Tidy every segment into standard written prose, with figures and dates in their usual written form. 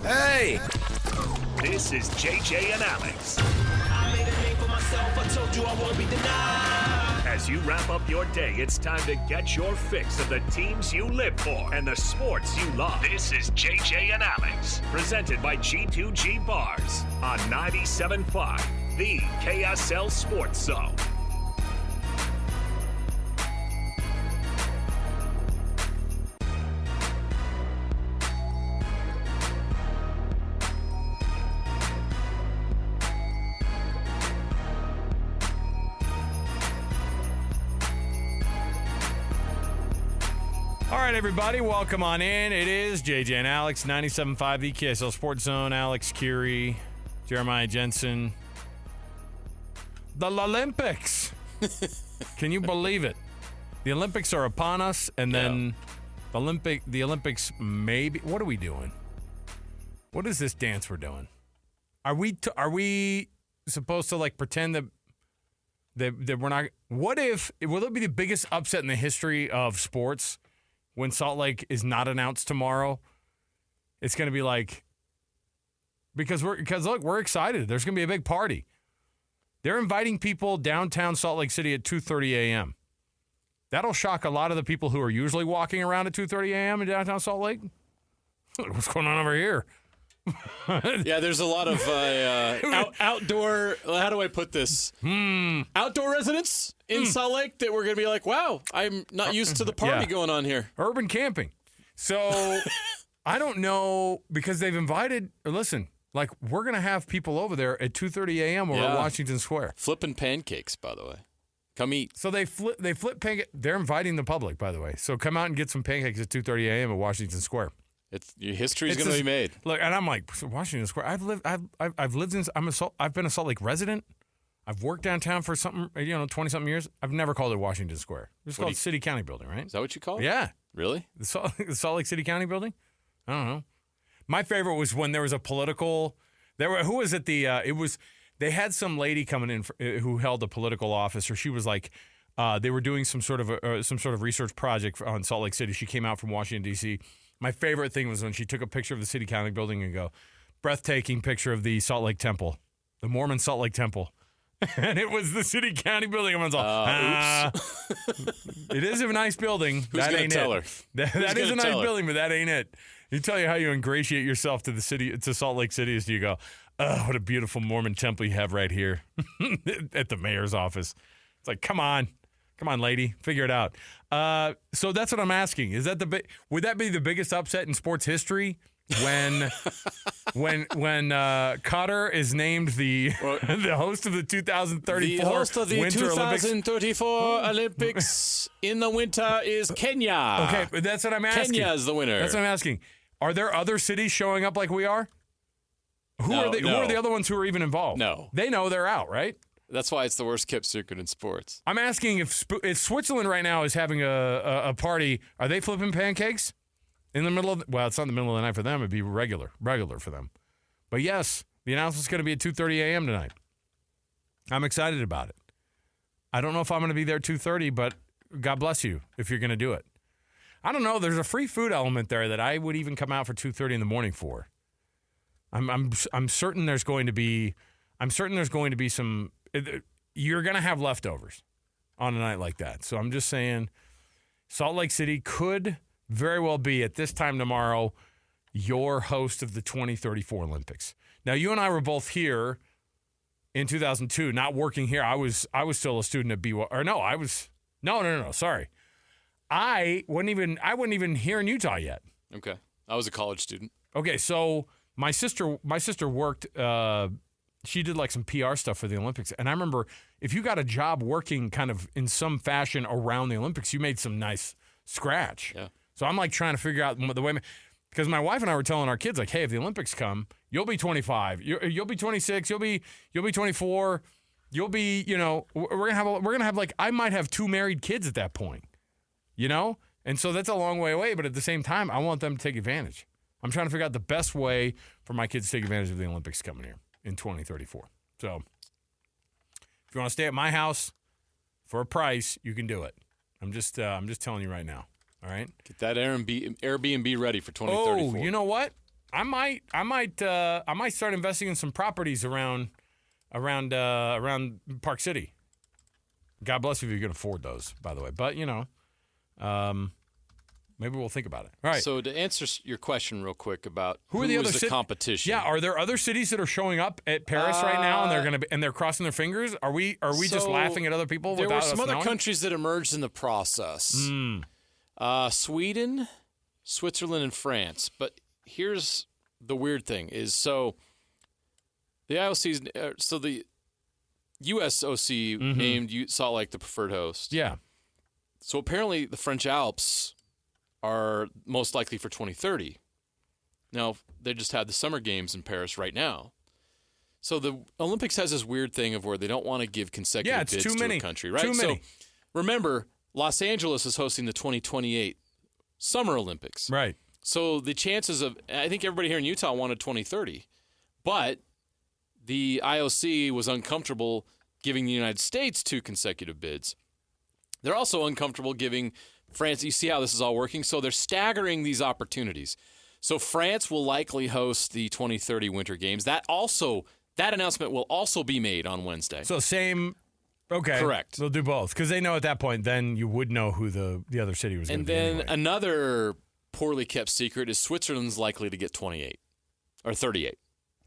Hey! This is JJ and Alex. I made a name for myself. I told you I won't be denied. As you wrap up your day, it's time to get your fix of the teams you live for and the sports you love. This is JJ and Alex, presented by G2G Bars on 97.5, the KSL Sports Zone. All right, everybody, welcome on in. It is JJ and Alex, 97.5, the KSL Sports Zone. Alex Curie, Jeremiah Jensen. The Olympics. Can you believe it? The Olympics are upon us, and then the Olympics maybe. What are we doing? What is this dance we're doing? Are we supposed to like pretend that we're not? Will it be the biggest upset in the history of sports? When Salt Lake is not announced tomorrow, it's going to be like, because look, we're excited. There's going to be a big party. They're inviting people downtown Salt Lake City at 2:30 a.m. That'll shock a lot of the people who are usually walking around at 2:30 a.m. in downtown Salt Lake. What's going on over here? Yeah, there's a lot of outdoor, how do I put this? Outdoor residents in Salt Lake that we're going to be like, wow, I'm not used to the party going on here. Urban camping. So I don't know, because they've invited, listen, like we're going to have people over there at 2:30 a.m. over at Washington Square. Flipping pancakes, by the way. Come eat. So they flip pancakes. They're inviting the public, by the way. So come out and get some pancakes at 2:30 a.m. at Washington Square. Your history's going to be made. Look, and I'm like, Washington Square. I've lived in. I've been a Salt Lake resident. I've worked downtown for 20-something years. I've never called it Washington Square. It's called City County Building, right? Is that what you call it? Yeah. Really? The Salt Lake City County Building? I don't know. My favorite was when there was a political. Who was it? They had some lady coming in who held a political office, or she was like. They were doing some sort of research project on Salt Lake City. She came out from Washington D.C. My favorite thing was when she took a picture of the City County Building and go, breathtaking picture of the Salt Lake Temple, the Mormon Salt Lake Temple. And it was the City County Building. Everyone's all, oops. It is a nice building. Who's going to tell her? That is a nice building, but that ain't it. You tell you how you ingratiate yourself to the city, to Salt Lake City, is you go, oh, what a beautiful Mormon temple you have right here at the mayor's office. It's like, come on, lady, figure it out. So that's what I'm asking. Is that would that be the biggest upset in sports history when Qatar is named the host of the 2034 the host of the Winter 2034 Olympics in the winter is Kenya. Okay, but that's what I'm asking. Kenya is the winner. That's what I'm asking. Are there other cities showing up like we are? Who are the other ones who are even involved? No. They know they're out, right? That's why it's the worst kept secret in sports. I'm asking if Switzerland right now is having a party, are they flipping pancakes in the middle of? Well, it's not the middle of the night for them. It'd be regular for them. But yes, the announcement's going to be at 2:30 a.m. tonight. I'm excited about it. I don't know if I'm going to be there 2:30, but God bless you if you're going to do it. I don't know. There's a free food element there that I would even come out for 2:30 in the morning for. I'm certain there's going to be. I'm certain there's going to be some. You're going to have leftovers on a night like that. So I'm just saying Salt Lake City could very well be, at this time tomorrow, your host of the 2034 Olympics. Now, you and I were both here in 2002, not working here. I was still a student at BYU. Or no, I was – no, sorry. I wasn't even here in Utah yet. Okay. I was a college student. Okay, so my sister worked she did like some PR stuff for the Olympics. And I remember if you got a job working kind of in some fashion around the Olympics, you made some nice scratch. Yeah. So I'm like trying to figure out the way, because my wife and I were telling our kids, like, hey, if the Olympics come, you'll be 25, you'll be 26, you'll be 24, you'll be, we're gonna have like, I might have 2 married kids at that point, and so that's a long way away. But at the same time, I want them to take advantage. I'm trying to figure out the best way for my kids to take advantage of the Olympics coming here in 2034. So if you want to stay at my house for a price, you can do it. I'm just telling you right now. All right. Get that Airbnb ready for 2034. Oh, you know what? I might start investing in some properties around Park City. God bless you if you can afford those, by the way. But maybe we'll think about it. All right. So to answer your question real quick about who are the other competition? Yeah, are there other cities that are showing up at Paris right now, and they're crossing their fingers? Are we just laughing at other people? There without were some us other knowing? countries that emerged in the process. Sweden, Switzerland, and France. But here's the weird thing: is the IOC's the USOC named Salt Lake the preferred host. Yeah. So apparently the French Alps are most likely for 2030. Now, they just had the Summer Games in Paris right now. So the Olympics has this weird thing of where they don't want to give consecutive bids to a country, right? Too many. So remember, Los Angeles is hosting the 2028 Summer Olympics. Right. So the chances of, I think everybody here in Utah wanted 2030, but the IOC was uncomfortable giving the United States 2 consecutive bids. They're also uncomfortable giving France. You see how this is all working? So they're staggering these opportunities. So France will likely host the 2030 Winter Games. That announcement will also be made on Wednesday. So same. Okay. Correct. They'll do both because they know at that point then you would know who the other city was going to be. And then anyway. another poorly kept secret is Switzerland's likely to get 28 or 38.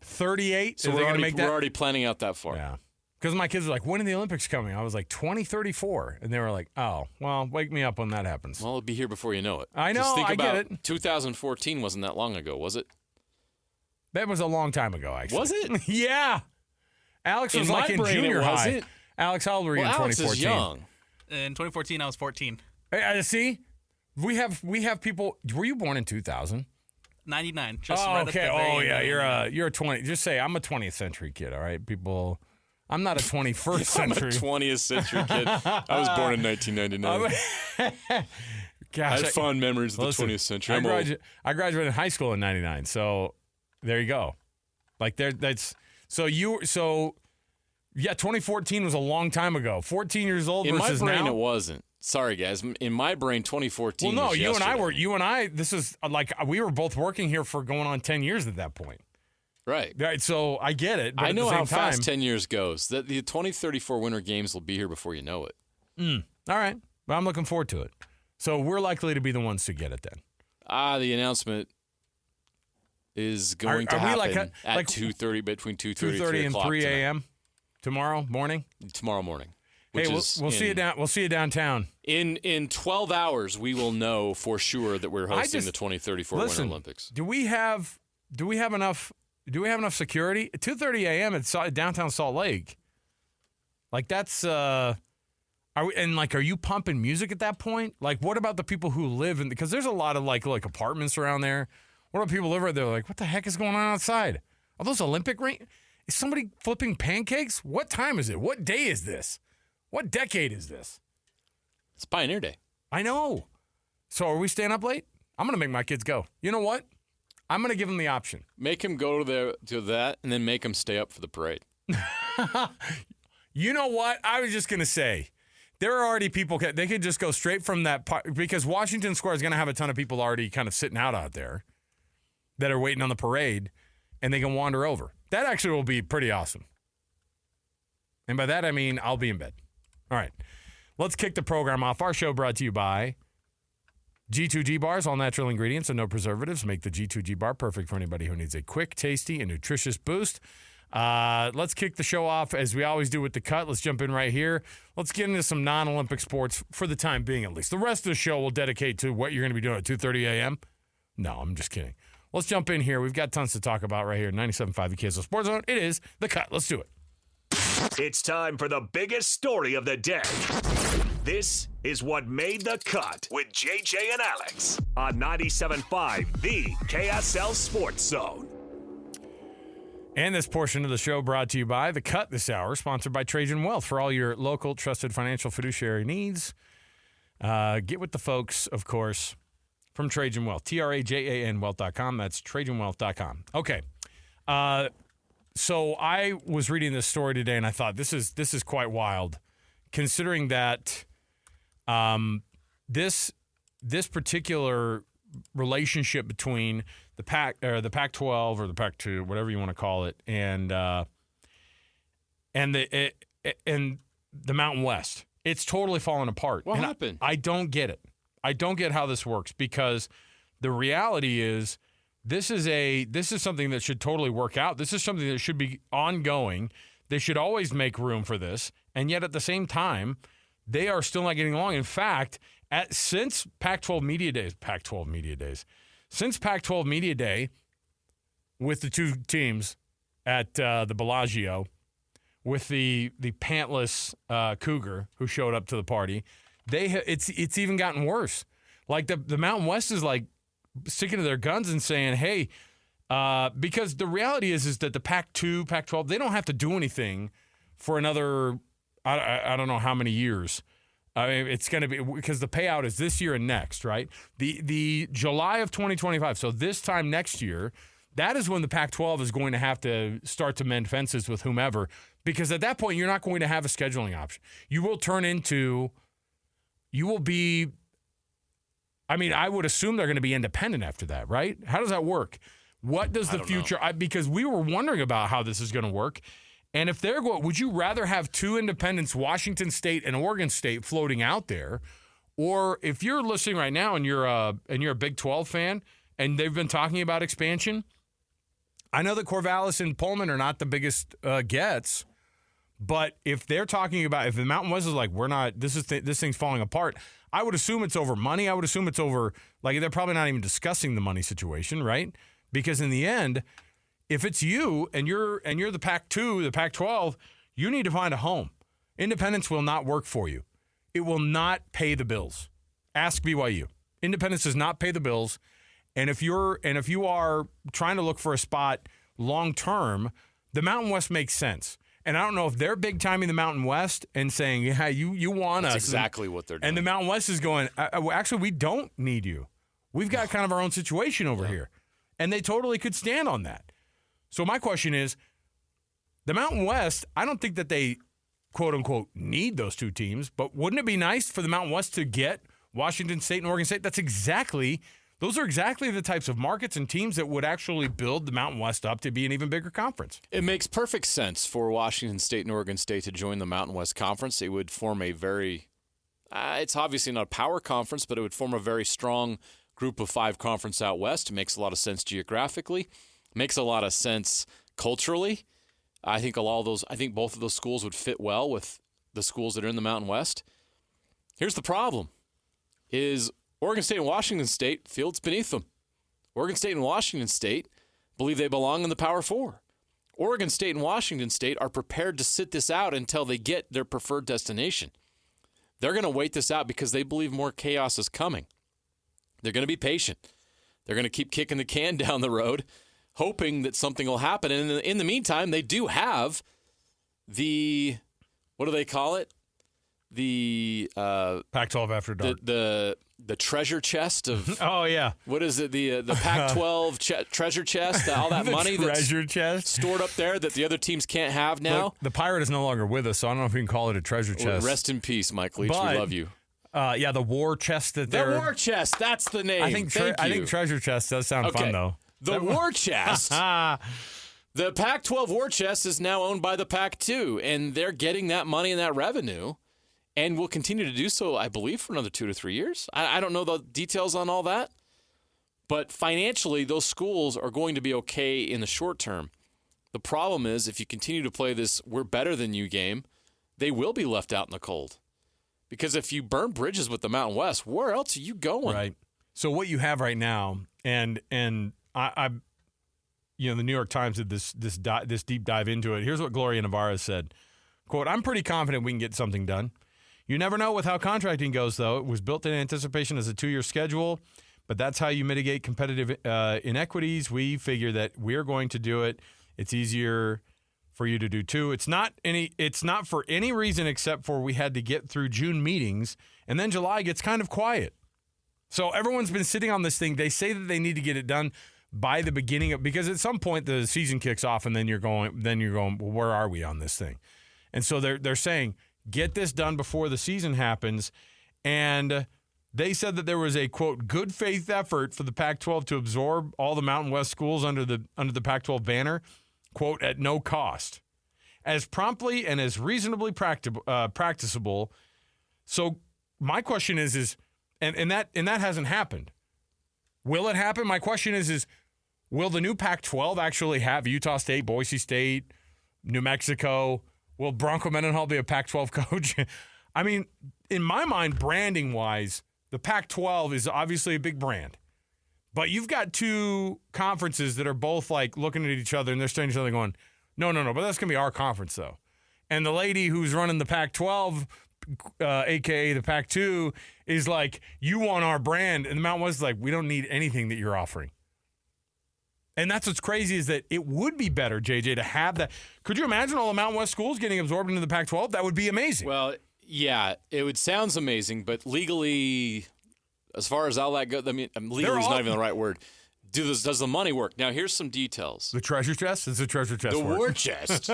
38? So we're already planning out that far. Yeah. Because my kids were like, when are the Olympics coming? I was like, 2034. And they were like, oh, well, wake me up when that happens. Well, it'll be here before you know it. I know, Just think I about get it. 2014 wasn't that long ago, was it? That was a long time ago, actually. Was it? Yeah. Alex was like in junior high. Alex, how old were you in 2014? Alex is young. In 2014, I was 14. See? We have people. Were you born in 2000? 99. Just Oh, right okay. At the very Yeah, end. you're a 20. Just say I'm a 20th century kid, all right? People, I'm not a 21st I'm a century. 20th century kid. I was born in 1999. Gosh, I have fond memories of the listen, 20th century. I graduated high school in 99. So there you go. Like that's so 2014 was a long time ago. 14 years old in versus my brain now. it wasn't. Sorry guys. In my brain 2014 Well, no, was you yesterday. and I this is like we were both working here for going on 10 years at that point. Right. Right, so I get it. But I know at the how same time, fast 10 years goes. The 2034 Winter Games will be here before you know it. All right. But I'm looking forward to it. So we're likely to be the ones to get it then. The announcement is going to are we happen like at 2:30, between 2:30 2:30 and 3 tonight. a.m. tomorrow morning. Tomorrow morning. Hey, Which we'll is see you down. We'll see you downtown. In 12 hours, we will know for sure that we're hosting the 2034 Winter Olympics. Do we have enough security? 2:30 a.m. at downtown Salt Lake. Like that's are you pumping music at that point? Like what about the people who live in, because there's a lot of like apartments around there. What about people who live right there? Like what the heck is going on outside? Are those Olympic rings? Is somebody flipping pancakes? What time is it? What day is this? What decade is this? It's Pioneer Day. I know. So are we staying up late? I'm going to make my kids go. You know what? I'm going to give them the option. Make them go to that, and then make them stay up for the parade. You know what? I was just going to say, there are already people, they could just go straight from that, because Washington Square is going to have a ton of people already kind of sitting out there that are waiting on the parade, and they can wander over. That actually will be pretty awesome. And by that, I mean I'll be in bed. All right. Let's kick the program off. Our show brought to you by G2G Bars, all natural ingredients and no preservatives. Make the G2G Bar perfect for anybody who needs a quick, tasty, and nutritious boost. Let's kick the show off as we always do with the cut. Let's jump in right here. Let's get into some non-Olympic sports for the time being, at least. The rest of the show we'll dedicate to what you're going to be doing at 2:30 a.m. No, I'm just kidding. Let's jump in here. We've got tons to talk about right here. 97.5 the KSL Sports Zone. It is the cut. Let's do it. It's time for the biggest story of the day. This is what made the cut with JJ and Alex on 97.5 the KSL Sports Zone. And this portion of the show brought to you by The Cut this hour, sponsored by Trajan Wealth. For all your local trusted financial fiduciary needs, get with the folks, of course, from Trajan Wealth. TRAJAN Wealth.com. That's TrajanWealth.com. Okay. So I was reading this story today, and I thought this is quite wild, considering that this particular relationship between the Pac-12 or the Pac-2, whatever you want to call it, and the Mountain West. It's totally fallen apart. What happened? I don't get it. I don't get how this works, because the reality is this is something that should totally work out. This is something that should be ongoing. They should always make room for this, and yet at the same time, they are still not getting along. In fact, since Pac-12 Media Day, with the two teams at the Bellagio, with the pantless cougar who showed up to the party, it's even gotten worse. Like the Mountain West is like sticking to their guns and saying, hey, because the reality is that the Pac-2, Pac-12, they don't have to do anything for another, I don't know how many years. I mean, it's going to be, because the payout is this year and next, right? The July of 2025, so this time next year, that is when the Pac-12 is going to have to start to mend fences with whomever, because at that point, you're not going to have a scheduling option. You will be, I mean, I would assume they're going to be independent after that, right? How does that work? What does the future, because we were wondering about how this is going to work. And if they're going, would you rather have two independents, Washington State and Oregon State, floating out there? Or if you're listening right now and you're a Big 12 fan and they've been talking about expansion, I know that Corvallis and Pullman are not the biggest gets, but if they're talking about, if the Mountain West is like, we're not, this thing's falling apart, I would assume it's over money. I would assume it's over, like, they're probably not even discussing the money situation, right? Because in the end, if it's you and you're the Pac-2, the Pac-12, you need to find a home. Independence will not work for you. It will not pay the bills. Ask BYU. Independence does not pay the bills. And if you are trying to look for a spot long term, the Mountain West makes sense. And I don't know if they're big timing the Mountain West and saying, yeah, you want us. That's exactly what they're doing. And the Mountain West is going, actually, we don't need you. We've got kind of our own situation over here. And they totally could stand on that. So my question is, the Mountain West, I don't think that they, quote unquote, need those two teams, but wouldn't it be nice for the Mountain West to get Washington State and Oregon State? Those are exactly the types of markets and teams that would actually build the Mountain West up to be an even bigger conference. It makes perfect sense for Washington State and Oregon State to join the Mountain West Conference. It would form a very, it's obviously not a power conference, but it would form a very strong group of 5 conference out west. It makes a lot of sense geographically. Makes a lot of sense culturally. I think both of those schools would fit well with the schools that are in the Mountain West. Here's the problem, is Oregon State and Washington State feel it's beneath them. Oregon State and Washington State believe they belong in the Power 4. Oregon State and Washington State are prepared to sit this out until they get their preferred destination. They're going to wait this out because they believe more chaos is coming. They're going to be patient. They're going to keep kicking the can down the road, hoping that something will happen. And in the meantime, they do have the, what do they call it? The Pac-12 after dark. The treasure chest of oh yeah, what is it? The Pac-12 treasure chest, all that money treasure chest stored up there that the other teams can't have now. Look, the pirate is no longer with us, so I don't know if we can call it a treasure chest. Well, rest in peace, Mike Leach. We love you. Yeah, the war chest that they're. The war chest. That's the name. I think treasure chest does sound fun though. The war chest. The Pac-12 war chest is now owned by the Pac-2, and they're getting that money and that revenue, and will continue to do so, I believe, for another 2 to 3 years. I don't know the details on all that, but financially, those schools are going to be okay in the short term. The problem is, if you continue to play this "we're better than you" game, they will be left out in the cold. Because if you burn bridges with the Mountain West, where else are you going? Right. So what you have right now, and I the New York Times did this deep dive into it. Here's what Gloria Navarro said, quote, "I'm pretty confident we can get something done. You never know with how contracting goes, though. It was built in anticipation as a 2-year schedule, but that's how you mitigate competitive inequities. We figure that we're going to do it. It's easier for you to do too. It's not for any reason except for we had to get through June meetings, and then July gets kind of quiet. So everyone's been sitting on this thing. They say that they need to get it done by the beginning of, because at some point the season kicks off, and then you're going, well, where are we on this thing? And so they're saying, get this done before the season happens. And They said that there was a, quote, good faith effort for the Pac-12 to absorb all the Mountain West schools under the Pac-12 banner, quote, at no cost, as promptly and as reasonably practicable. So my question is and that hasn't happened. Will it happen? My question is will the new Pac-12 actually have Utah State, Boise State, New Mexico? Will Bronco Mendenhall be a Pac-12 coach? I mean, in my mind, branding-wise, the Pac-12 is obviously a big brand. But you've got two conferences that are both like looking at each other and they're staring at each other going, no, but that's going to be our conference, though. And the lady who's running the Pac-12, a.k.a. the Pac-2, is like, you want our brand. And the Mountain West is like, we don't need anything that you're offering. And that's what's crazy is that it would be better, JJ, to have that. Could you imagine all the Mountain West schools getting absorbed into the Pac-12? That would be amazing. Well, yeah, it sounds amazing, but legally, as far as all that goes, I mean, legally is not even the right word. Does the money work? Now, here's some details. The treasure chest? It's a treasure chest. The war chest.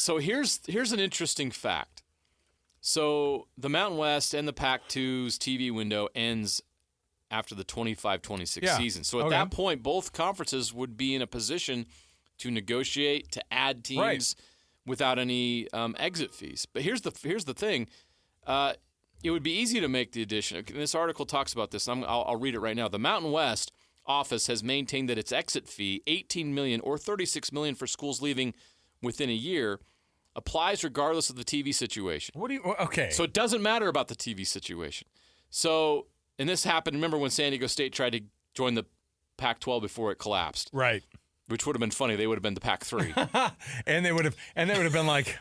So here's an interesting fact. So the Mountain West and the Pac-2's TV window ends after the 25-26 season. So at that point, both conferences would be in a position to negotiate, to add teams without any exit fees. But here's the thing. It would be easy to make the addition. This article talks about this. I'll read it right now. The Mountain West office has maintained that its exit fee, $18 million or $36 million for schools leaving within a year, applies regardless of the TV situation. Okay. So it doesn't matter about the TV situation. So, and this happened, remember when San Diego State tried to join the Pac-12 before it collapsed? Right. Which would have been funny. They would have been the Pac-3. and they would have been like,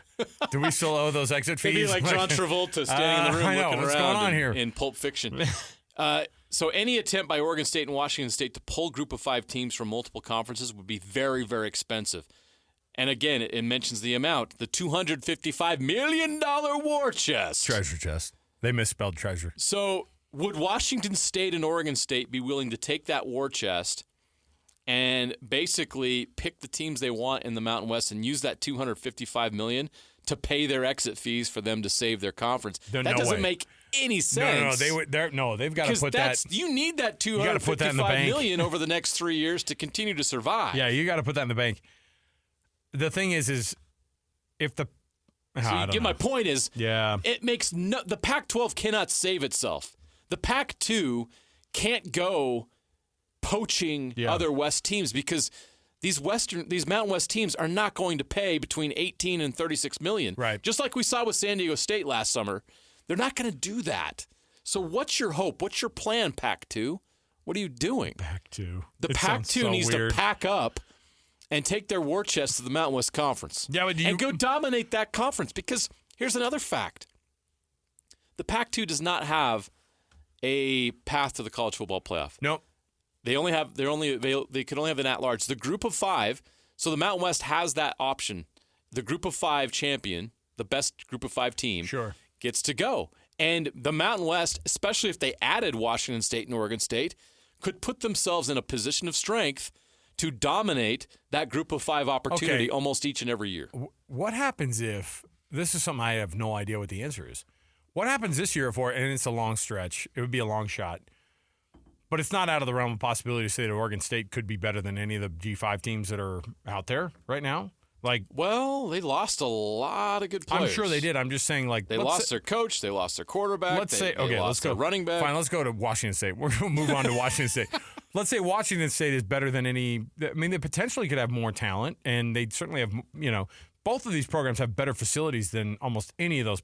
do we still owe those exit fees? They'd be like John Travolta standing in the room looking what's around going on here? In Pulp Fiction. So any attempt by Oregon State and Washington State to pull Group of 5 teams from multiple conferences would be very, very expensive. And again, it mentions the amount, the $255 million war chest. Treasure chest. They misspelled treasure. So would Washington State and Oregon State be willing to take that war chest and basically pick the teams they want in the Mountain West and use that $255 million to pay their exit fees for them to save their conference? That doesn't make any sense. They've got to put that. You need that $255 million over the next 3 years to continue to survive. Yeah, you got to put that in the bank. The thing is if the my point is, it makes the Pac-12 cannot save itself. The Pac-2 can't go poaching other West teams because these Mountain West teams are not going to pay between 18 and 36 million. Right. Just like we saw with San Diego State last summer. They're not going to do that. So what's your hope? What's your plan, Pac-2? What are you doing? Pac-2. The Pac-2 needs to pack up and take their war chest to the Mountain West Conference. Yeah, and go dominate that conference. Because here's another fact. The Pac-2 does not have a path to the college football playoff. Nope. They can only have an at-large. The Group of 5, so the Mountain West has that option. The Group of 5 champion, the best Group of 5 team, gets to go. And the Mountain West, especially if they added Washington State and Oregon State, could put themselves in a position of strength to dominate that Group of 5 opportunity almost each and every year. What happens if, this is something I have no idea what the answer is. What happens this year and it's a long stretch, it would be a long shot, but it's not out of the realm of possibility to say that Oregon State could be better than any of the G5 teams that are out there right now? Well, they lost a lot of good players. I'm sure they did. I'm just saying, they lost their coach, they lost their quarterback, let's say lost their running back. Fine, let's go to Washington State. We're going to move on to Washington State. Let's say Washington State is better than any. I mean, they potentially could have more talent, and they certainly have. Both of these programs have better facilities than almost any of those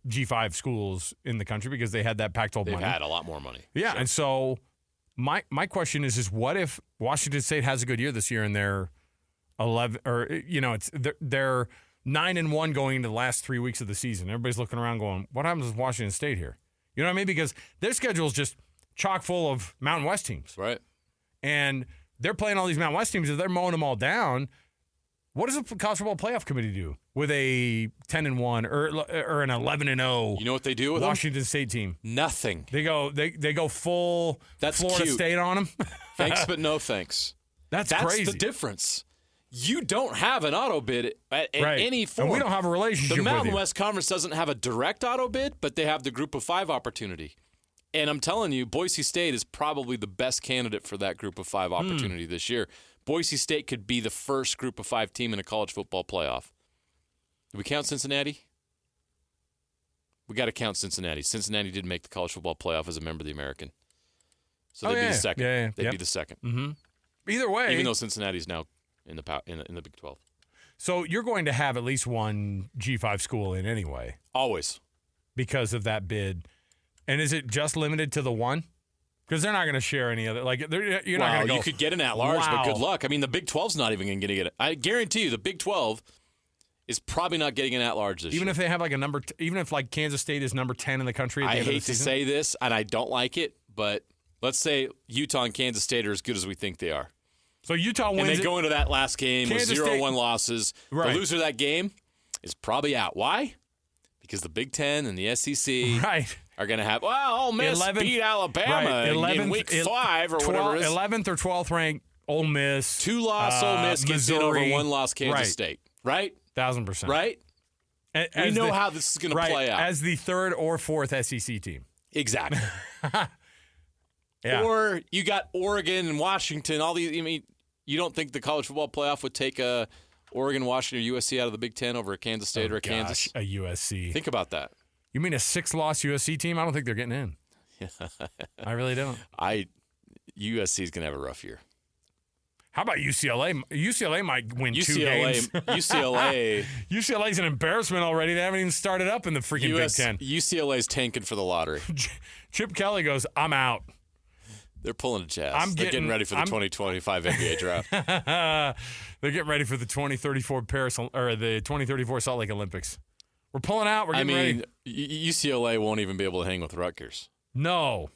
G5 schools in the country because they had that Pac-12 money. They've had a lot more money. Yeah, sure. And so my question is what if Washington State has a good year this year and they're 11 or they're 9-1 going into the last 3 weeks of the season. Everybody's looking around going, what happens with Washington State here? You know what I mean? Because their schedule is just chock full of Mountain West teams. Right. And they're playing all these Mountain West teams. If they're mowing them all down, what does the college football playoff committee do with a 10-1 or an 11-0? You know what they do with Washington State team? Nothing. They go full Florida cute. State on them. Thanks, but no thanks. That's crazy. That's the difference. You don't have an auto bid in any form. And we don't have a relationship with you. The Mountain West Conference doesn't have a direct auto bid, but they have the Group of 5 opportunity. And I'm telling you, Boise State is probably the best candidate for that Group of 5 opportunity this year. Boise State could be the first Group of 5 team in a college football playoff. Do we count Cincinnati? We got to count Cincinnati. Cincinnati did make the college football playoff as a member of the American. So they'd be the second. Yeah. They'd be the second. Mm-hmm. Either way. Even though Cincinnati's now in the Big 12. So you're going to have at least one G5 school in anyway. Always. Because of that bid. And is it just limited to the one? Because they're not going to share any other. Like you're not going to go. You could get an at-large, but good luck. I mean, the Big 12's not even going to get it. I guarantee you, the Big 12 is probably not getting an at-large this year. Even if they have like even if like Kansas State is number 10 in the country. I hate to say this, and I don't like it, but let's say Utah and Kansas State are as good as we think they are. So Utah wins. And they go into that last game Kansas with 0-1 State losses. Right. The loser of that game is probably out. Why? Because the Big Ten and the SEC are going to have, Ole Miss beat Alabama in week 5 or whatever it is. 11th or 12th ranked Ole Miss. 2-loss Ole Miss gets in over 1-loss Kansas State. Right? 1,000%. Right? We know how this is going to play out. As the 3rd or 4th SEC team. Exactly. Yeah. Or you got Oregon and Washington. All these. I mean, you don't think the college football playoff would take Oregon, Washington, or USC out of the Big Ten over a Kansas State or a Kansas? A USC. Think about that. You mean a 6-loss USC team? I don't think they're getting in. I really don't. USC is going to have a rough year. How about UCLA? UCLA might win 2 games. UCLA's an embarrassment already. They haven't even started up in the freaking Big Ten. UCLA's tanking for the lottery. Chip Kelly goes, I'm out. They're pulling a chest. They're getting ready for the 2025 NBA draft. They're getting ready for the 2034 the 2034 Salt Lake Olympics. We're pulling out. We're getting ready. UCLA won't even be able to hang with Rutgers. No,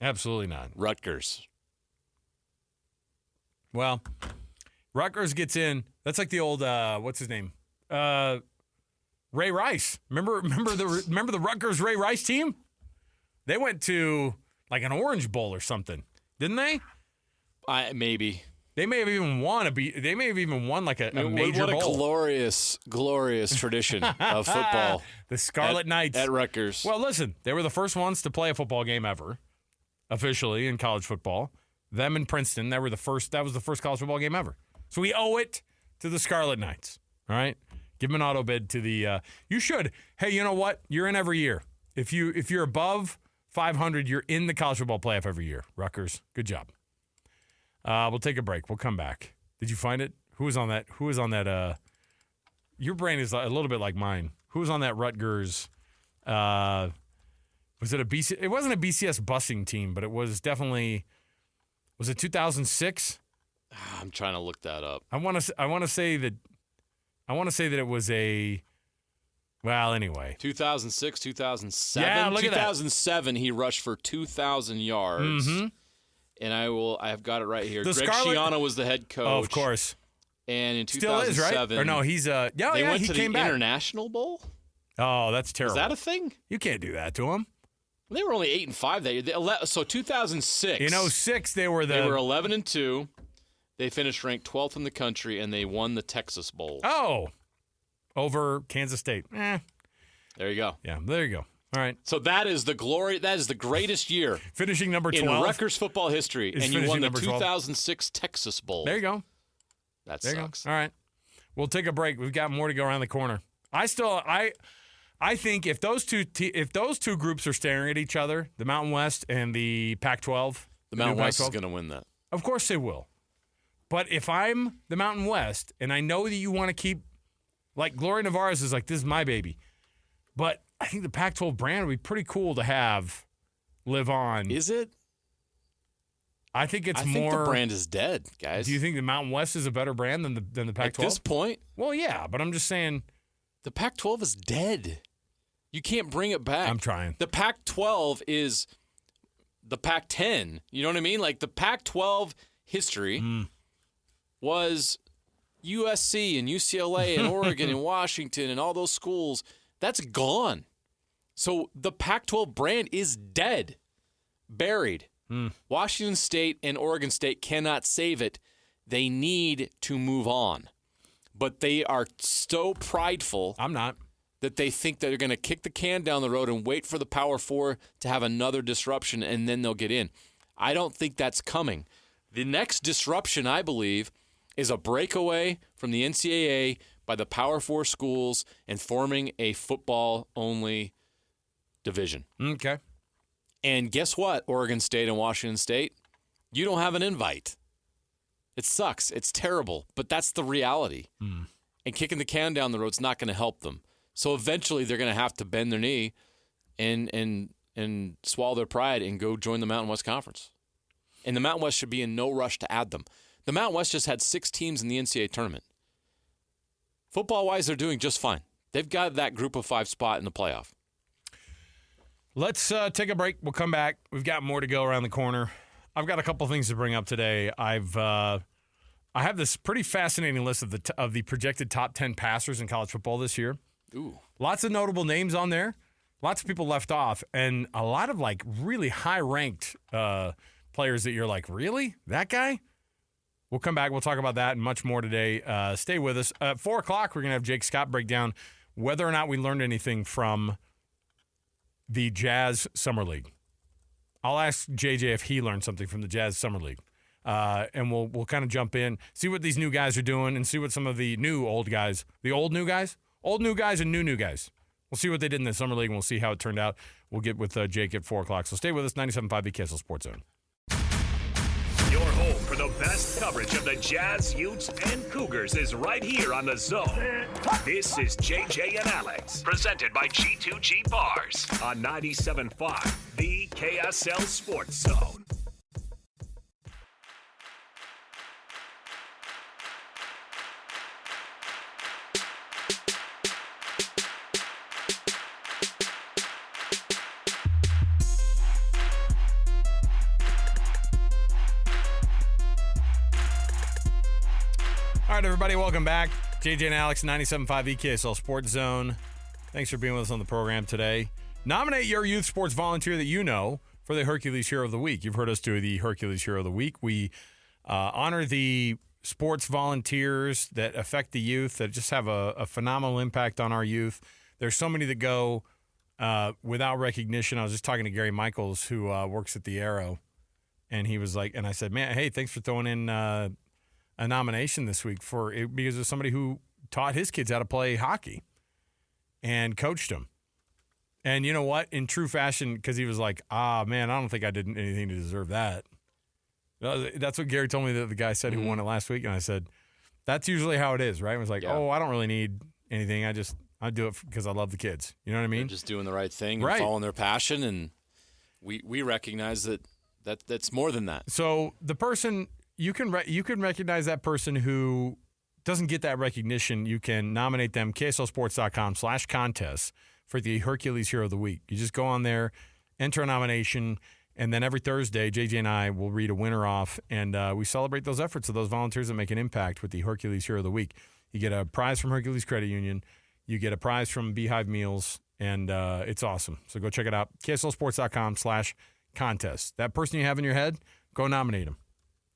absolutely not. Rutgers. Well, Rutgers gets in. That's like the old what's his name? Ray Rice. Remember the Rutgers Ray Rice team? They went to like an Orange Bowl or something, didn't they? Maybe. They may have even won They may have even won like a major bowl. What a glorious tradition of football. The Scarlet Knights at Rutgers. Well, listen, they were the first ones to play a football game ever, officially in college football. Them and Princeton, that was the first college football game ever. So we owe it to the Scarlet Knights. All right, give them an auto bid to the. You should. Hey, you know what? You're in every year. If you're above 500, you're in the college football playoff every year. Rutgers, good job. We'll take a break. We'll come back. Did you find it? Who was on that? Your brain is a little bit like mine. Who was on that Rutgers? Was it a BC? It wasn't a BCS busing team, but it was definitely. Was it 2006? I'm trying to look that up. I want to say that it was a. Well, anyway. 2006, 2007. Yeah, look 2007, he rushed for 2,000 yards. Mm-hmm. And I have got it right here. The Greg Schiano was the head coach. Oh, of course. And in 2007, still is, right? Or no, he's they went he to came the back. International Bowl. Oh, that's terrible. Is that a thing? You can't do that to them. They were only 8-5 that year. So 2006. In 2006, they were 11-2. They finished ranked 12th in the country, and they won the Texas Bowl. Oh, over Kansas State. There you go. Yeah, there you go. All right. So that is the glory. That is the greatest year. Finishing number 12. In Rutgers football history. And you won the 2006 12. Texas Bowl. There you go. That there sucks. All right. We'll take a break. We've got more to go around the corner. I think if those two groups are staring at each other, the Mountain West and the Pac-12. The Mountain West is going to win that. Of course they will. But if I'm the Mountain West and I know that you want to keep, like Gloria Navarez is like, this is my baby. But I think the Pac-12 brand would be pretty cool to have live on. Is it? I think it's more. I think the brand is dead, guys. Do you think the Mountain West is a better brand than the Pac-12? At this point? Well, yeah, but I'm just saying. The Pac-12 is dead. You can't bring it back. I'm trying. The Pac-12 is the Pac-10. You know what I mean? Like the Pac-12 history was USC and UCLA and Oregon and Washington and all those schools. That's gone. So the Pac-12 brand is dead, buried. Washington State and Oregon State cannot save it. They need to move on. But they are so prideful. I'm not. that they think they're going to kick the can down the road and wait for the Power Four to have another disruption, and then they'll get in. I don't think that's coming. The next disruption, I believe, is a breakaway from the NCAA by the Power Four schools and forming a football-only division. Okay. And guess what, Oregon State and Washington State? You don't have an invite. It sucks. It's terrible, but that's the reality. And kicking the can down the road is not going to help them. So eventually they're going to have to bend their knee and swallow their pride and go join the Mountain West Conference. And the Mountain West should be in no rush to add them. The Mountain West just had 6 teams in the NCAA tournament. Football-wise, they're doing just fine. They've got that group of 5 spot in the playoff. Let's take a break. We'll come back. We've got more to go around the corner. I've got a couple things to bring up today. I have this pretty fascinating list of the projected top 10 passers in college football this year. Ooh. Lots of notable names on there. Lots of people left off, and a lot of like really high-ranked players that you're like, really? That guy? We'll come back. We'll talk about that and much more today. Stay with us. At 4 o'clock, we're going to have Jake Scott break down whether or not we learned anything from the Jazz Summer League. I'll ask JJ if he learned something from the Jazz Summer League. And we'll kind of jump in, see what these new guys are doing, and see what some of the old new guys and new guys. We'll see what they did in the Summer League, and we'll see how it turned out. We'll get with Jake at 4 o'clock. So stay with us, 97.5 BKSL Sports Zone. Your home for the best coverage of the Jazz, Utes, and Cougars is right here on The Zone. This is JJ and Alex, presented by G2G Bars on 97.5, the KSL Sports Zone. All right, everybody, welcome back. JJ and Alex, 97.5 EKSL Sports Zone. Thanks for being with us on the program today. Nominate your youth sports volunteer that you know for the Hercules Hero of the Week. You've heard us do the Hercules Hero of the Week. We honor the sports volunteers that affect the youth, that just have a phenomenal impact on our youth. There's so many that go without recognition. I was just talking to Gary Michaels, who works at the Arrow, and he was like, and I said, man, hey, thanks for throwing in a nomination this week because of somebody who taught his kids how to play hockey and coached them. And you know what? In true fashion, because he was like, man, I don't think I did anything to deserve that. That's what Gary told me that the guy said who won it last week. And I said, that's usually how it is, right? It was like, I don't really need anything. I do it because I love the kids. You know what I mean? They're just doing the right thing and following their passion. And we recognize that's more than that. So the person... You can recognize that person who doesn't get that recognition. You can nominate them, KSLSports.com/contest for the Hercules Hero of the Week. You just go on there, enter a nomination, and then every Thursday, JJ and I will read a winner off, and we celebrate those efforts of those volunteers that make an impact with the Hercules Hero of the Week. You get a prize from Hercules Credit Union. You get a prize from Beehive Meals, and it's awesome. So go check it out, KSLSports.com/contest. That person you have in your head, go nominate them.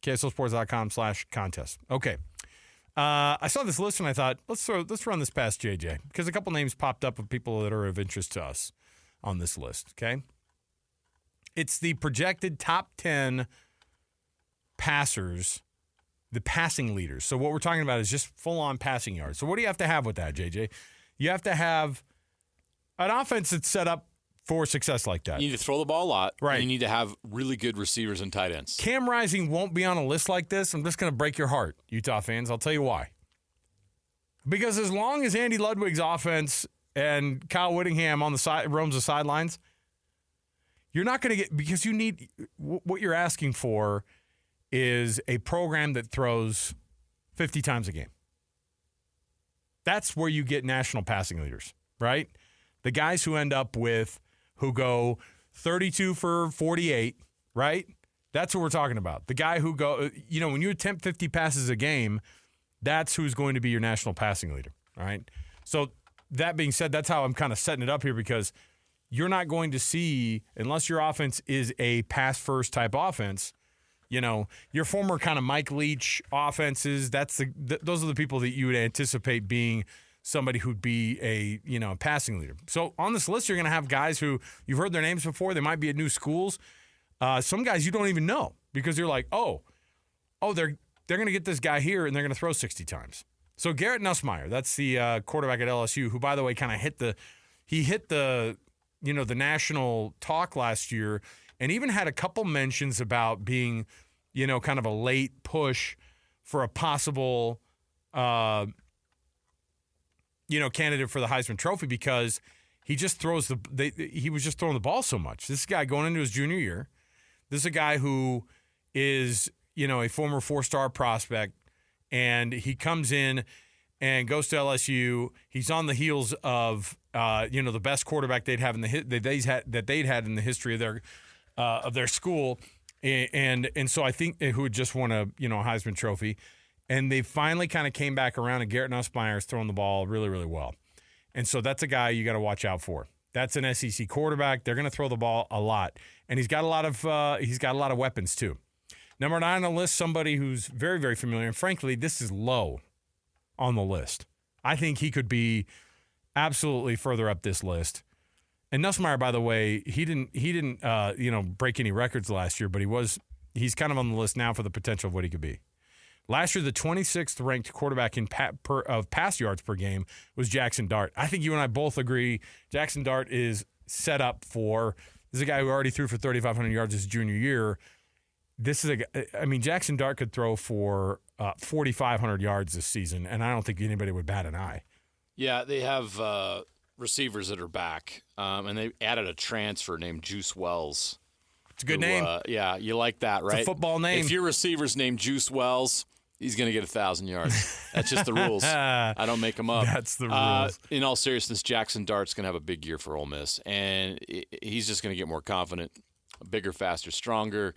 KSLSports.com/contest. Okay. I saw this list and I thought, let's run this past JJ because a couple names popped up of people that are of interest to us on this list. Okay. It's the projected top 10 passers, the passing leaders. So what we're talking about is just full-on passing yards. So what do you have to have with that, JJ? You have to have an offense that's set up for success like that. You need to throw the ball a lot. Right. And you need to have really good receivers and tight ends. Cam Rising won't be on a list like this. I'm just going to break your heart, Utah fans. I'll tell you why. Because as long as Andy Ludwig's offense and Kyle Whittingham on the side roams the sidelines, you're not going to get, because you need, what you're asking for is a program that throws 50 times a game. That's where you get national passing leaders, right? The guys who go 32 for 48, right? That's what we're talking about. The guy who when you attempt 50 passes a game, that's who's going to be your national passing leader, all right? So that being said, that's how I'm kind of setting it up here, because you're not going to see, unless your offense is a pass-first type offense, your former kind of Mike Leach offenses, those are the people that you would anticipate being somebody who'd be a passing leader. So on this list, you're going to have guys who you've heard their names before. They might be at new schools. Some guys you don't even know because you're like, oh, they're going to get this guy here and they're going to throw 60 times. So Garrett Nussmeier, that's the quarterback at LSU, who, by the way, kind of hit the national talk last year, and even had a couple mentions about being, kind of a late push for a possible, candidate for the Heisman Trophy because he just throws he was just throwing the ball so much. This guy going into his junior year, this is a guy who is, a former 4-star prospect, and he comes in and goes to LSU. He's on the heels of, the best quarterback they'd had in the history of their school, and so I think who had just won a Heisman Trophy, and they finally kind of came back around. And Garrett Nussmeier is throwing the ball really, really well, and so that's a guy you got to watch out for. That's an SEC quarterback. They're going to throw the ball a lot, and he's got a lot of weapons too. Number 9 on the list, somebody who's very, very familiar, and frankly, this is low on the list. I think he could be absolutely further up this list. And Nussmeier, by the way, he didn't break any records last year, but he's kind of on the list now for the potential of what he could be. Last year, the 26th ranked quarterback of pass yards per game was Jackson Dart. I think you and I both agree Jackson Dart is set up this is a guy who already threw for 3,500 yards his junior year. Jackson Dart could throw for 4,500 yards this season, and I don't think anybody would bat an eye. Yeah, they have receivers that are back, and they added a transfer named Juice Wells. It's a good name. Yeah, you like that, right? It's a football name. If your receiver's named Juice Wells, he's going to get 1,000 yards. That's just the rules. I don't make them up. That's the rules. In all seriousness, Jackson Dart's going to have a big year for Ole Miss, and he's just going to get more confident, bigger, faster, stronger.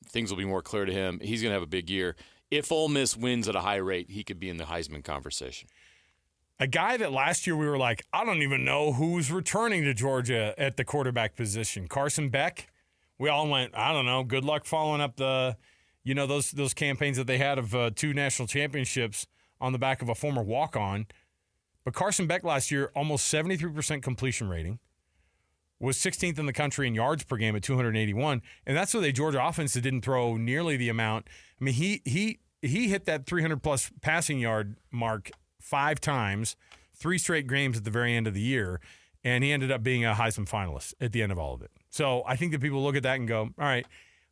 Things will be more clear to him. He's going to have a big year. If Ole Miss wins at a high rate, he could be in the Heisman conversation. A guy that last year we were like, I don't even know who's returning to Georgia at the quarterback position. Carson Beck. We all went, I don't know. Good luck following up those campaigns that they had of 2 national championships on the back of a former walk-on. But Carson Beck last year, almost 73% completion rating, was 16th in the country in yards per game at 281, and that's with a Georgia offense that didn't throw nearly the amount. I mean, he hit that 300-plus passing yard mark 5 times, 3 straight games at the very end of the year, and he ended up being a Heisman finalist at the end of all of it. So I think that people look at that and go, all right,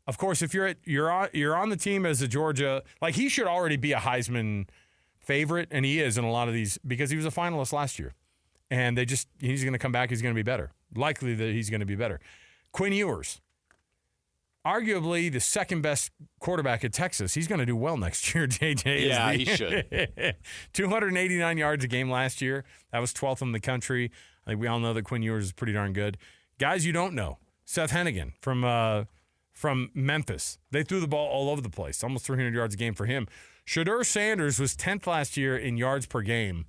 of course, if you're on the team as a Georgia, like he should already be a Heisman favorite, and he is in a lot of these because he was a finalist last year. And he's going to come back, he's going to be better. Likely that he's going to be better. Quinn Ewers, arguably the second best quarterback at Texas. He's going to do well next year, JJ. Yeah, he should. 289 yards a game last year. That was 12th in the country. I think we all know that Quinn Ewers is pretty darn good. Guys you don't know. Seth Hennigan from Memphis. They threw the ball all over the place. Almost 300 yards a game for him. Shedeur Sanders was 10th last year in yards per game.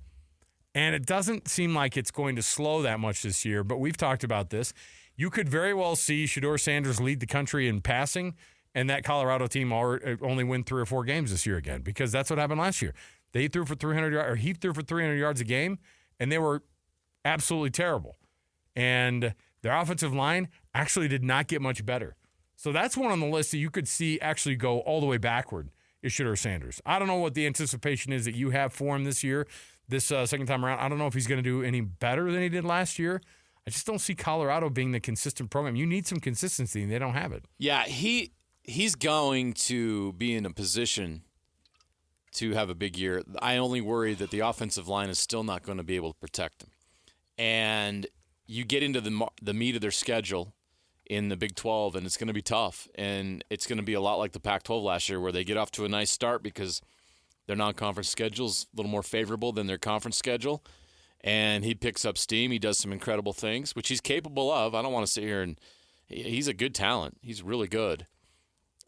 And it doesn't seem like it's going to slow that much this year, but we've talked about this. You could very well see Shedeur Sanders lead the country in passing, and that Colorado team only win 3 or 4 games this year again, because that's what happened last year. He threw for 300 yards a game, and they were absolutely terrible. And their offensive line actually did not get much better. So that's one on the list that you could see actually go all the way backward is Shedeur Sanders. I don't know what the anticipation is that you have for him this year. This second time around, I don't know if he's going to do any better than he did last year. I just don't see Colorado being the consistent program. You need some consistency, and they don't have it. Yeah, he's going to be in a position to have a big year. I only worry that the offensive line is still not going to be able to protect him. And you get into the meat of their schedule in the Big 12, and it's going to be tough. And it's going to be a lot like the Pac-12 last year, where they get off to a nice start because their non-conference schedule is a little more favorable than their conference schedule. And he picks up steam. He does some incredible things, which he's capable of. I don't want to sit here and – he's a good talent. He's really good.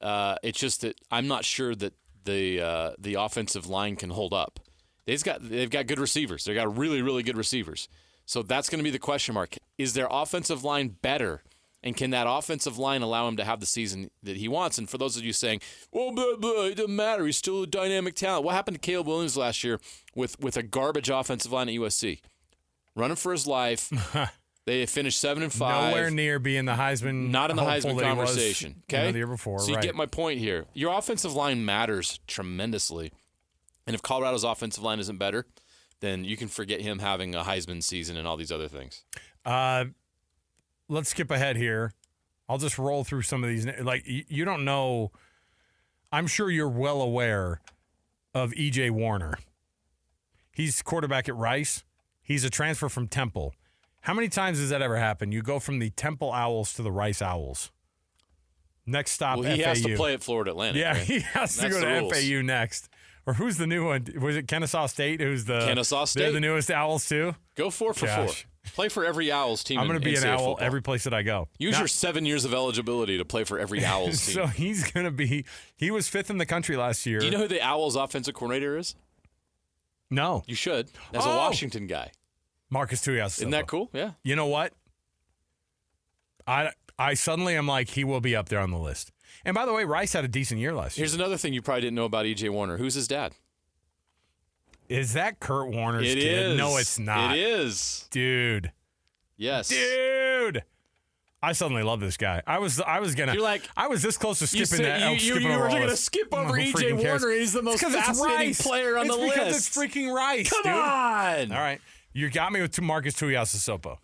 It's just that I'm not sure that the offensive line can hold up. They've got good receivers. They've got really, really good receivers. So that's going to be the question mark. Is their offensive line better And can that offensive line allow him to have the season that he wants? And for those of you saying, well, blah, blah, it doesn't matter, he's still a dynamic talent. What happened to Caleb Williams last year with a garbage offensive line at USC? Running for his life. They finished 7-5. Nowhere near being the Heisman. Not in the hopeful Heisman that he was, conversation. Okay, the year before. So you right. get my point here. Your offensive line matters tremendously, and if Colorado's offensive line isn't better, then you can forget him having a Heisman season and all these other things. Let's skip ahead here. I'll just roll through some of these. Like, you don't know. I'm sure you're well aware of E.J. Warner. He's quarterback at Rice. He's a transfer from Temple. How many times does that ever happen? You go from the Temple Owls to the Rice Owls. Next stop, Well, he FAU. has to play at Florida Atlantic. Yeah, right? he has to That's go the to rules. FAU next. Or who's the new one? Was it Kennesaw State? Who's the Kennesaw State. They're the newest Owls too. Go 4 for 4. Gosh. Play for every Owls team. I'm going to be an NCAA Owl football. every place that I go. Use Now- your 7 years of eligibility to play for every Owls team. So he's going to be. He was 5th in the country last year. Do you know who the Owls offensive coordinator is? No, You should. As a Oh. Washington guy. Marcus Tuias. Isn't that cool? Yeah. You know what? I suddenly am like, he will be up there on the list. And by the way, Rice had a decent year last year. Here's another thing you probably didn't know about E.J. Warner. Who's his dad? Is that Kurt Warner's It kid? is. No, it's not. It is. Dude. Yes. Dude. I suddenly love this guy. I was gonna. You're like- I was this close to You skipping said that. you skipping over were all going to this. skip over Who E.J. freaking cares? Warner. He's the most It's 'cause it's fascinating Rice. player on It's the because list. it's freaking Rice, Come dude. on. All right. You got me with Marcus Tuiasosopo.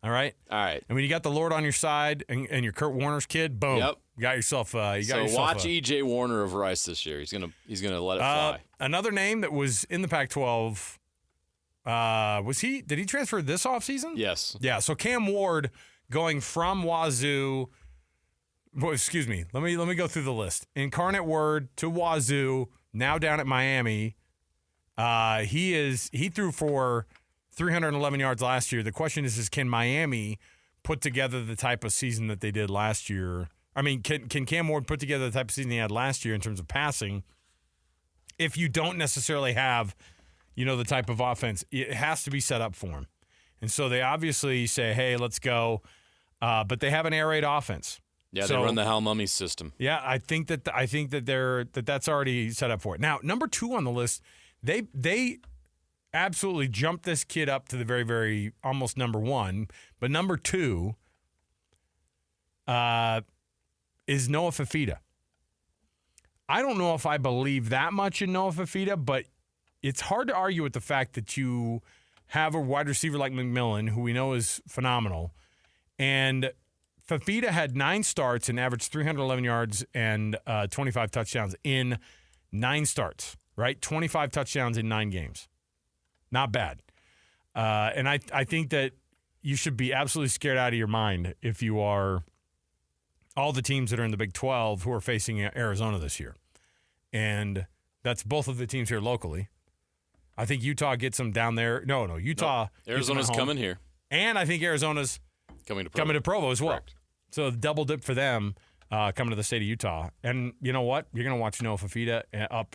All right? All right. And when you got the Lord on your side and you're Kurt Warner's kid, boom. Yep. You got yourself Watch E.J. Warner of Rice this year. He's gonna let it fly. Another name that was in the Pac-12, did he transfer this offseason? Yes. Yeah, so Cam Ward going from Wazoo. Well, excuse me. Let me go through the list. Incarnate Word to Wazoo, now down at Miami. He threw for 311 yards last year. The question is can Miami put together the type of season that they did last year? I mean, can Cam Ward put together the type of season he had last year in terms of passing? If you don't necessarily have, the type of offense, it has to be set up for him. And so they obviously say, hey, let's go. But they have an air raid offense. Yeah, So- they run the Hal Mummy system. Yeah, I think that's already set up for it. Now, number 2 on the list, they absolutely jumped this kid up to the very, very almost number 1. But number 2 is Noah Fifita. I don't know if I believe that much in Noah Fifita, but it's hard to argue with the fact that you have a wide receiver like McMillan, who we know is phenomenal, and Fifita had 9 starts and averaged 311 yards and 25 touchdowns in 9 starts, right? 25 touchdowns in 9 games. Not bad. And I think that you should be absolutely scared out of your mind if you are all the teams that are in the Big 12 who are facing Arizona this year. And that's both of the teams here locally. I think Utah gets them down there. No, Utah. Nope. Arizona's coming here. And I think Arizona's Coming to Provo. coming to Provo as well. Correct. So double dip for them coming to the state of Utah. And you know what? You're going to watch Noah Fifita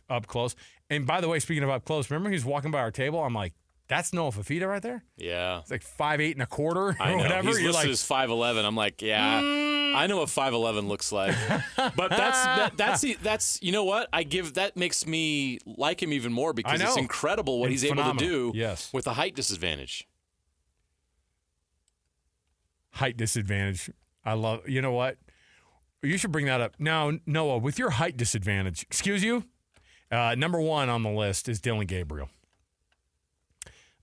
up close. And by the way, speaking of up close, remember he was walking by our table? I'm like, that's Noah Fifita right there? Yeah. It's like 5'8" and a quarter or I know. whatever. He's You're listed like, as 5'11". I'm like, yeah, I know what 5'11" looks like. But that's you know what? That makes me like him even more because I know. it's incredible what It's he's able to phenomenal. do Yes. with a height disadvantage. height disadvantage. I love, you know what? You should bring that up. Now, Noah, with your height disadvantage, excuse you, number 1 on the list is Dylan Gabriel.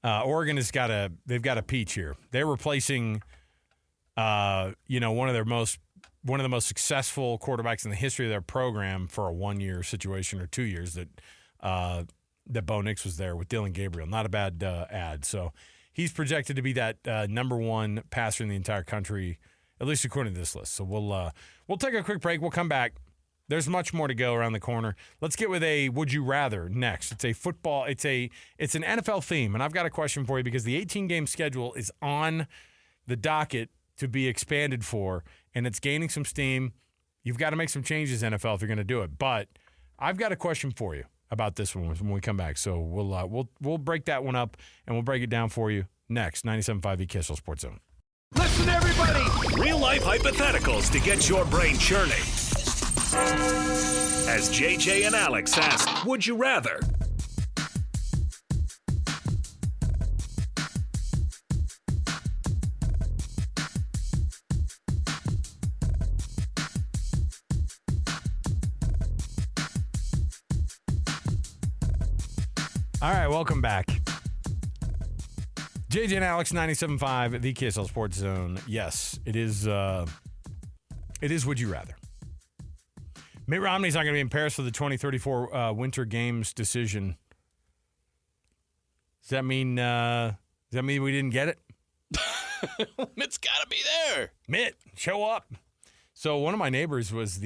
Oregon they've got a peach here. They're replacing, one of the most successful quarterbacks in the history of their program for a 1-year situation or 2 years that Bo Nix was there with Dylan Gabriel. Not a bad ad. So he's projected to be that number 1 passer in the entire country, at least according to this list. So we'll take a quick break. We'll come back. There's much more to go around the corner. Let's get with a Would You Rather next. It's a football. It's an NFL theme, and I've got a question for you because the 18-game schedule is on the docket to be expanded for, and it's gaining some steam. You've got to make some changes, NFL, if you're going to do it. But I've got a question for you about this one when we come back. So we'll break that one up and we'll break it down for you next. 97.5 Kissel Sports Zone. Let's Listen, everybody. Real-life hypotheticals to get your brain churning. As JJ and Alex ask, would you rather? All right, welcome back. JJ and Alex, 97.5, the KSL Sports Zone. Yes, it is Would You Rather. Mitt Romney's not going to be in Paris for the 2034 Winter Games decision. Does that mean we didn't get it? Mitt's got to be there. Mitt, show up. So one of my neighbors was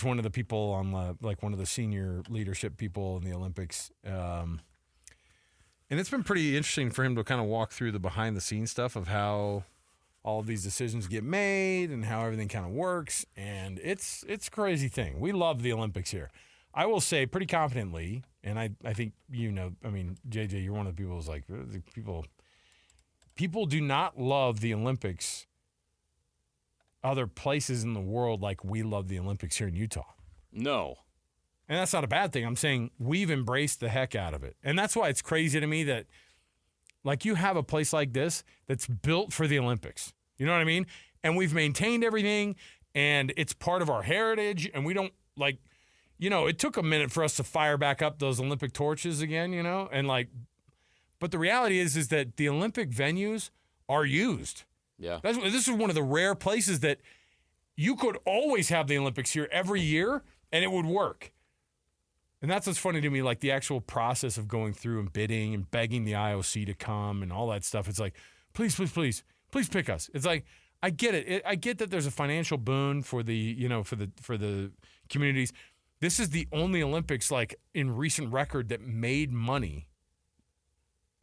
one of the people on one of the senior leadership people in the Olympics. And it's been pretty interesting for him to kind of walk through the behind the scenes stuff of how all of these decisions get made and how everything kind of works. And it's a crazy thing. We love the Olympics here. I will say pretty confidently, and I think, JJ, you're one of the people who's like, people do not love the Olympics other places in the world like we love the Olympics here in Utah. No. And that's not a bad thing. I'm saying we've embraced the heck out of it. And that's why it's crazy to me that, you have a place like this that's built for the Olympics. You know what I mean? And we've maintained everything, and it's part of our heritage, and we don't, it took a minute for us to fire back up those Olympic torches again, and but the reality is that the Olympic venues are used. Yeah. This is one of the rare places that you could always have the Olympics here every year, and it would work. And that's what's funny to me, the actual process of going through and bidding and begging the IOC to come and all that stuff. It's like, please, please, please, please pick us. It's like, I get it. I get that there's a financial boon for the, for the communities. This is the only Olympics, in recent record, that made money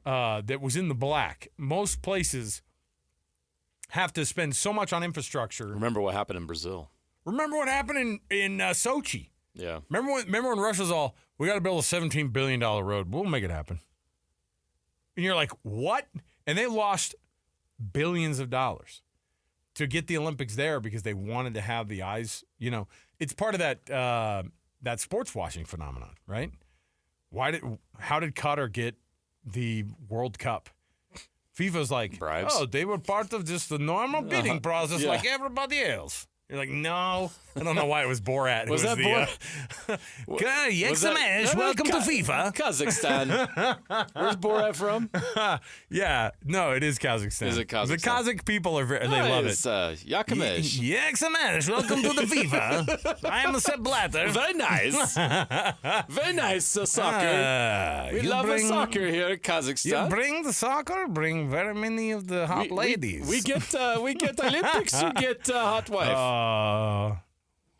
that was in the black. Most places have to spend so much on infrastructure. Remember what happened in Brazil. Remember what happened in Sochi. Yeah. Remember when Russia's all, we got to build a $17 billion road. We'll make it happen. And you're like, what? And they lost billions of dollars to get the Olympics there because they wanted to have the eyes. It's part of that sports washing phenomenon, right? How did Qatar get the World Cup? FIFA's like, bribes. Oh, they were part of just the normal bidding process like everybody else. You're like, no. I don't know why it was Borat. Was that Borat? Welcome to FIFA. Kazakhstan. Where's Borat from? Yeah. No, it is Kazakhstan. Is it Kazakhstan? The Kazakh people are they love it. Yakimesh. Yakimesh. Welcome to the FIFA. I am Sepp Blatter. Very nice. Very nice soccer. We love soccer here in Kazakhstan. You bring the soccer, bring very many of the hot ladies. We get Olympics, you get hot wife.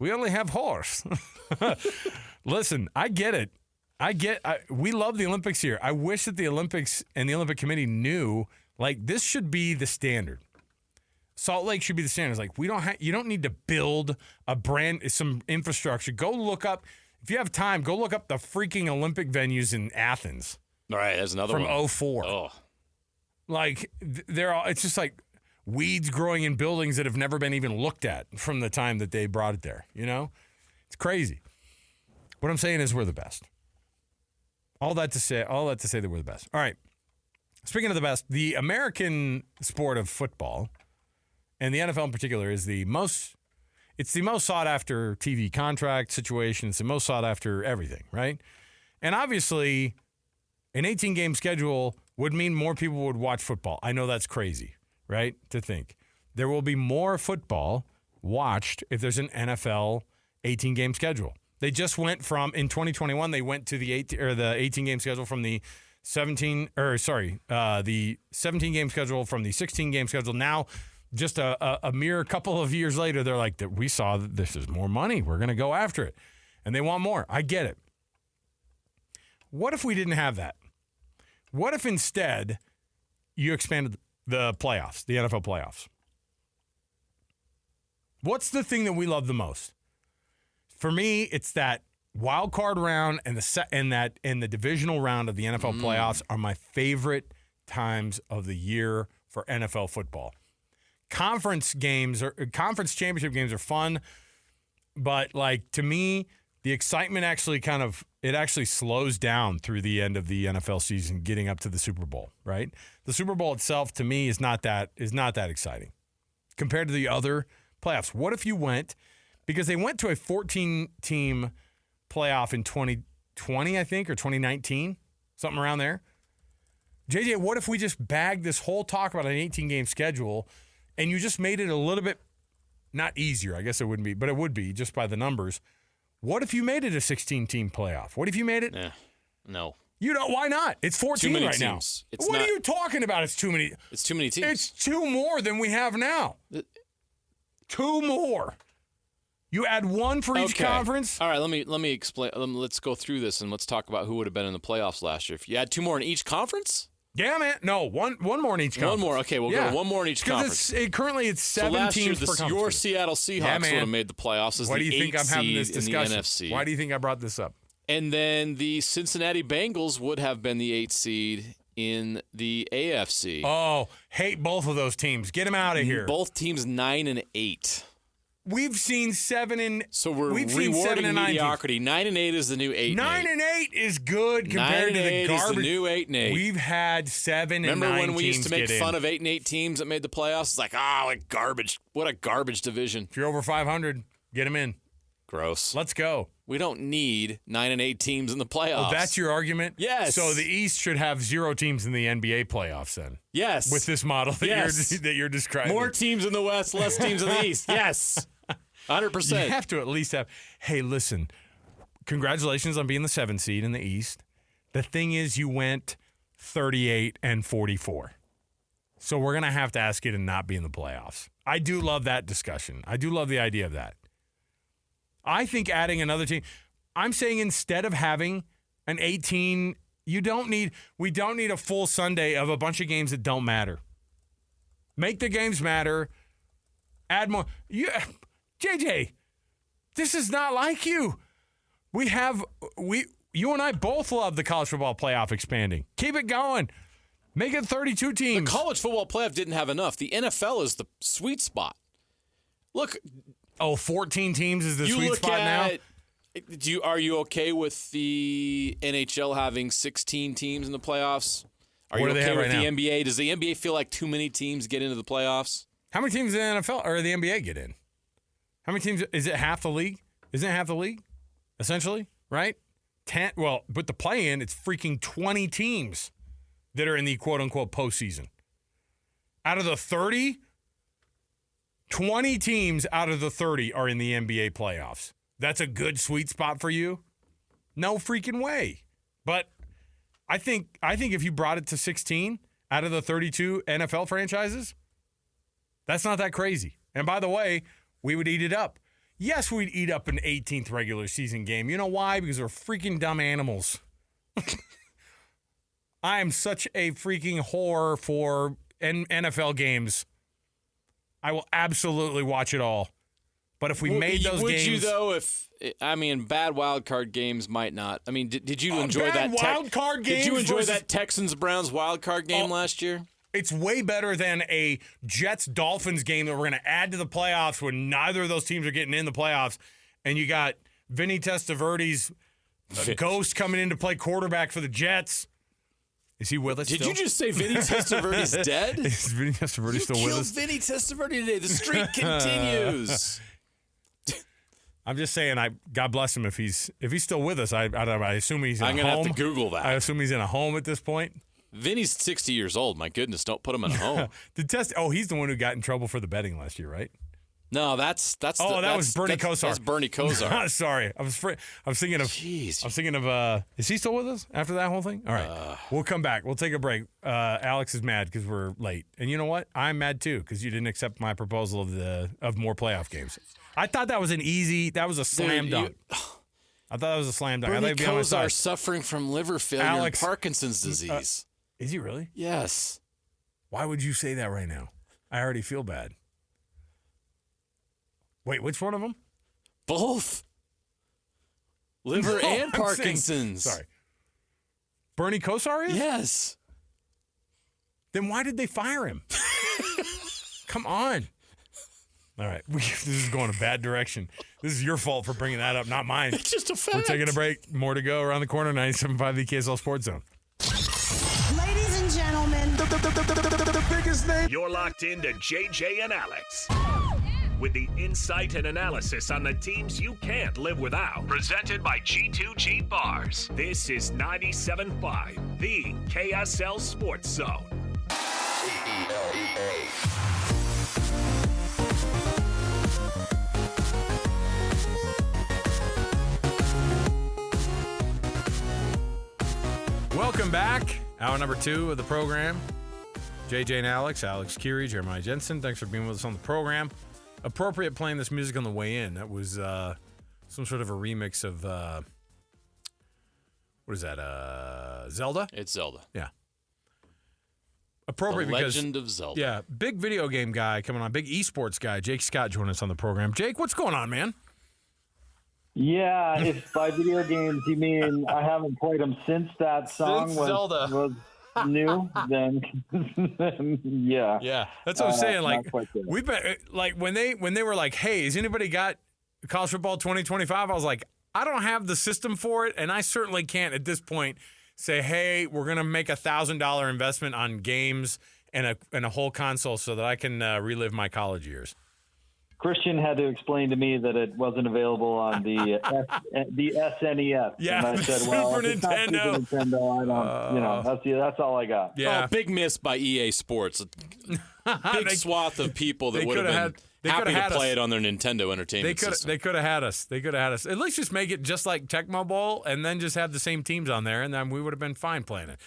We only have horse. Listen, I get it. We love the Olympics here. I wish that the Olympics and the Olympic Committee knew, this should be the standard. Salt Lake should be the standard. It's you don't need to build some infrastructure. Go look up, if you have time, go look up the freaking Olympic venues in Athens. All right, there's another one. From 04. Oh. It's just weeds growing in buildings that have never been even looked at from the time that they brought it there. It's crazy. What I'm saying is we're the best. All that to say that we're the best. All right. Speaking of the best, the American sport of football, and the NFL in particular, is the most sought after TV contract situation. It's the most sought after everything, right? And obviously, an 18-game schedule would mean more people would watch football. I know that's crazy, right, to think. There will be more football watched if there's an NFL 18-game schedule. They just went from, in 2021, they went to the 18-game schedule from the 17-game schedule from the 16-game schedule. Now, just a mere couple of years later, they're like, we saw that this is more money. We're going to go after it. And they want more. I get it. What if we didn't have that? What if instead you expanded the playoffs, the NFL playoffs? What's the thing that we love the most? For me, it's that wild card round and the divisional round of the NFL playoffs are my favorite times of the year for NFL football. Conference championship games are fun, but like to me, the excitement actually actually slows down through the end of the NFL season, getting up to the Super Bowl, right? The Super Bowl itself, to me, is not that exciting compared to the other playoffs. What if you went, because they went to a 14-team playoff in 2020, I think, or 2019, something around there. JJ, what if we just bagged this whole talk about an 18-game schedule and you just made it a little bit, not easier, I guess it wouldn't be, but it would be just by the numbers. What if you made it a 16-team playoff? What if you made it? No. You know, why not? It's 14 too many right teams. Now. What are you talking about? It's too many. It's too many teams. It's two more than we have now. Two more. You add one for each conference. All right, let me explain. Let's go through this and let's talk about who would have been in the playoffs last year. If you had two more in each conference? Yeah, man. No, one more in each conference. One more. Okay, we'll go to one more in each conference. Currently it's 7 so last teams year, per conference. Your Seattle Seahawks would have made the playoffs as Why the do you think 8th I'm having this seed in the discussion? NFC. Why do you think I brought this up? And then the Cincinnati Bengals would have been the 8th seed in the AFC. Oh, hate both of those teams. Get them out of here. Both teams 9 and 8. We've seen 7 and so we're we've seen rewarding 7 and 9 mediocrity. 9 and 8 is the new 8. 9 and 8 is good compared to the garbage. Is the new 8 and 8. We've had 7 and 9 teams. Remember when we used to make fun of 8 and 8 teams that made the playoffs? It's like, like garbage. What a garbage division. If you're over 500, get them in. Gross. Let's go. We don't need 9 and 8 teams in the playoffs. Oh, that's your argument? Yes. So the East should have 0 teams in the NBA playoffs then? Yes. With this model that you're describing. More teams in the West, less teams in the East. Yes. 100%. You have to at least have, hey, listen, congratulations on being the 7th seed in the East. The thing is, you went 38 and 44. So we're going to have to ask you to not be in the playoffs. I do love that discussion. I do love the idea of that. I think adding another team, I'm saying instead of having an 18, we don't need a full Sunday of a bunch of games that don't matter. Make the games matter. Add more. JJ, this is not like you. You and I both love the college football playoff expanding. Keep it going. Make it 32 teams. The college football playoff didn't have enough. The NFL is the sweet spot. Look. 14 teams is the sweet spot now? Are you okay with the NHL having 16 teams in the playoffs? Are you okay with the NBA? Does the NBA feel like too many teams get into the playoffs? How many teams in the NFL or the NBA get in? How many teams? Is it half the league? Isn't it half the league? Essentially, right? 10. Well, but the play-in, it's freaking 20 teams that are in the quote-unquote postseason. Out of the 30, 20 teams out of the 30 are in the NBA playoffs. That's a good sweet spot for you? No freaking way. But I think if you brought it to 16 out of the 32 NFL franchises, that's not that crazy. And by the way, we would eat it up. Yes, we'd eat up an 18th regular season game. You know why? Because we're freaking dumb animals. I am such a freaking whore for NFL games. I will absolutely watch it all. But if we made those games... Would you, though, bad wild card games might not. I mean, did you enjoy that? Wild card games? Did you enjoy that Texans-Browns wild card game last year? It's way better than a Jets-Dolphins game that we're going to add to the playoffs when neither of those teams are getting in the playoffs. And you got Vinny Testaverde's ghost coming in to play quarterback for the Jets. Is he with us still? Did you just say Vinny Testaverde's dead? Is Vinny Testaverde still with us? You killed Vinny Testaverde today. The streak continues. I'm just saying, God bless him if he's still with us. I assume he's in a home. I'm going to have to Google that. I assume he's in a home at this point. Vinny's 60 years old. My goodness, don't put him in a home. He's the one who got in trouble for the betting last year, right? No, that was Bernie Kosar. That's Bernie Kosar. Sorry, I was thinking of. Jeez. I was thinking of. Is he still with us after that whole thing? All right, we'll come back. We'll take a break. Alex is mad because we're late, and you know what? I'm mad too because you didn't accept my proposal of more playoff games. I thought that was that was a slam dunk. I thought that was a slam dunk. Bernie Kosar suffering from liver failure and Parkinson's disease. Is he really? Yes. Why would you say that right now? I already feel bad. Wait, which one of them? Both. Liver and Parkinson's. Sorry. Bernie Kosar is? Yes. then why did they fire him? Come on. All right, this is going a bad direction. This is your fault for bringing that up, not mine. It's just a fact. We're taking a break. More to go around the corner. 97.5 the KSL Sports Zone. Ladies and gentlemen, The biggest name. You're locked into JJ and Alex. With the insight and analysis on the teams you can't live without. Presented by G2G Bars. This is 97.5, the KSL Sports Zone. Welcome back. Hour number 2 of the program. JJ and Alex Curie, Jeremiah Jensen. Thanks for being with us on the program. Appropriate playing this music on the way in. That was some sort of a remix of, what is that, Zelda? It's Zelda. Yeah. Appropriate The because... Legend of Zelda. Yeah, big video game guy coming on, big esports guy. Jake Scott joining us on the program. Jake, what's going on, man? Yeah, if by video games you mean I haven't played them since that song was new, then yeah. Yeah, that's what I'm saying. Like not quite there. we've been like when they were like, "Hey, has anybody got college football 2025?" I was like, I don't have the system for it, and I certainly can't at this point say, "Hey, we're gonna make $1,000 investment on games and a whole console so that I can relive my college years." Christian had to explain to me that it wasn't available on the SNES. Yeah, and I said, "Well, Super if it's not Nintendo. Super Nintendo, I don't. That's all I got." Yeah, Oh, big miss by EA Sports. Big swath of people that would have been happy to play it on their Nintendo Entertainment System. They could have had us. They could have had us. At least just make it just like Tecmo Bowl, and then just have the same teams on there, and then we would have been fine playing it.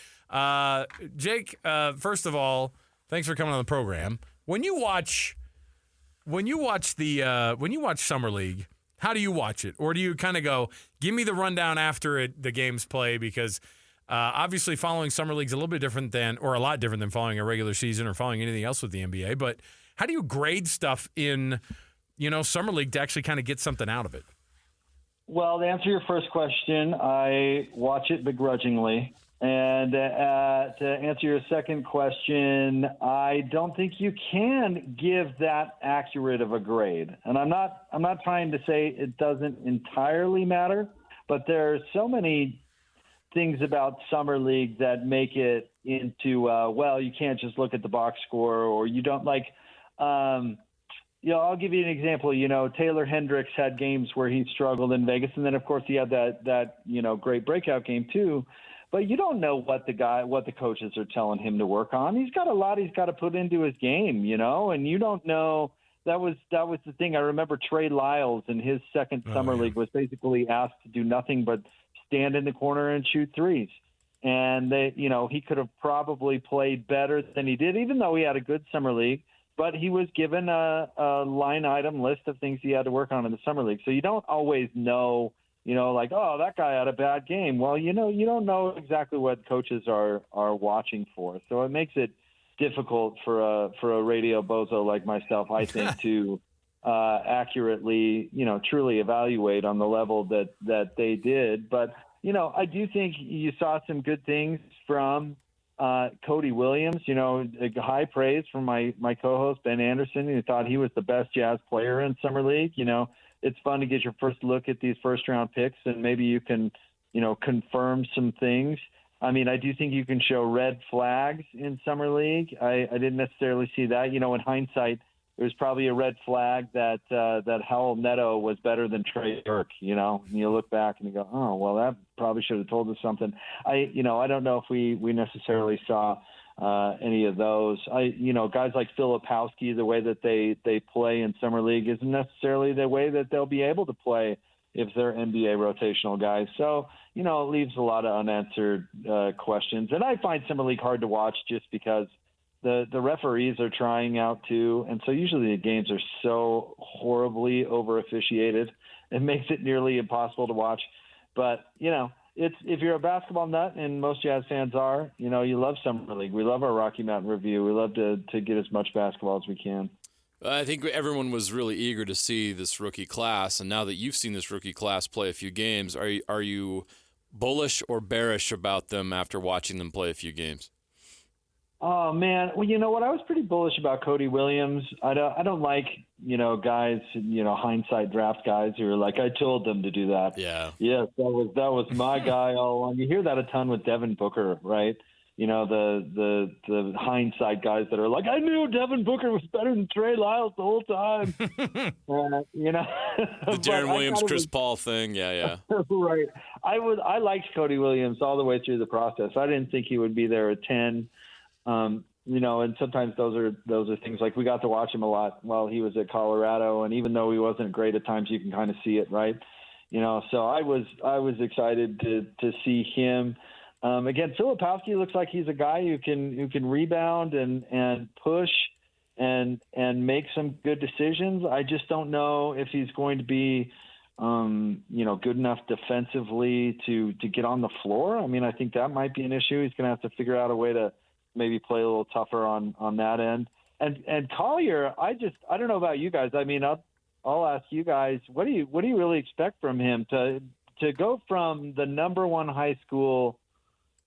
Jake, first of all, thanks for coming on the program. When you watch Summer League, how do you watch it? Or do you kind of go, give me the rundown after the games play? Because obviously following Summer League is a little bit different or a lot different than following a regular season or following anything else with the NBA. But how do you grade stuff in, Summer League to actually kind of get something out of it? Well, to answer your first question, I watch it begrudgingly. And to answer your second question, I don't think you can give that accurate of a grade. And I'm not trying to say it doesn't entirely matter, but there are so many things about Summer League that make it into, you can't just look at the box score, or you don't like, I'll give you an example. Taylor Hendricks had games where he struggled in Vegas. And then of course he had that great breakout game too. But you don't know what the coaches are telling him to work on. He's got a lot he's got to put into his game, and you don't know. That was the thing. I remember Trey Lyles in his second Summer League was basically asked to do nothing but stand in the corner and shoot threes. And he could have probably played better than he did, even though he had a good Summer League. But he was given a line item list of things he had to work on in the Summer League. So you don't always know. That guy had a bad game. Well, you don't know exactly what coaches are watching for. So it makes it difficult for a radio bozo like myself, I think, to accurately, truly evaluate on the level that they did. But, I do think you saw some good things from Cody Williams, high praise from my co-host, Ben Anderson, who thought he was the best Jazz player in Summer League. It's fun to get your first look at these first-round picks, and maybe you can, confirm some things. I mean, I do think you can show red flags in Summer League. I didn't necessarily see that. In hindsight, it was probably a red flag that Howell Neto was better than Trey Burke, and you look back and you go, oh, well, that probably should have told us something. I don't know if we necessarily saw any of those. Guys like Filipowski, the way that they play in Summer League isn't necessarily the way that they'll be able to play if they're NBA rotational guys. So, it leaves a lot of unanswered questions. And I find Summer League hard to watch just because the referees are trying out too. And so usually the games are so horribly over officiated, it makes it nearly impossible to watch. But, if you're a basketball nut, and most Jazz fans are, you love Summer League. We love our Rocky Mountain Review. We love to get as much basketball as we can. I think everyone was really eager to see this rookie class, and now that you've seen this rookie class play a few games, are you bullish or bearish about them after watching them play a few games? Oh man, well, you know what? I was pretty bullish about Cody Williams. I don't like, guys, hindsight draft guys who are like, I told them to do that. Yeah. Yes, that was my guy all along. You hear that a ton with Devin Booker, right? The hindsight guys that are like, I knew Devin Booker was better than Trey Lyles the whole time. The Deron Williams, Chris Paul thing. Yeah. Right. I liked Cody Williams all the way through the process. I didn't think he would be there at 10. And sometimes those are things like we got to watch him a lot while he was at Colorado. And even though he wasn't great at times, you can kind of see it, right? So I was excited to see him. Again, Filipowski looks like he's a guy who can rebound and push and make some good decisions. I just don't know if he's going to be, good enough defensively to get on the floor. I mean, I think that might be an issue. He's going to have to figure out a way to maybe play a little tougher on that end. And Collier, I don't know about you guys. I mean, I'll ask you guys, what do you really expect from him to go from the number one high school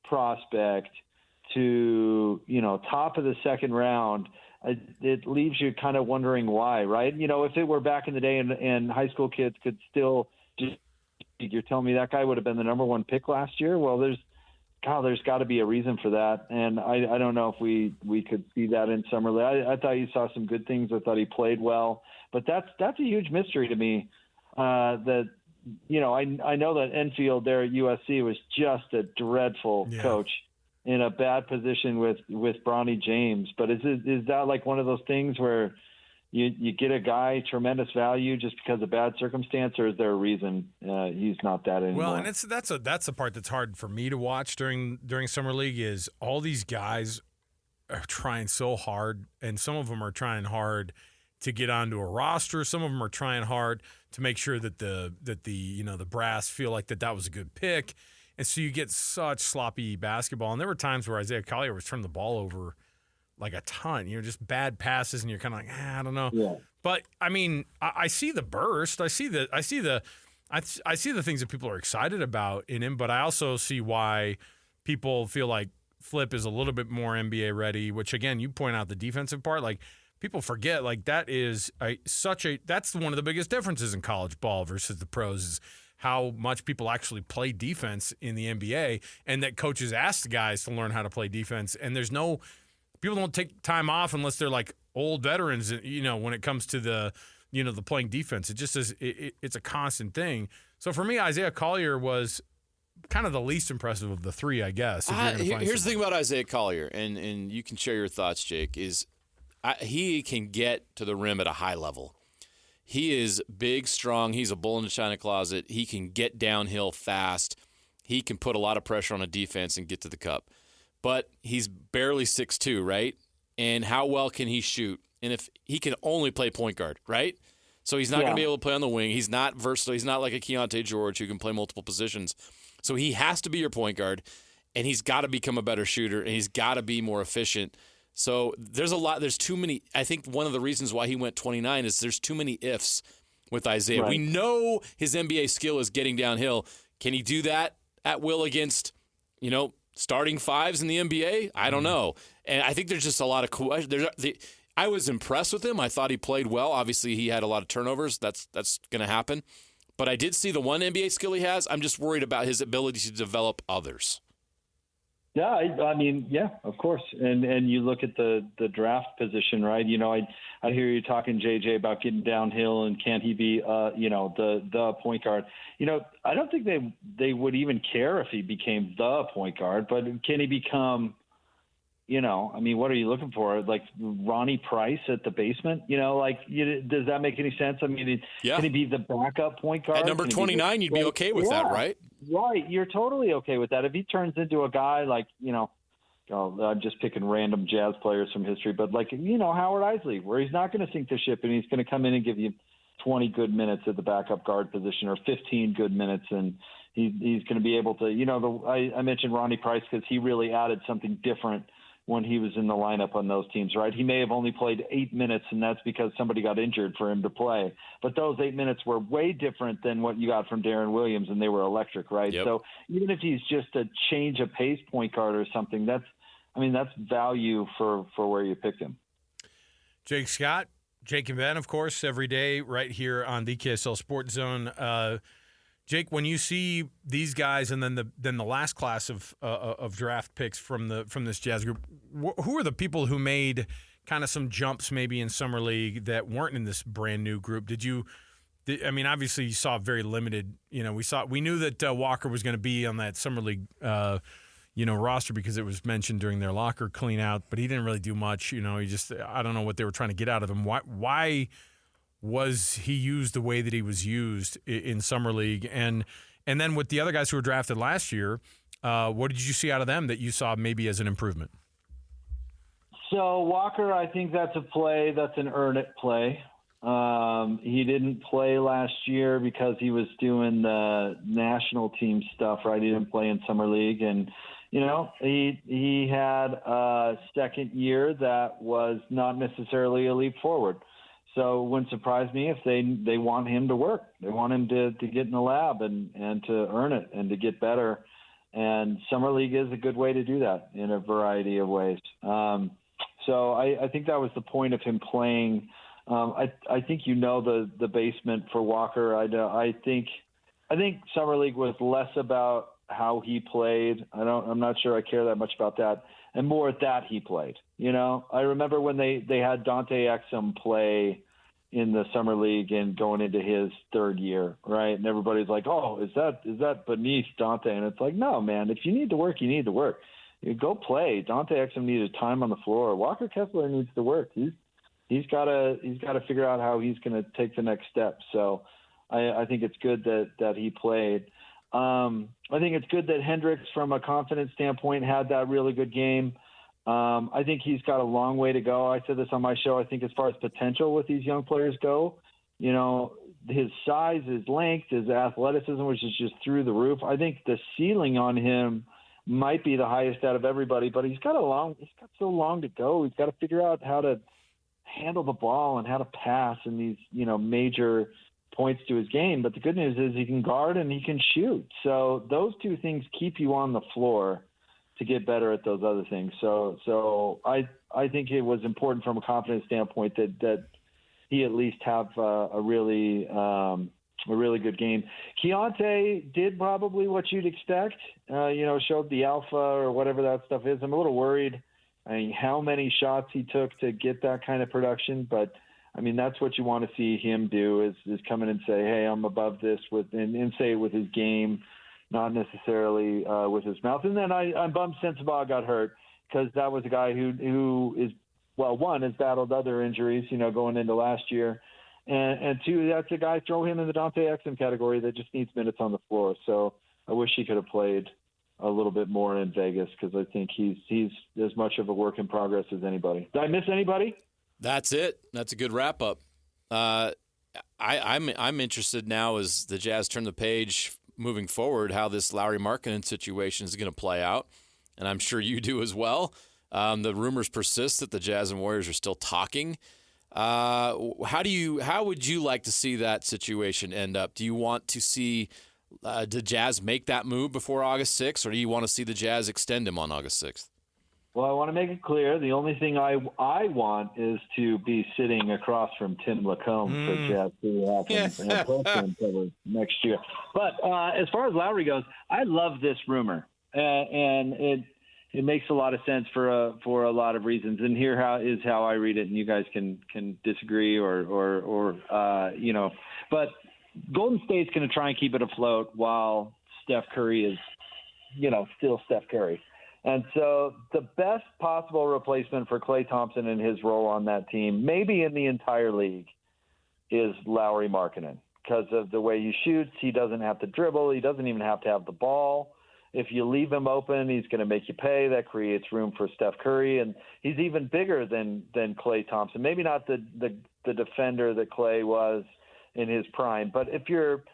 prospect to, top of the second round? It leaves you kind of wondering why, right? If it were back in the day and high school kids could still just, you're telling me that guy would have been the number one pick last year? Well, there's got to be a reason for that. And I don't know if we could see that in Summer League. I thought you saw some good things. I thought he played well, but that's a huge mystery to me. I know that Enfield there at USC was just a dreadful coach in a bad position with Bronny James. But is that like one of those things where you get a guy tremendous value just because of bad circumstance, or is there a reason he's not that anymore? Well, and that's the part that's hard for me to watch during Summer League is all these guys are trying so hard, and some of them are trying hard to get onto a roster. Some of them are trying hard to make sure that the brass feel like that was a good pick. And so you get such sloppy basketball. And there were times where Isaiah Collier was turning the ball over like a ton, just bad passes, and you're kind of like, I don't know. Yeah. But I mean, I see the burst. I see the things that people are excited about in him, but I also see why people feel like Flip is a little bit more NBA ready, which again, you point out the defensive part, like people forget, like that's one of the biggest differences in college ball versus the pros is how much people actually play defense in the NBA, and that coaches ask the guys to learn how to play defense. And people don't take time off unless they're like old veterans, when it comes to the playing defense. It just is, it's a constant thing. So for me, Isaiah Collier was kind of the least impressive of the three, I guess. Here's the thing about Isaiah Collier, and you can share your thoughts, Jake, is he can get to the rim at a high level. He is big, strong. He's a bull in the china closet. He can get downhill fast. He can put a lot of pressure on a defense and get to the cup. But he's barely 6'2", right? And how well can he shoot? And if he can only play point guard, right? So he's not going to be able to play on the wing. He's not versatile. He's not like a Keontae George who can play multiple positions. So he has to be your point guard, and he's got to become a better shooter, and he's got to be more efficient. So there's too many. I think one of the reasons why he went 29 is there's too many ifs with Isaiah. Right. We know his NBA skill is getting downhill. Can he do that at will against, starting fives in the NBA? I don't know. And I think there's just a lot of questions. I was impressed with him. I thought he played well. Obviously, he had a lot of turnovers. That's going to happen. But I did see the one NBA skill he has. I'm just worried about his ability to develop others. Yeah, I mean, of course. And you look at the draft position, right? I hear you talking, JJ, about getting downhill and can't he be, the point guard. I don't think they would even care if he became the point guard, but can he become, what are you looking for? Like Ronnie Price at the basement? Does that make any sense? I mean, can he be the backup point guard? At number 29, you'd be okay with that, right? Right. You're totally okay with that. If he turns into a guy like, I'm just picking random Jazz players from history, but like, Howard Isley, where he's not going to sink the ship and he's going to come in and give you 20 good minutes at the backup guard position or 15 good minutes. And he's going to be able to, I mentioned Ronnie Price because he really added something different when he was in the lineup on those teams, right? He may have only played 8 minutes, and that's because somebody got injured for him to play. But those 8 minutes were way different than what you got from Deron Williams, and they were electric, right? Yep. So even if he's just a change of pace point guard or something, I mean, that's value for where you picked him. Jake Scott, Jake and Ben, of course, every day right here on the KSL Sports Zone. Jake, when you see these guys and then the last class of draft picks from this Jazz group, who are the people who made kind of some jumps maybe in summer league that weren't in this brand new group? I mean, obviously you saw very limited. You know, we knew that Walker was going to be on that summer league roster because it was mentioned during their locker clean out, but he didn't really do much. You know, I don't know what they were trying to get out of him. Why was he used the way that he was used in summer league? And then with the other guys who were drafted last year, what did you see out of them that you saw maybe as an improvement? So Walker, I think that's a play. That's an earn it play. He didn't play last year because he was doing the national team stuff, right? He didn't play in summer league, and he had a second year that was not necessarily a leap forward. So it wouldn't surprise me if they want him to work. They want him to get in the lab and to earn it and to get better. And summer league is a good way to do that in a variety of ways. So I think that was the point of him playing. I think the basement for Walker. I think summer league was less about how he played. I'm not sure I care that much about that, and more that he played. You know, I remember when they had Dante Exum play in the summer league and going into his third year, right? And everybody's like, "Oh, is that beneath Dante?" And it's like, no, man. If you need to work, you need to work. You go play. Dante Exum needed time on the floor. Walker Kessler needs to work. He's got to figure out how he's going to take the next step. So I think it's good that he played. I think it's good that Hendricks, from a confidence standpoint, had that really good game. I think he's got a long way to go. I said this on my show. I think as far as potential with these young players go, you know, his size, his length, his athleticism, which is just through the roof. I think the ceiling on him might be the highest out of everybody, but he's got so long to go. He's got to figure out how to handle the ball and how to pass in these, major points to his game. But the good news is he can guard and he can shoot. So those two things keep you on the floor to get better at those other things. So I think it was important from a confidence standpoint that he at least have a really good game. Keontae did probably what you'd expect, showed the alpha or whatever that stuff is. I'm a little worried. I mean, how many shots he took to get that kind of production, but I mean, that's what you want to see him do is come in and say, hey, I'm above this and say it with his game, not necessarily with his mouth. And then I'm bummed Sensabaugh got hurt because that was a guy who is, well, one, has battled other injuries, going into last year. And two, that's a guy, throw him in the Dante Exum category that just needs minutes on the floor. So I wish he could have played a little bit more in Vegas because I think he's as much of a work in progress as anybody. Did I miss anybody? That's it. That's a good wrap up. I'm interested now as the Jazz turn the page moving forward, how this Lauri Markkanen situation is going to play out, and I'm sure you do as well. The rumors persist that the Jazz and Warriors are still talking. How would you like to see that situation end up? Do you want to see the Jazz make that move before August 6th, or do you want to see the Jazz extend him on August 6th? Well, I want to make it clear. The only thing I want is to be sitting across from Tim LaComb for Jazz to have postgame coverage next year. But as far as Lowry goes, I love this rumor, and it makes a lot of sense for a lot of reasons. And here is how I read it, and you guys can disagree or But Golden State's going to try and keep it afloat while Steph Curry is, still Steph Curry. And so the best possible replacement for Klay Thompson and his role on that team, maybe in the entire league, is Lauri Markkanen. Because of the way he shoots, he doesn't have to dribble. He doesn't even have to have the ball. If you leave him open, he's going to make you pay. That creates room for Steph Curry. And he's even bigger than Klay Thompson. Maybe not the defender that Klay was in his prime. But if you're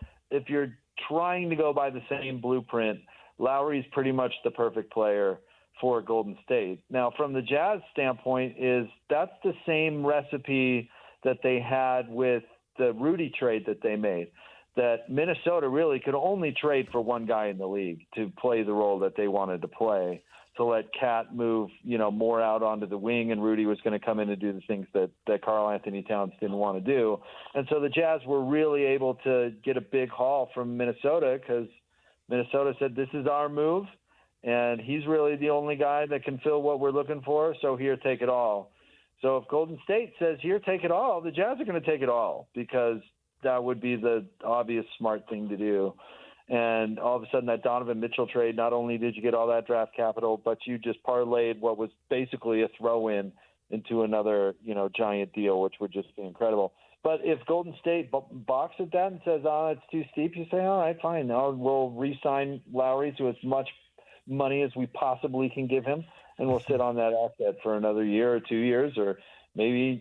trying to go by the same blueprint, Lowry's pretty much the perfect player for Golden State. Now, from the Jazz standpoint, that's the same recipe that they had with the Rudy trade that they made. that Minnesota really could only trade for one guy in the league to play the role that they wanted to play, to let Cat move, more out onto the wing, and Rudy was going to come in and do the things that Karl Anthony Towns didn't want to do. And so the Jazz were really able to get a big haul from Minnesota because Minnesota said, this is our move, and he's really the only guy that can fill what we're looking for, so here, take it all. So if Golden State says, here, take it all, the Jazz are going to take it all because that would be the obvious smart thing to do. And all of a sudden that Donovan Mitchell trade, not only did you get all that draft capital, but you just parlayed what was basically a throw-in into another, giant deal, which would just be incredible. But if Golden State balks at that and says, it's too steep, you say, all right, fine. We'll re-sign Lowry to as much money as we possibly can give him, and we'll sit on that asset for another year or 2 years, or maybe,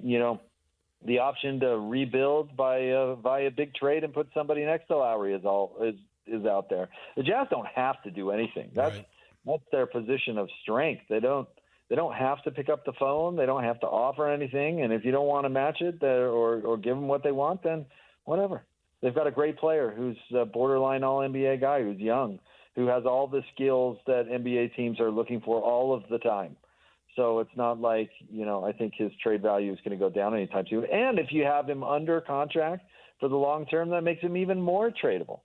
the option to rebuild via big trade and put somebody next to Lowry is out there. The Jazz don't have to do anything. That's their position of strength. They don't have to pick up the phone. They don't have to offer anything. And if you don't want to match it or give them what they want, then whatever. They've got a great player who's a borderline All-NBA guy who's young, who has all the skills that NBA teams are looking for all of the time. So it's not like, I think his trade value is going to go down anytime soon. And if you have him under contract for the long term, that makes him even more tradable.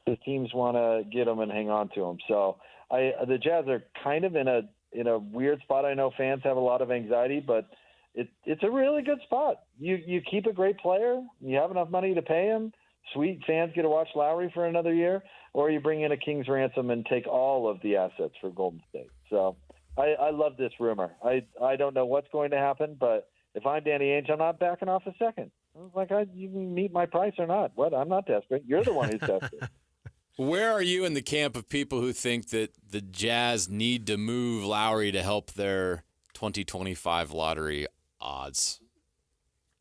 The teams want to get him and hang on to him. So the Jazz are kind of in a weird spot. I know fans have a lot of anxiety, but it's a really good spot. You keep a great player, you have enough money to pay him. Sweet, fans get to watch Lowry for another year, or you bring in a king's ransom and take all of the assets for Golden State. So I love this rumor. I don't know what's going to happen, but if I'm Danny Ainge, I'm not backing off a second. I was like, you can meet my price or not. What? I'm not desperate. You're the one who's desperate. Where are you in the camp of people who think that the Jazz need to move Lowry to help their 2025 lottery odds?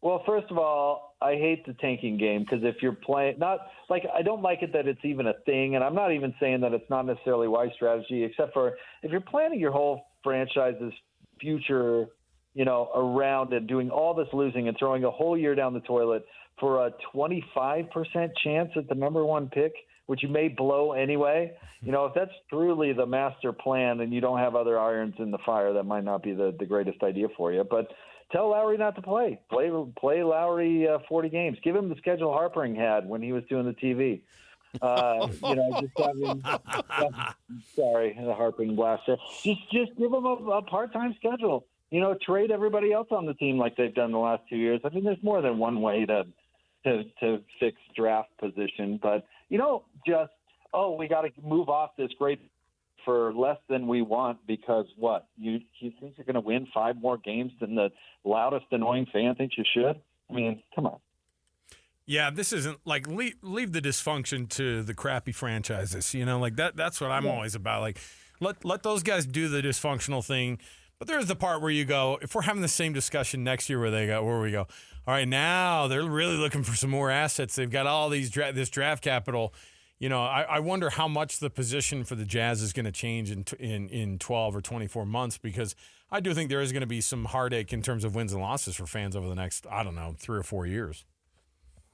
Well, first of all, I hate the tanking game because if you're playing, I don't like it that it's even a thing, and I'm not even saying that it's not necessarily wise strategy, except for if you're planning your whole franchise's future, around and doing all this losing and throwing a whole year down the toilet for a 25% chance at the number one pick, which you may blow anyway. If that's truly the master plan and you don't have other irons in the fire, that might not be the greatest idea for you. But tell Lowry not to play. Play Lowry 40 games. Give him the schedule Harpering had when he was doing the TV. Sorry, the Harpering blaster. Just give him a part-time schedule. Trade everybody else on the team like they've done the last 2 years. I mean, there's more than one way to fix draft position, but we got to move off this great for less than we want because what? You think you're going to win 5 more games than the loudest annoying fan thinks you should? I mean, come on. Yeah, this isn't like leave the dysfunction to the crappy franchises. That's what I'm always about. Like let those guys do the dysfunctional thing. But there's the part where you go, if we're having the same discussion next year where we go, all right, now they're really looking for some more assets. They've got all this draft capital. I wonder how much the position for the Jazz is going to change in 12 or 24 months, because I do think there is going to be some heartache in terms of wins and losses for fans over the next, 3 or 4 years.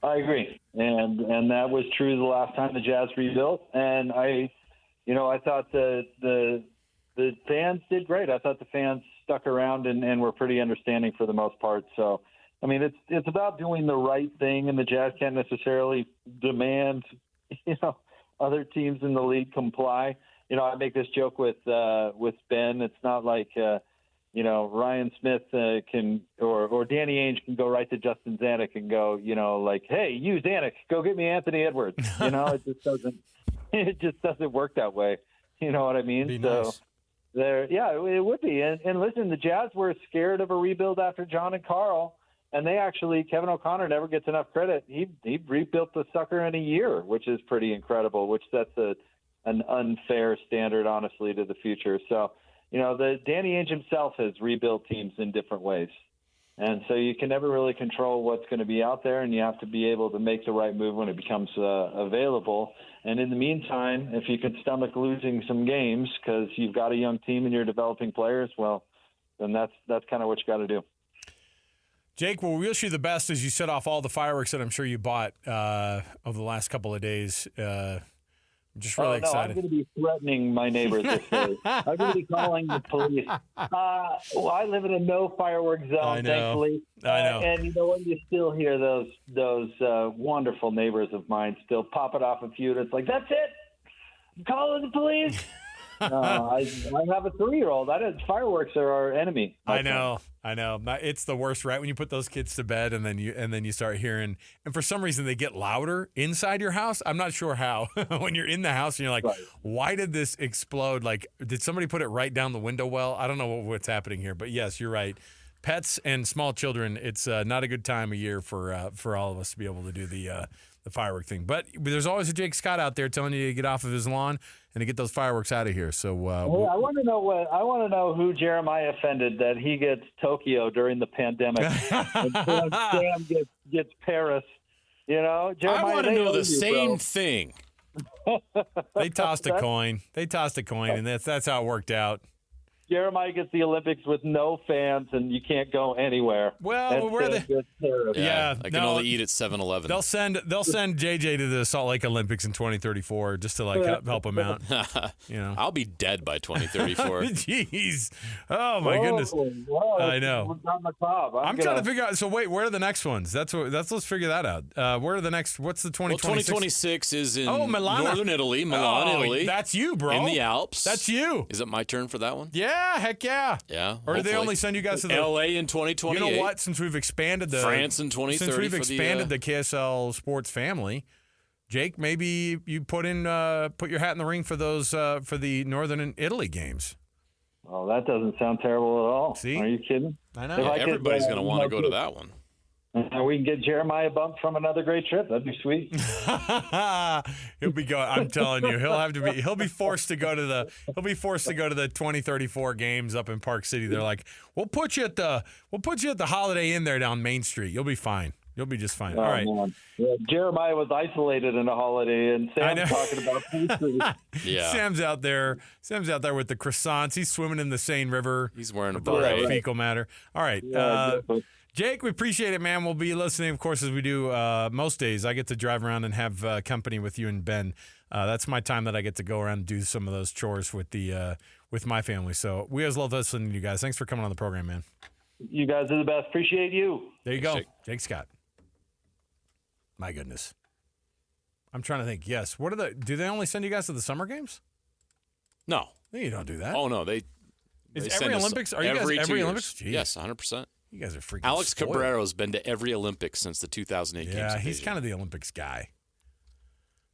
I agree. And that was true the last time the Jazz rebuilt. And I thought the fans did great. I thought the fans stuck around and were pretty understanding for the most part. So, I mean, it's about doing the right thing, and the Jazz can't necessarily demand, other teams in the league comply. I make this joke with Ben. It's not like, Ryan Smith can or Danny Ainge can go right to Justin Zanuck and go, hey, you Zanuck, go get me Anthony Edwards. It just doesn't work that way. You know what I mean? Be nice. It would be. And listen, the Jazz were scared of a rebuild after John and Carl, and Kevin O'Connor never gets enough credit. He rebuilt the sucker in a year, which is pretty incredible, which sets an unfair standard, honestly, to the future. So, the Danny Ainge himself has rebuilt teams in different ways. And so you can never really control what's going to be out there, and you have to be able to make the right move when it becomes available. And in the meantime, if you can stomach losing some games because you've got a young team and you're developing players, well, then that's kind of what you got to do. Jake, well, we wish you the best as you set off all the fireworks that I'm sure you bought over the last couple of days. I'm just really excited. I'm going to be threatening my neighbors this day. I'm going to be calling the police. Well, I live in a no fireworks zone, thankfully. I know. And you know what? You still hear those wonderful neighbors of mine still pop it off a few. It's like, that's it. I'm calling the police. I have a 3-year-old. Fireworks are our enemy. I know. It's the worst, right? When you put those kids to bed and then you start hearing, and for some reason they get louder inside your house. I'm not sure how. When you're in the house and you're like, why did this explode? Like, did somebody put it right down the window well? I don't know what's happening here, but yes, you're right. Pets and small children, it's not a good time of year for all of us to be able to do the firework thing. But there's always a Jake Scott out there telling you to get off of his lawn and to get those fireworks out of here. So I want to know who Jeremiah offended that he gets Tokyo during the pandemic and Sam gets Paris. You know, Jeremiah, I want to know the same thing. They tossed a coin. And that's how it worked out. Jeremiah gets the Olympics with no fans, and you can't go anywhere. Well, where they? Yeah, I can only eat at 7-Eleven. They'll send JJ to the Salt Lake Olympics in 2034 just to help him out. You know, I'll be dead by 2044. Jeez, oh my goodness, whoa, I know. I'm trying to figure out. So wait, where are the next ones? Let's figure that out. Where are the next? What's the 2026? Well, 2026 is in Milan. northern Italy, Milan, Italy. That's you, bro. In the Alps. That's you. Is it my turn for that one? Yeah, heck yeah. Yeah. Or do they only send you guys to the LA in 2028? You know what? Since we've expanded the France in 2030. Since we've expanded the KSL sports family, Jake, maybe you put your hat in the ring for those for the Northern Italy games. Oh, that doesn't sound terrible at all. See? Are you kidding? I know. Yeah, everybody's going to want to go to that one. We can get Jeremiah bumped from another great trip. That'd be sweet. He'll be going. I'm telling you, he'll be forced to go to the 2034 games up in Park City. They're like, we'll put you at the Holiday Inn there down Main Street. You'll be fine. You'll be just fine. All right. Yeah, Jeremiah was isolated in a Holiday Inn. Sam's talking about pastries. Yeah. Sam's out there with the croissants. He's swimming in the Seine River. He's wearing a with all that beret. fecal matter. All right. Exactly. Jake, we appreciate it, man. We'll be listening, of course, as we do most days. I get to drive around and have company with you and Ben. That's my time that I get to go around and do some of those chores with my family. So we always love listening to you guys. Thanks for coming on the program, man. You guys are the best. Appreciate you. There you go. Jake Scott. My goodness. I'm trying to think. Yes. Do they only send you guys to the summer games? No. You don't do that. Oh, no. Is every Olympics? Are you guys every Olympics? Jeez. Yes, 100%. You guys are freaking Alex spoiled. Cabrero's been to every Olympics since the 2008 games. Yeah, he's kind of the Olympics guy.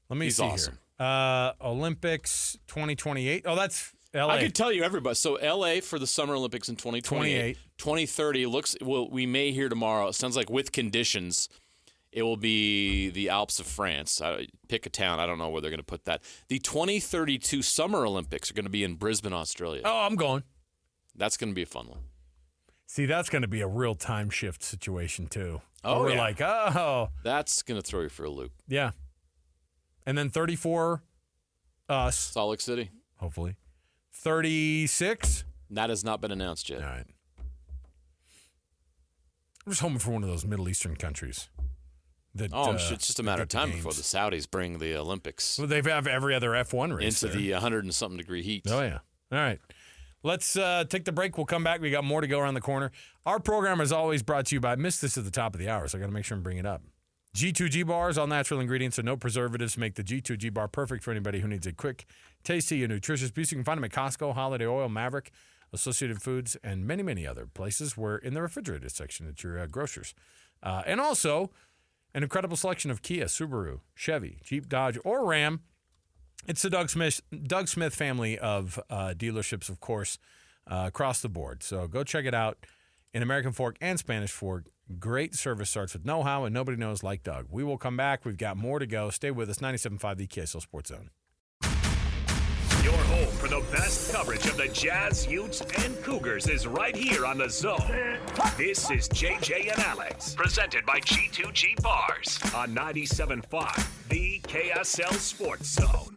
Let me He's see awesome. here. Olympics 2028. Oh, that's LA. I could tell you everybody. So LA for the Summer Olympics in 2028. 2030 we may hear tomorrow. It sounds like with conditions, it will be the Alps of France. Pick a town. I don't know where they're going to put that. The 2032 Summer Olympics are going to be in Brisbane, Australia. Oh, I'm going. That's going to be a fun one. See, that's going to be a real time shift situation, too. Oh, we're yeah. like, oh. That's going to throw you for a loop. Yeah. And then 34, us. Salt Lake City. Hopefully. 36. That has not been announced yet. All right. I'm just hoping for one of those Middle Eastern countries. It's just a matter of time before the Saudis bring the Olympics. Well, they have every other F1 race into the 100 and something degree heat. Oh, yeah. All right. Let's take the break. We'll come back. We got more to go around the corner. Our program is always brought to you by, I missed this at the top of the hour, so I got to make sure and bring it up. G2G bars, all natural ingredients and no preservatives make the G2G bar perfect for anybody who needs a quick, tasty, and nutritious boost. You can find them at Costco, Holiday Oil, Maverick, Associated Foods, and many, many other places where in the refrigerated section at your grocers. And also, an incredible selection of Kia, Subaru, Chevy, Jeep, Dodge, or Ram. It's the Doug Smith family of dealerships, of course, across the board. So go check it out in American Fork and Spanish Fork. Great service starts with know-how, and nobody knows like Doug. We will come back. We've got more to go. Stay with us. 97.5, the KSL Sports Zone. Your home for the best coverage of the Jazz, Utes, and Cougars is right here on The Zone. This is JJ and Alex, presented by G2G Bars on 97.5, the KSL Sports Zone.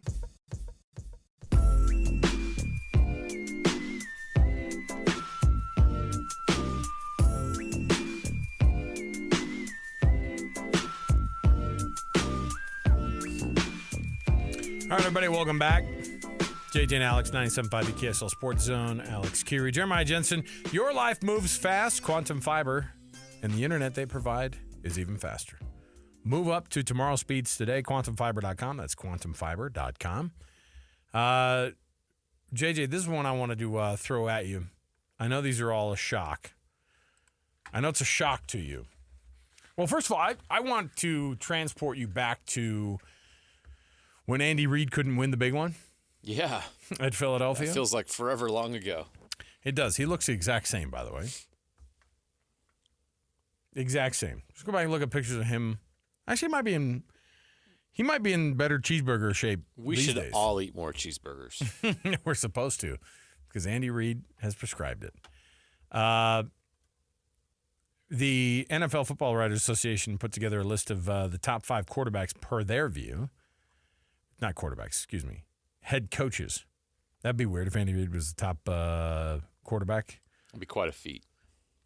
right, everybody, welcome back. JJ and Alex, 97.5 KSL Sports Zone. Alex Curie, Jeremiah Jensen. Your life moves fast. Quantum fiber and the internet they provide is even faster. Move up to tomorrow speeds today. QuantumFiber.com. That's QuantumFiber.com. JJ, this is one I wanted to throw at you. I know these are all a shock. I know it's a shock to you. Well, first of all, I want to transport you back to when Andy Reid couldn't win the big one. Yeah. At Philadelphia. It feels like forever long ago. It does. He looks the exact same, by the way. Exact same. Just go back and look at pictures of him. Actually, he might be in better cheeseburger shape. We these should days. all eat more cheeseburgers. We're supposed to, because Andy Reid has prescribed it. The NFL Football Writers Association put together a list of the top 5 quarterbacks per their view. Not quarterbacks, excuse me. Head coaches. That'd be weird if Andy Reid was the top quarterback. It'd be quite a feat.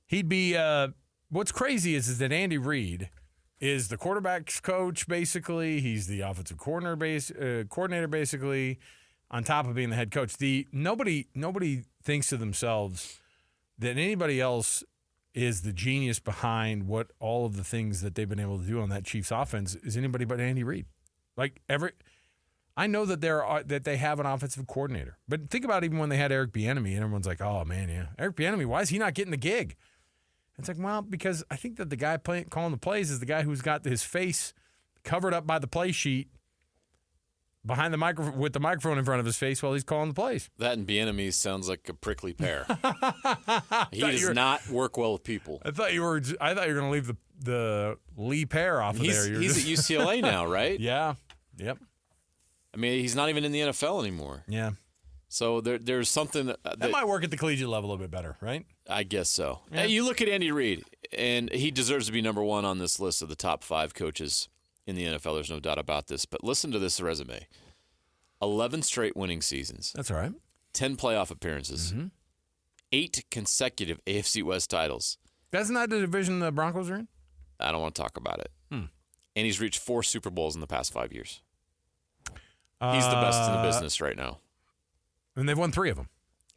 He'd be what's crazy is that Andy Reid is the quarterback's coach, basically. He's the offensive coordinator, basically, on top of being the head coach. Nobody thinks to themselves that anybody else is the genius behind what all of the things that they've been able to do on that Chiefs offense is anybody but Andy Reid. I know that they have an offensive coordinator, but think about even when they had Eric Bieniemy, and everyone's like, "Oh man, yeah, Eric Bieniemy, why is he not getting the gig?" It's like, well, because I think that the guy calling the plays is the guy who's got his face covered up by the play sheet behind the microphone with the microphone in front of his face while he's calling the plays. That and Bieniemy sounds like a prickly pear. He does not work well with people. I thought you were going to leave the Lee Pear off of there. He's at UCLA now, right? Yeah. Yep. I mean, he's not even in the NFL anymore. Yeah. So there's something that might work at the collegiate level a little bit better, right? I guess so. Yeah. You look at Andy Reid, and he deserves to be number 1 on this list of the top 5 coaches in the NFL. There's no doubt about this. But listen to this resume. 11 straight winning seasons. That's all right. 10 playoff appearances. Mm-hmm. 8 consecutive AFC West titles. That's not the division the Broncos are in? I don't want to talk about it. And he's reached 4 Super Bowls in the past 5 years. He's the best in the business right now. And they've won 3 of them.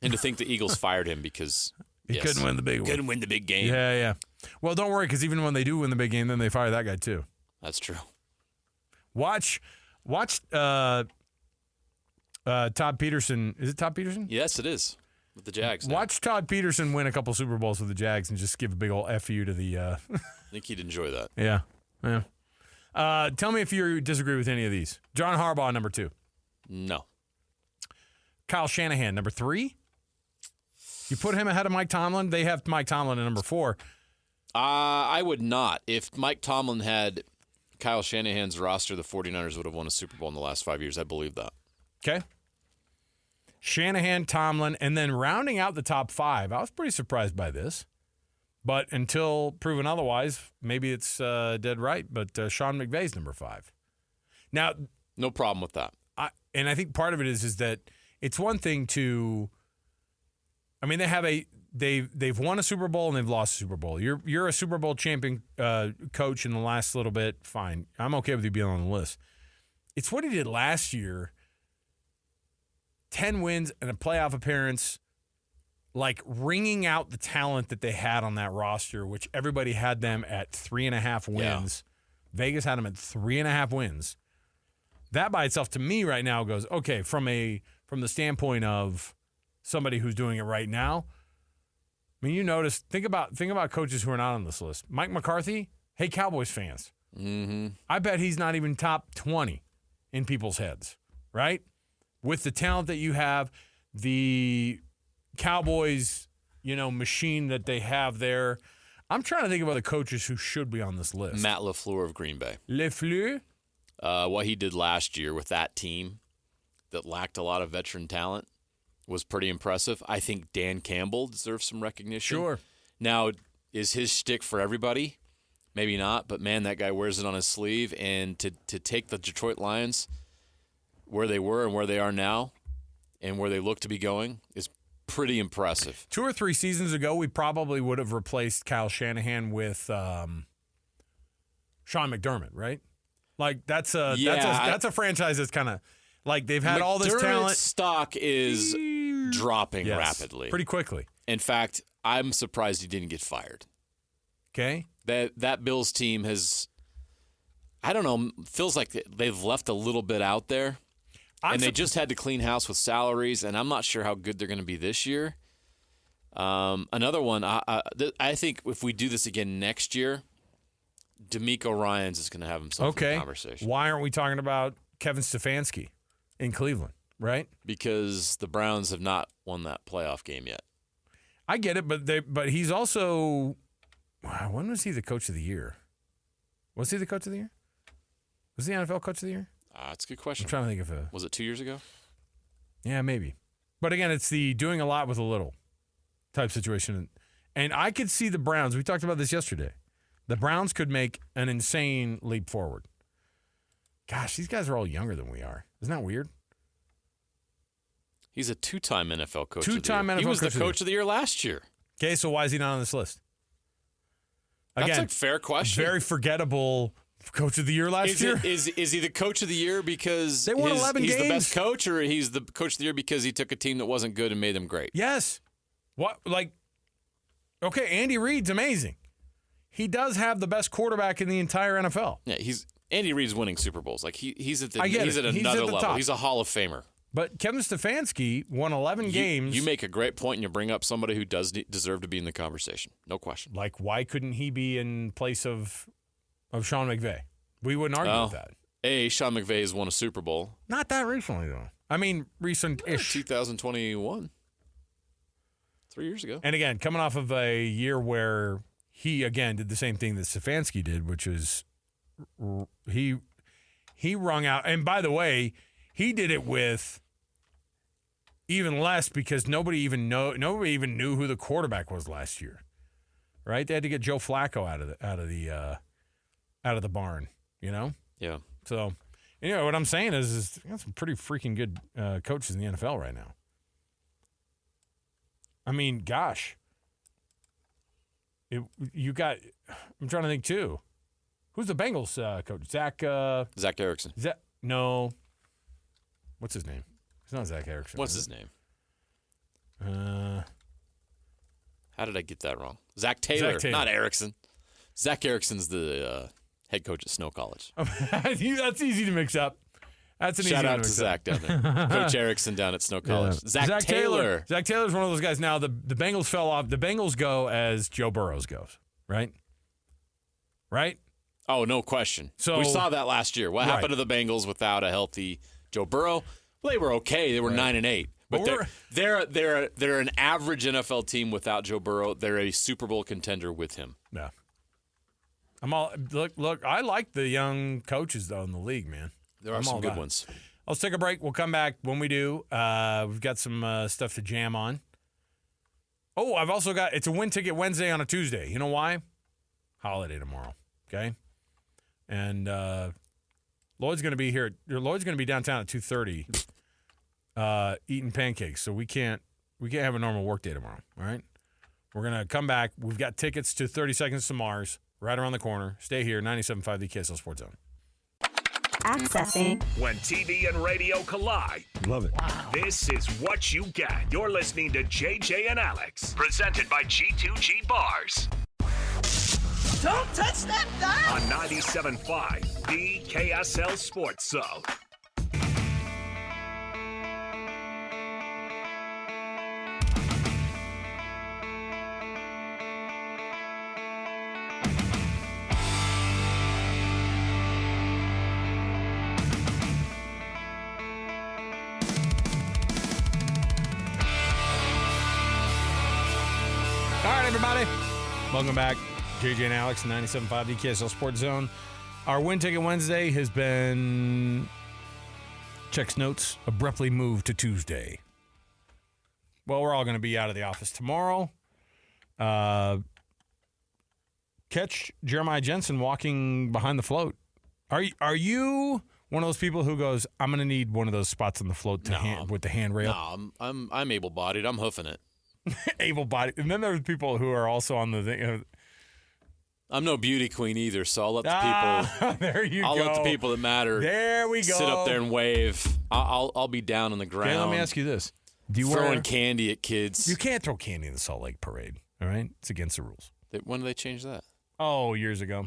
And to think the Eagles fired him because he couldn't win the big one. Couldn't win the big game. Yeah. Well, don't worry, because even when they do win the big game, then they fire that guy too. That's true. Watch Todd Peterson. Is it Todd Peterson? Yes, it is. With the Jags now. Watch Todd Peterson win a couple Super Bowls with the Jags and just give a big old FU to the I think he'd enjoy that. Yeah. Tell me if you disagree with any of these. John Harbaugh, number 2. No. Kyle Shanahan, number 3. You put him ahead of Mike Tomlin. They have Mike Tomlin at number 4. I would not. If Mike Tomlin had Kyle Shanahan's roster, the 49ers would have won a Super Bowl in the last 5 years. I believe that. Okay. Shanahan, Tomlin, and then rounding out the top 5. I was pretty surprised by this. But until proven otherwise, maybe it's dead right. But Sean McVay's number 5. Now, no problem with that. I think part of it is that it's one thing to. I mean, they've won a Super Bowl and they've lost a Super Bowl. You're a Super Bowl champion coach in the last little bit. Fine, I'm okay with you being on the list. It's what he did last year. 10 wins and a playoff appearance. Like ringing out the talent that they had on that roster, which everybody had them at 3.5 wins. Yeah. Vegas had them at 3.5 wins. That by itself, to me right now, goes, okay, from the standpoint of somebody who's doing it right now. I mean, you notice, think about coaches who are not on this list. Mike McCarthy, hey, Cowboys fans. Mm-hmm. I bet he's not even top 20 in people's heads, right? With the talent that you have, the Cowboys, machine that they have there. I'm trying to think of other coaches who should be on this list. Matt LaFleur of Green Bay. LaFleur? What he did last year with that team that lacked a lot of veteran talent was pretty impressive. I think Dan Campbell deserves some recognition. Sure. Now, is his shtick for everybody? Maybe not, but man, that guy wears it on his sleeve. And to take the Detroit Lions where they were and where they are now and where they look to be going is pretty impressive. 2 or 3 seasons ago, we probably would have replaced Kyle Shanahan with Sean McDermott, right? Like that's a franchise that's kind of Like they've had all this McDermott's talent. stock is dropping Yes, rapidly. pretty quickly. In fact, I'm surprised he didn't get fired. Okay. That Bills team has, I don't know, feels like they've left a little bit out there. They just had to clean house with salaries, and I'm not sure how good they're going to be this year. Another one, I think if we do this again next year, D'Amico Ryans is going to have himself in the conversation. Why aren't we talking about Kevin Stefanski in Cleveland, right? Because the Browns have not won that playoff game yet. I get it, but he's also when was he the coach of the year? Was he the coach of the year? Was he the NFL coach of the year? That's a good question. I'm trying to think of Was it 2 years ago? Yeah, maybe. But again, it's the doing a lot with a little type situation. And I could see the Browns. We talked about this yesterday. The Browns could make an insane leap forward. Gosh, these guys are all younger than we are. Isn't that weird? He's a two-time NFL coach. Two-time NFL coach. He was the coach of the year last year. Okay, so why is he not on this list? Again, that's a fair question. Very forgettable coach of the year last year. Is he the coach of the year because they won 11 he's games? The best coach, or he's the coach of the year because he took a team that wasn't good and made them great? Yes. Okay, Andy Reid's amazing. He does have the best quarterback in the entire NFL. Yeah, Andy Reid's winning Super Bowls. Like he's at another level. Top. He's a Hall of Famer. But Kevin Stefanski won 11 games. You make a great point, and you bring up somebody who does deserve to be in the conversation. No question. Like, why couldn't he be in place of Sean McVay? We wouldn't argue with that. Sean McVay has won a Super Bowl. Not that recently, though. I mean, recent-ish. 2021. 3 years ago. And again, coming off of a year where he, again, did the same thing that Stefanski did, which is he wrung out. And by the way, he did it with even less because nobody even knew who the quarterback was last year, right? They had to get Joe Flacco out of the barn, you know. Yeah. So, what I'm saying is you got some pretty freaking good coaches in the NFL right now. I mean, gosh, you got. I'm trying to think too. Who's the Bengals coach? Zach Erickson. No. What's his name? It's not Zach Erickson. What's his name? How did I get that wrong? Zach Taylor. Not Erickson. Zach Erickson's the head coach at Snow College. That's easy to mix up. That's an Shout easy out to to mix Zach up. down there. Coach Erickson down at Snow College. Yeah. Zach Taylor. Zach Taylor's one of those guys. Now, the Bengals fell off. The Bengals go as Joe Burrows goes, right? Right? Oh, no question. So we saw that last year. What happened to the Bengals without a healthy Joe Burrow? Well, they were okay. They were 9-8. But they're an average NFL team without Joe Burrow. They're a Super Bowl contender with him. Yeah. Look. I like the young coaches though in the league, man. There are some good ones. Let's take a break. We'll come back. When we do, we've got some stuff to jam on. Oh, I've also got it's a Win Ticket Wednesday on a Tuesday. You know why? Holiday tomorrow. Okay. And Lloyd's going to be here. Lloyd's going to be downtown at 2:30, eating pancakes. So we can't have a normal work day tomorrow. All right. We're going to come back. We've got tickets to 30 Seconds to Mars right around the corner. Stay here, 97.5 the KSL Sports Zone. Accessing. When TV and radio collide. Love it. Wow. This is what you get. You're listening to JJ and Alex, presented by G2G Bars. Don't touch that dial. On 97.5, the KSL Sports Zone. All right, everybody. Welcome back. JJ and Alex, 97.5 the KSL Sports Zone. Our Win Ticket Wednesday has been, checks notes, abruptly moved to Tuesday. Well, we're all going to be out of the office tomorrow. Catch Jeremiah Jensen walking behind the float. Are you one of those people who goes, I'm going to need one of those spots on the float with the handrail? No, I'm able-bodied. I'm hoofing it. Able-bodied. And then there's people who are also on the thing. I'm no beauty queen either, so I'll let the people. There you I'll go. let the people that matter. There we go. Sit up there and wave. I'll be down on the ground. Okay, let me ask you this: Do you throwing candy at kids? You can't throw candy in the Salt Lake Parade. All right, it's against the rules. When did they change that? Oh, years ago.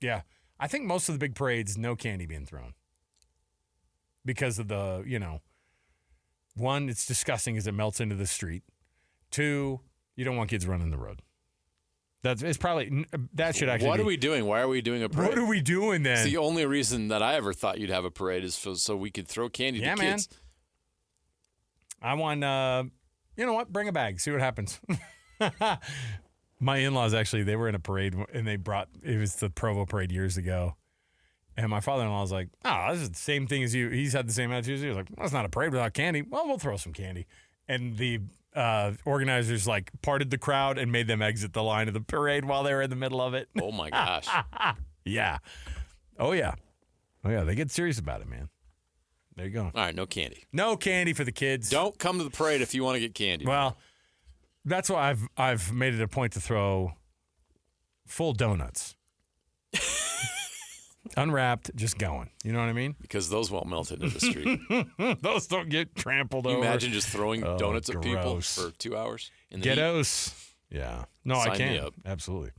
Yeah, I think most of the big parades, no candy being thrown because of the, one, it's disgusting as it melts into the street. Two, you don't want kids running the road. That should actually. What are we doing? Why are we doing a parade? What are we doing then? It's the only reason that I ever thought you'd have a parade is so we could throw candy to kids. I want, you know what? Bring a bag. See what happens. My in-laws, actually, they were in a parade, and it was the Provo parade years ago. And my father-in-law was like, this is the same thing as you. He's had the same attitude as you. He was like, that's not a parade without candy. Well, we'll throw some candy. And the organizers, parted the crowd and made them exit the line of the parade while they were in the middle of it. Oh, my gosh. Yeah. Oh, yeah. They get serious about it, man. There you go. All right, no candy. No candy for the kids. Don't come to the parade if you want to get candy. Well, that's why I've made it a point to throw full donuts. Unwrapped, just going. You know what I mean? Because those won't melt into the street. Those don't get trampled Can you over. imagine just throwing donuts at people gross. for 2 hours? In the Ghettos. Yeah. No, Sign I me can't. up. Absolutely.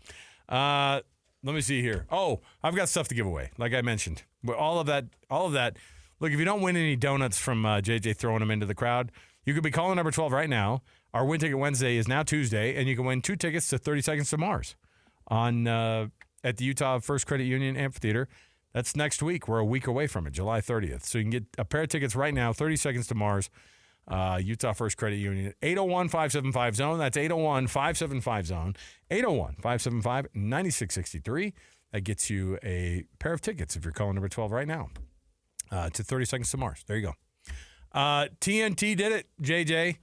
Let me see here. Oh, I've got stuff to give away, like I mentioned. But all of that. Look, if you don't win any donuts from JJ throwing them into the crowd, you could be calling number 12 right now. Our Win Ticket Wednesday is now Tuesday, and you can win 2 tickets to 30 Seconds to Mars at the Utah First Credit Union Amphitheater. That's next week. We're a week away from it, July 30th. So you can get a pair of tickets right now, 30 Seconds to Mars, Utah First Credit Union, 801-575-ZONE. That's 801-575-ZONE, 801-575-9663. That gets you a pair of tickets if you're calling number 12 right now to 30 Seconds to Mars. There you go. TNT did it, JJ.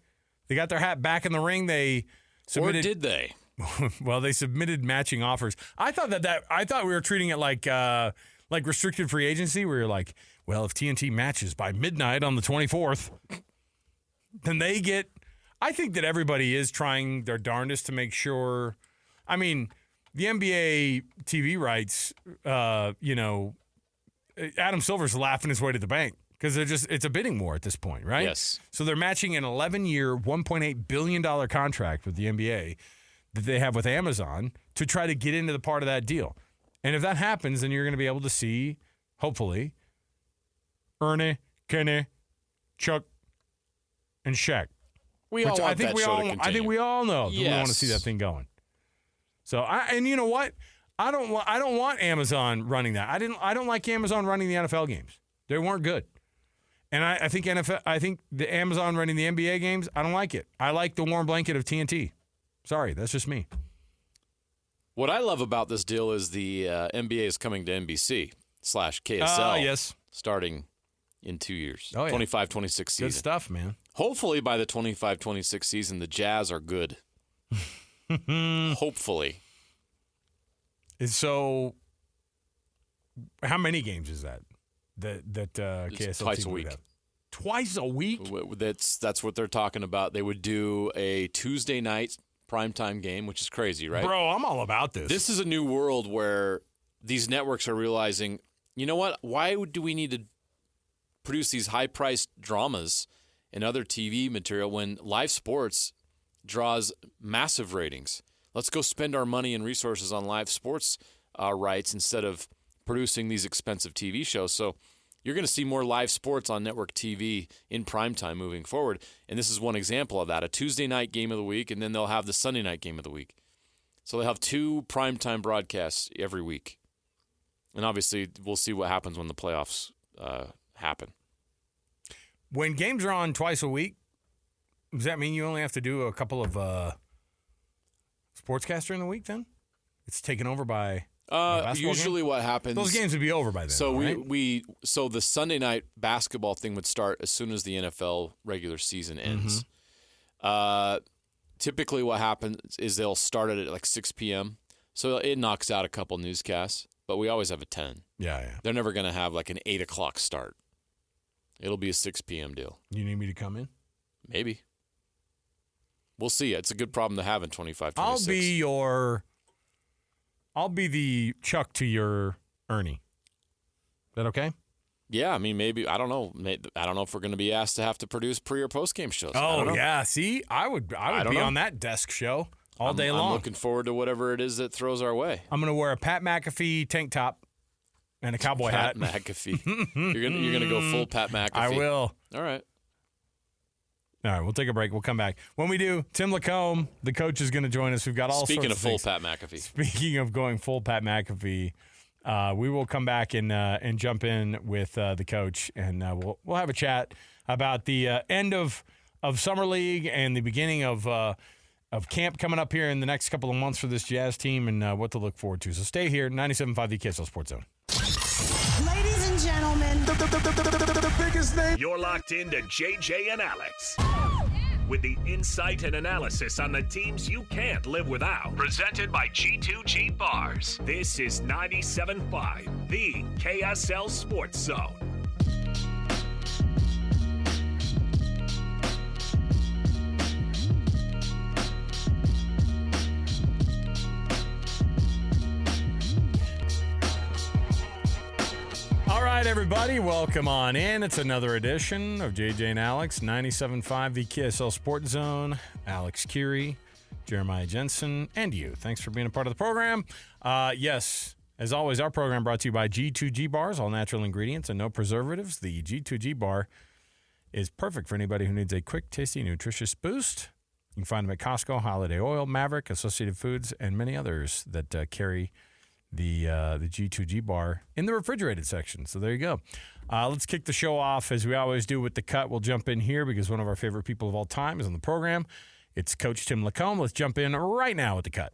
They got their hat back in the ring. They submitted. Or did they? Well, they submitted matching offers. I thought I thought we were treating it like restricted free agency, where you're like, well, if TNT matches by midnight on the 24th, then they get. I think that everybody is trying their darndest to make sure. I mean, the NBA TV rights, Adam Silver's laughing his way to the bank because it's a bidding war at this point, right? Yes. So they're matching an 11-year, $1.8 billion contract with the NBA that they have with Amazon to try to get into the part of that deal. And if that happens, then you're going to be able to see, hopefully, Ernie, Kenny, Chuck, and Shaq. We all want that show to continue. I think we all know that we Yes. want to see that thing going. So and you know what? I don't want Amazon running that. I don't like Amazon running the NFL games. They weren't good. And I think the Amazon running the NBA games, I don't like it. I like the warm blanket of TNT. Sorry, that's just me. What I love about this deal is the NBA is coming to NBC/KSL. Yes. Starting in 2 years. Oh, yeah. 25-26 season. Good stuff, man. Hopefully by the 25-26 season, the Jazz are good. Hopefully. So, how many games is that KSL twice team a would week. have? Twice a week? That's what they're talking about. They would do a Tuesday night primetime game, which is crazy, right? Bro, I'm all about this. This is a new world where these networks are realizing, you know what? Why do we need to produce these high-priced dramas and other TV material when live sports draws massive ratings? Let's go spend our money and resources on live sports rights instead of producing these expensive TV shows. So you're going to see more live sports on network TV in primetime moving forward. And this is one example of that, a Tuesday night game of the week, and then they'll have the Sunday night game of the week. So they'll have 2 primetime broadcasts every week. And obviously, we'll see what happens when the playoffs happen. When games are on twice a week, does that mean you only have to do a couple of sportscasts during the week then? It's taken over by Usually what happens... Those games would be over by then. So right? So the Sunday night basketball thing would start as soon as the NFL regular season ends. Typically what happens is they'll start it at like 6 p.m. So it knocks out a couple newscasts, but we always have a 10. Yeah. They're never going to have like an 8 o'clock start. It'll be a 6 p.m. deal. You need me to come in? Maybe. We'll see. It's a good problem to have in 25-26. I'll be your I'll be the Chuck to your Ernie. Is that okay? Yeah, I mean, maybe, I don't know. I don't know if we're going to be asked to have to produce pre- or post-game shows. Oh, yeah. See, I would be on that desk show all day long. I'm looking forward to whatever it is that throws our way. I'm going to wear a Pat McAfee tank top and a cowboy hat. Pat McAfee. You're gonna go full Pat McAfee. I will. All right. All right, we'll take a break. We'll come back. When we do, Tim LaComb, the coach, is going to join us. We've got all Speaking sorts of of full things. Pat McAfee. Speaking of going full Pat McAfee, we will come back and jump in with the coach, and we'll have a chat about the end of summer league and the beginning of camp coming up here in the next couple of months for this Jazz team and what to look forward to. So stay here, 97.5 the KSL Sports Zone. Ladies and gentlemen, the biggest name. You're locked into JJ and Alex. With the insight and analysis on the teams you can't live without. Presented by G2G Bars. This is 97.5, the KSL Sports Zone. All right, everybody, welcome on in. It's another edition of JJ and Alex, 97.5, the KSL Sports Zone. Alex Curie, Jeremiah Jensen, and you. Thanks for being a part of the program. Yes, as always, our program brought to you by G2G Bars, all natural ingredients and no preservatives. The G2G Bar is perfect for anybody who needs a quick, tasty, nutritious boost. You can find them at Costco, Holiday Oil, Maverick, Associated Foods, and many others that carry the G2G bar in the refrigerated section. So there you go. Let's kick the show off as we always do with the cut. We'll jump in here because one of our favorite people of all time is on the program. It's Coach Tim LaComb. Let's jump in right now with the cut.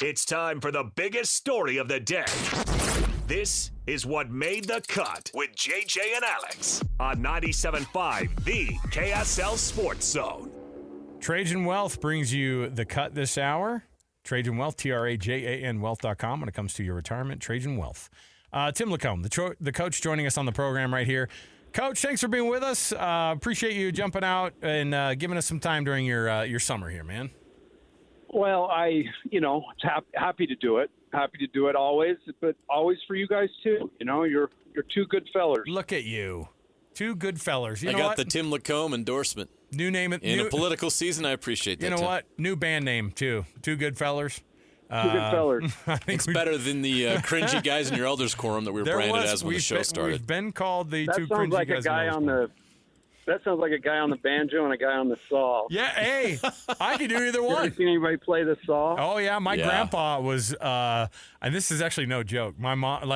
It's time for the biggest story of the day. This is what made the cut with JJ and Alex on 97.5, the KSL Sports Zone. Trajan Wealth brings you the cut this hour. Trajan Wealth, TRAJAN Wealth.com when it comes to your retirement. Trajan Wealth. Tim LaComb, the coach, joining us on the program right here. Coach, thanks for being with us. Appreciate you jumping out and giving us some time during your summer here, man. Well, happy to do it. Happy to do it always, but always for you guys too. You know, you're two good fellers. Look at you. Two good fellers. I got the Tim LaComb endorsement. New name. In a political season, I appreciate that. You know Tim. what? New band name, too. Two good fellers. Two good fellers. It's better than the cringy guys in your elders quorum that we were branded as when the show started. We've been called the that two sounds cringy like guys. That sounds like a guy on the banjo and a guy on the saw. Yeah, hey, I could do either You one. ever seen anybody play the saw? Oh, yeah. My grandpa was, and this is actually no joke. My mom,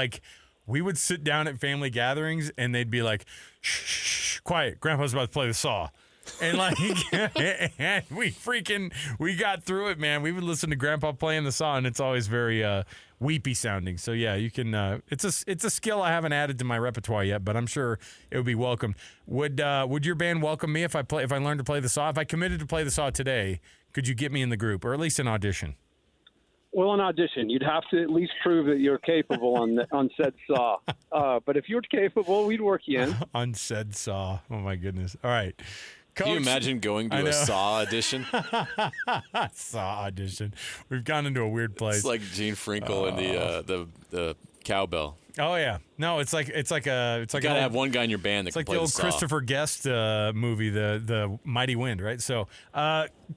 we would sit down at family gatherings and they'd be like, shh, quiet. Grandpa's about to play the saw. And and we got through it, man. We would listen to Grandpa playing the saw, and it's always very weepy sounding. So yeah, you can. It's a skill I haven't added to my repertoire yet, but I'm sure it would be welcomed. Would your band welcome me if I learned to play the saw? If I committed to play the saw today, could you get me in the group, or at least an audition? Well, an audition. You'd have to at least prove that you're capable on said saw. But if you're capable, we'd work you in. On said saw. Oh my goodness. All right. Coach, can you imagine going to a Saw audition? Saw audition. We've gone into a weird place. It's like Gene Frinkle and the cowbell. Oh yeah, no, it's like you gotta have one guy in your band that can play the saw. It's like the old Christopher Guest movie, the Mighty Wind, right? So,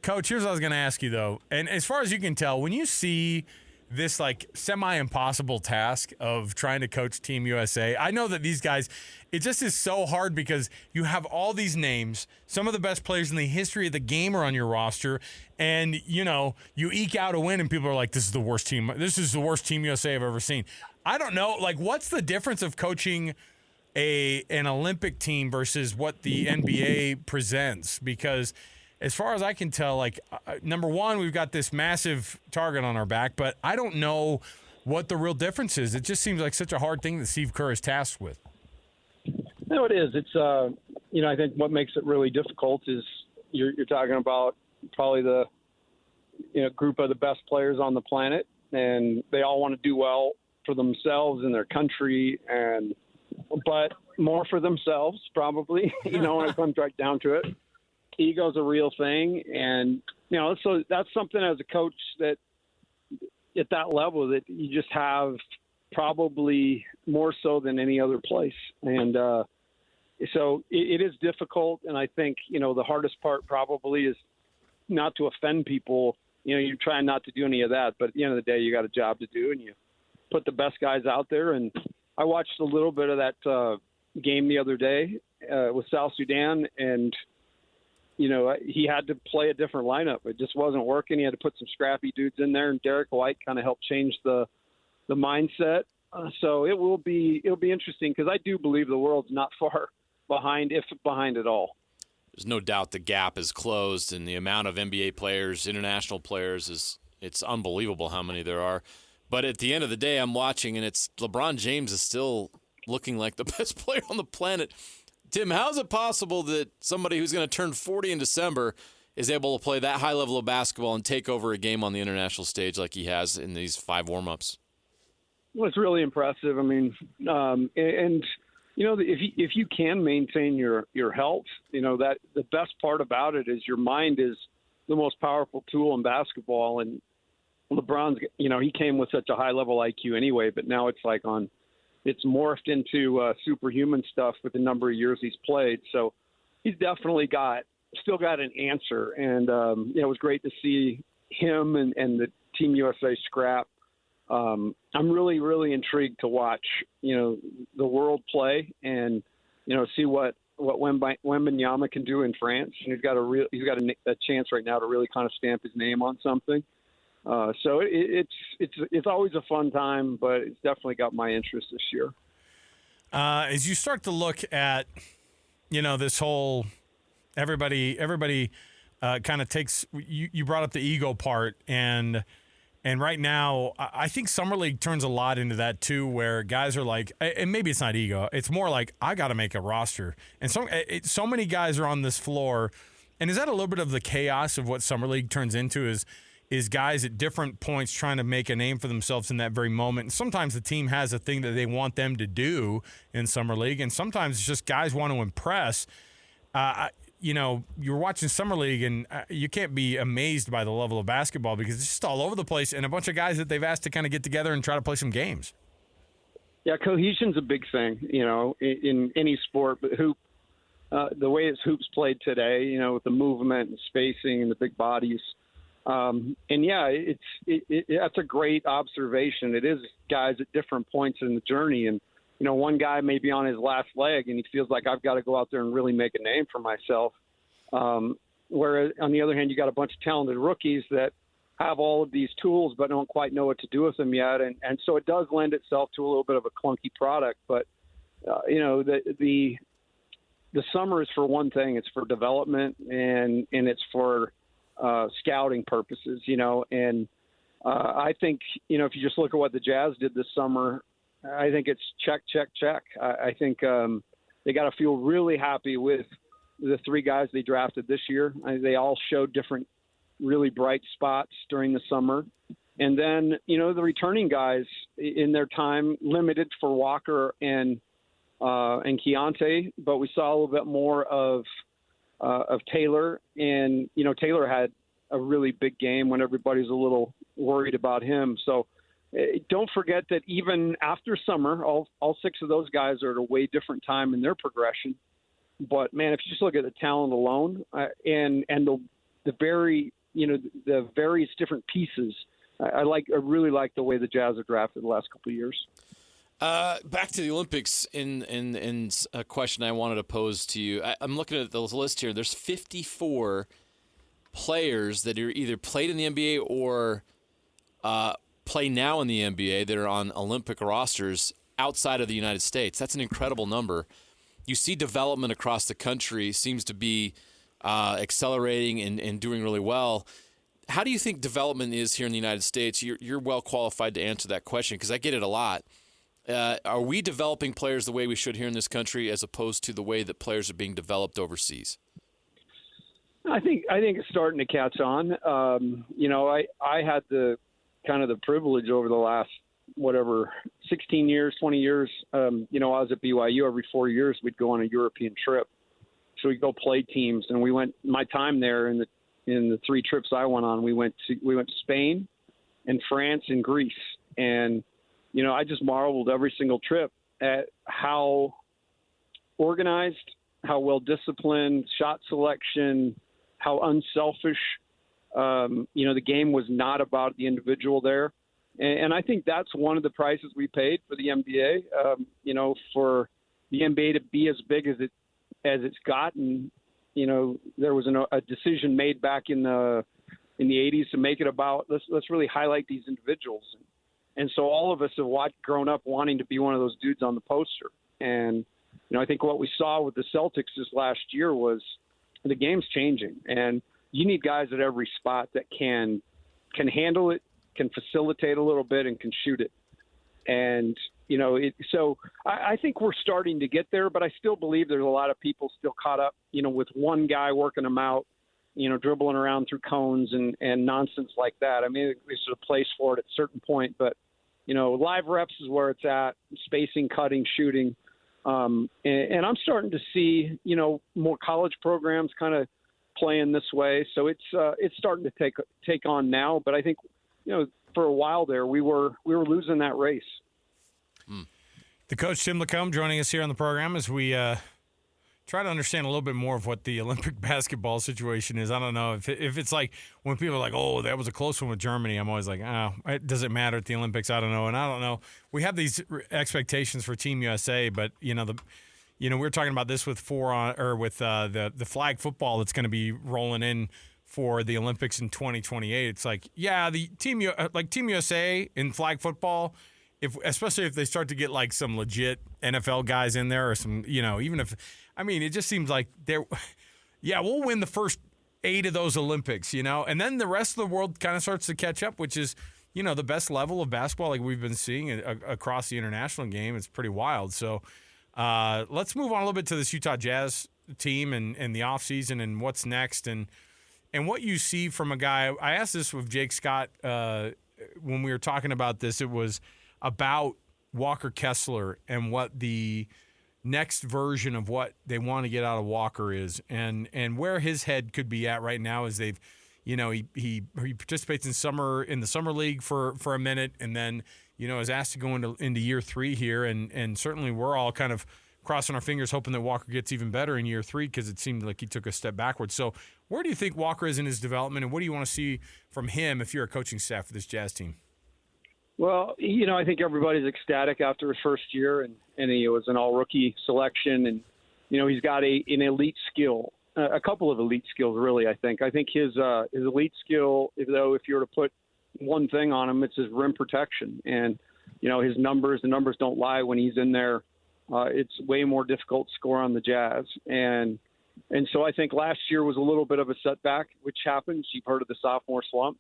Coach, here's what I was going to ask you though, and as far as you can tell, when you see this semi-impossible task of trying to coach Team USA, I know that these guys, it just is so hard because you have all these names. Some of the best players in the history of the game are on your roster, and you eke out a win, and people are like, "This is the worst team. This is the worst Team USA I've ever seen." I don't know. What's the difference of coaching an Olympic team versus what the NBA presents? Because as far as I can tell, number one, we've got this massive target on our back, but I don't know what the real difference is. It just seems like such a hard thing that Steve Kerr is tasked with. No, it is. It's I think what makes it really difficult is you're talking about probably the group of the best players on the planet, and they all want to do well for themselves and their country, but more for themselves probably. When it comes right down to it, ego's a real thing, and so that's something as a coach that at that level that you just have probably more so than any other place. And so it is difficult. And I think, the hardest part probably is not to offend people. You're trying not to do any of that. But at the end of the day, you got a job to do, and you put the best guys out there. And I watched a little bit of that game the other day with South Sudan, and he had to play a different lineup. It just wasn't working. He had to put some scrappy dudes in there, and Derek White kind of helped change the mindset. So it'll be interesting, because I do believe the world's not far behind, if behind at all. There's no doubt the gap is closed, and the amount of NBA players, international players, it's unbelievable how many there are. But at the end of the day, I'm watching, and it's LeBron James is still looking like the best player on the planet. Tim, how is it possible that somebody who's going to turn 40 in December is able to play that high level of basketball and take over a game on the international stage like he has in these 5 warm-ups? Well, it's really impressive. I mean, if you can maintain your health, that the best part about it is your mind is the most powerful tool in basketball. And LeBron's, he came with such a high level IQ anyway, but now it's like it's morphed into superhuman stuff with the number of years he's played. So he's definitely still got an answer. And, it was great to see him and the Team USA scrap. I'm really, really intrigued to watch, the world play and, see what Wembanyama can do in France. And he's got a chance right now to really kind of stamp his name on something. So it's always a fun time, but it's definitely got my interest this year. As you start to look at, this whole everybody kind of takes. You brought up the ego part, and right now I think Summer League turns a lot into that too, where guys are like, and maybe it's not ego, it's more like I got to make a roster, and so many guys are on this floor, and is that a little bit of the chaos of what Summer League turns into? Is guys at different points trying to make a name for themselves in that very moment. And sometimes the team has a thing that they want them to do in Summer League, and sometimes it's just guys want to impress. You're watching Summer League, and you can't be amazed by the level of basketball because it's just all over the place, and a bunch of guys that they've asked to kind of get together and try to play some games. Yeah, cohesion's a big thing, in any sport, but the way hoops played today, with the movement and spacing and the big bodies. And yeah, that's a great observation. It is guys at different points in the journey. And, one guy may be on his last leg and he feels like I've got to go out there and really make a name for myself. Whereas on the other hand, you got a bunch of talented rookies that have all of these tools, but don't quite know what to do with them yet. And so it does lend itself to a little bit of a clunky product, but the summer is for one thing, it's for development and it's for, scouting purposes, and I think, if you just look at what the Jazz did this summer, I think it's check. I think they got to feel really happy with the 3 guys they drafted this year. They all showed different really bright spots during the summer. And then, the returning guys in their time limited for Walker and Keontae, but we saw a little bit more of Taylor, and Taylor had a really big game when everybody's a little worried about him. So don't forget that even after summer, all 6 of those guys are at a way different time in their progression. But man, if you just look at the talent alone and the various different pieces, I really like the way the Jazz are drafted the last couple of years. Back to the Olympics, in a question I wanted to pose to you. I'm looking at the list here. There's 54 players that are either played in the NBA or play now in the NBA that are on Olympic rosters outside of the United States. That's an incredible number. You see development across the country seems to be accelerating and doing really well. How do you think development is here in the United States? You're well qualified to answer that question because I get it a lot. Are we developing players the way we should here in this country as opposed to the way that players are being developed overseas? I think it's starting to catch on. I had the kind of the privilege over the last, 16 years, 20 years. I was at BYU every 4 years. We'd go on a European trip. So we'd go play teams. And we went, my time there in the 3 trips I went on, we went to Spain and France and Greece. And, I just marveled every single trip at how organized, how well-disciplined, shot selection, how unselfish, the game was not about the individual there. And I think that's one of the prices we paid for the NBA, for the NBA to be as big as it's gotten. There was a decision made back in the 80s to make it about let's really highlight these individuals. And so all of us have grown up wanting to be one of those dudes on the poster. And, I think what we saw with the Celtics this last year was the game's changing. And you need guys at every spot that can handle it, can facilitate a little bit, and can shoot it. And, so I think we're starting to get there, but I still believe there's a lot of people still caught up, with one guy working them out, dribbling around through cones and nonsense like that. I mean, there's a place for it at a certain point, but, live reps is where it's at, spacing, cutting, shooting. And I'm starting to see, more college programs kind of playing this way. So it's starting to take on now. But I think, for a while there, we were losing that race. The coach, Tim LaComb, joining us here on the program as we try to understand a little bit more of what the Olympic basketball situation is. I don't know if it's like when people are like, oh, that was a close one with Germany. I'm always like, oh, it doesn't matter at the Olympics. I don't know. And I don't know. We have these expectations for Team USA, but, we were talking about this with the flag football that's going to be rolling in for the Olympics in 2028. It's like, yeah, the Team USA in flag football, especially if they start to get like some legit NFL guys in there or some, even if, it just seems like we'll win the first 8 of those Olympics, and then the rest of the world kind of starts to catch up, which is, the best level of basketball like we've been seeing across the international game. It's pretty wild. So let's move on a little bit to this Utah Jazz team and the offseason and what's next and what you see from a guy. I asked this with Jake Scott when we were talking about this. It was about Walker Kessler and what the next version of what they want to get out of Walker is and where his head could be at right now as they've, he participates in the summer league for a minute and then, is asked to go into year 3 here. And certainly we're all kind of crossing our fingers hoping that Walker gets even better in year 3 because it seemed like he took a step backwards. So where do you think Walker is in his development and what do you want to see from him if you're a coaching staff for this Jazz team? Well, I think everybody's ecstatic after his first year, and he was an all-rookie selection, and, he's got an elite skill, a couple of elite skills, really, I think. I think his elite skill, though, if you were to put one thing on him, it's his rim protection. And, the numbers don't lie when he's in there. It's way more difficult to score on the Jazz. And so I think last year was a little bit of a setback, which happens. You've heard of the sophomore slump.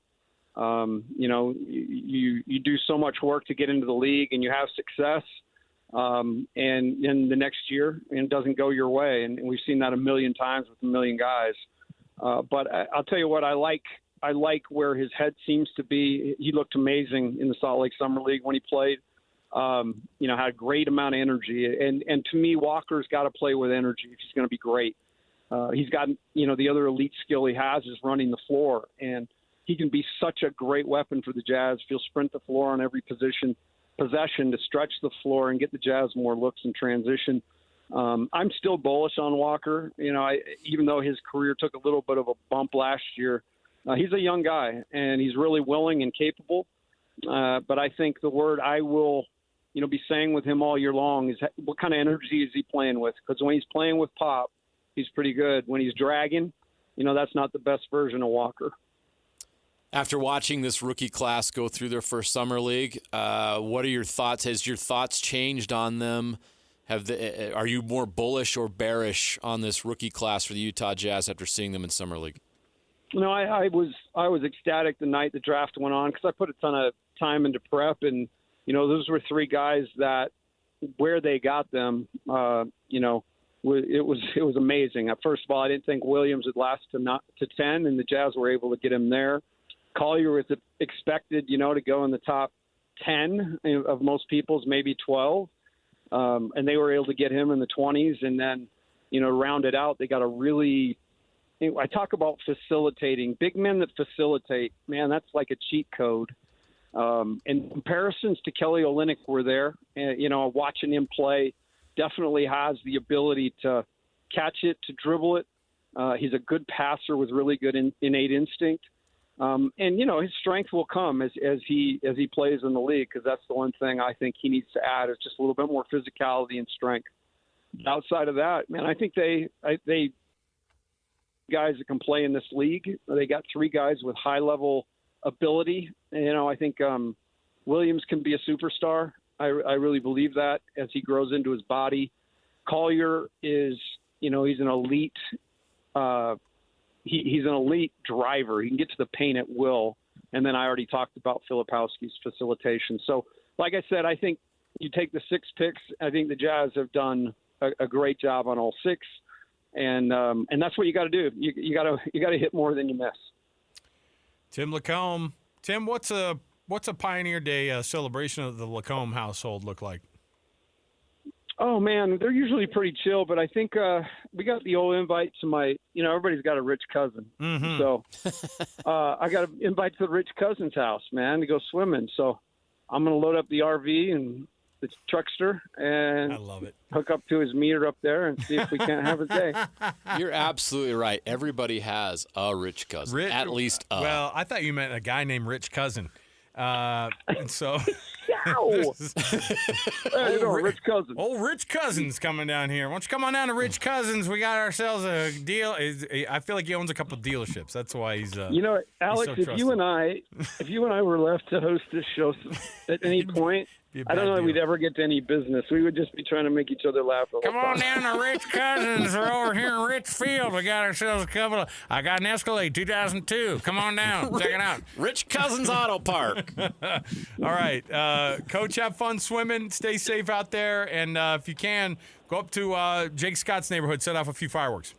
You do so much work to get into the league and you have success. And then the next year it doesn't go your way. And we've seen that a million times with a million guys. But I'll tell you what, I like where his head seems to be. He looked amazing in the Salt Lake Summer League when he played, had a great amount of energy. And to me, Walker's got to play with energy if he's going to be great. He's got, the other elite skill he has is running the floor. And he can be such a great weapon for the Jazz. He'll sprint the floor on every possession to stretch the floor and get the Jazz more looks in transition. I'm still bullish on Walker. Even though his career took a little bit of a bump last year, he's a young guy and he's really willing and capable. But I think the word I will, be saying with him all year long is what kind of energy is he playing with? Because when he's playing with pop, he's pretty good. When he's dragging, that's not the best version of Walker. After watching this rookie class go through their first summer league, what are your thoughts? Has your thoughts changed on them? Are you more bullish or bearish on this rookie class for the Utah Jazz after seeing them in summer league? No, I was ecstatic the night the draft went on because I put a ton of time into prep, and those were 3 guys that where they got them, it was amazing. First of all, I didn't think Williams would last to 10, and the Jazz were able to get him there. Collier was expected, to go in the top 10 of most people's, maybe 12. And they were able to get him in the 20s. And then, round it out, they got a really – I talk about facilitating. Big men that facilitate, man, that's like a cheat code. And comparisons to Kelly Olynyk were there. And, watching him play, definitely has the ability to catch it, to dribble it. He's a good passer with really good innate instinct. And his strength will come as he plays in the league, because that's the one thing I think he needs to add is just a little bit more physicality and strength. Outside of that, man, I think they guys that can play in this league. They got 3 guys with high level ability. And, I think Williams can be a superstar. I really believe that as he grows into his body. Collier is, he's an elite. He's an elite driver. He can get to the paint at will. And then I already talked about Filipowski's facilitation. So, like I said, I think you take the 6 picks. I think the Jazz have done a great job on all 6, and that's what you got to do. You got to hit more than you miss. Tim LaComb. Tim, what's a Pioneer Day celebration of the LaComb household look like? Oh man, they're usually pretty chill, but I think we got the old invite to my. Everybody's got a rich cousin, so I got an invite to the rich cousin's house, man, to go swimming. So I'm gonna load up the RV and the truckster and I love it. Hook up to his meter up there and see if we can't have a day. You're absolutely right. Everybody has a rich cousin, at least. Well, I thought you meant a guy named Rich Cousin. And so Rich Cousins. Old Rich Cousins coming down here. Why don't you come on down to Rich Cousins? We got ourselves a deal. I feel like he owns a couple of dealerships. That's why he's Alex, he's so if you and I were left to host this show at any point, I don't know if we'd ever get to any business. We would just be trying to make each other laugh. Come on down to Rich Cousins. We're over here in Richfield. We got ourselves a couple of. I got an Escalade 2002. Come on down. Check it out. Rich Cousins Auto Park. All right. Coach, have fun swimming. Stay safe out there. And if you can, go up to Jake Scott's neighborhood, set off a few fireworks.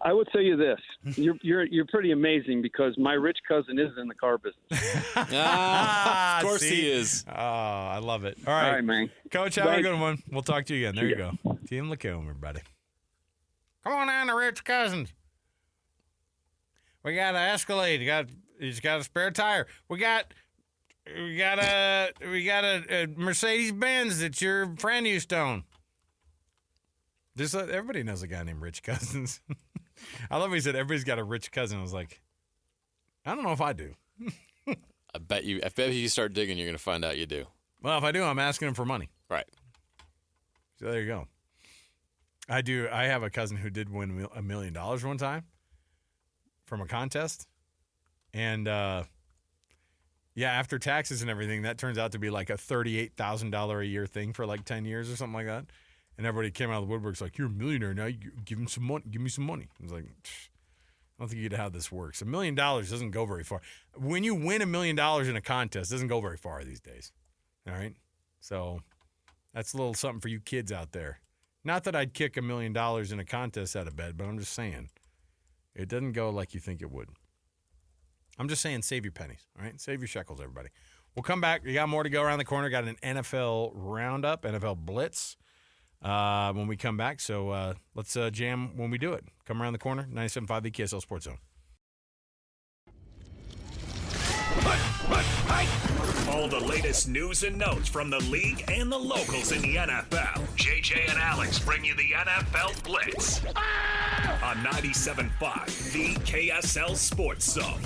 I will tell you this: you're pretty amazing, because my rich cousin is in the car business. Of course he is. Oh, I love it. All All right, right, man. Coach, have a good one. We'll talk to you again. There you go. Team LaComb, everybody. Come on down to Rich Cousins. We got an Escalade. He's got a spare tire. We got a Mercedes Benz that your friend used to own. Everybody knows a guy named Rich Cousins. I love he said everybody's got a rich cousin. I was like, I don't know if I do. I bet you start digging, you're going to find out you do. Well, if I do, I'm asking him for money. Right. So there you go. I do. I have a cousin who did win $1 million one time from a contest. And, after taxes and everything, that turns out to be like a $38,000 a year thing for like 10 years or something like that. And everybody came out of the woodworks like, you're a millionaire now. You give him some money. Give me some money. I was like, I don't think you get how this works. $1 million doesn't go very far. When you win $1 million in a contest, it doesn't go very far these days. All right? So that's a little something for you kids out there. Not that I'd kick $1 million in a contest out of bed, but I'm just saying it doesn't go like you think it would. I'm just saying save your pennies, all right? Save your shekels, everybody. We'll come back. We got more to go around the corner. Got an NFL roundup, NFL Blitz. When we come back. So let's jam when we do it. Come around the corner, 97.5 the KSL Sports Zone. All the latest news and notes from the league and the locals in the NFL. JJ and Alex bring you the NFL Blitz on 97.5 the KSL Sports Zone.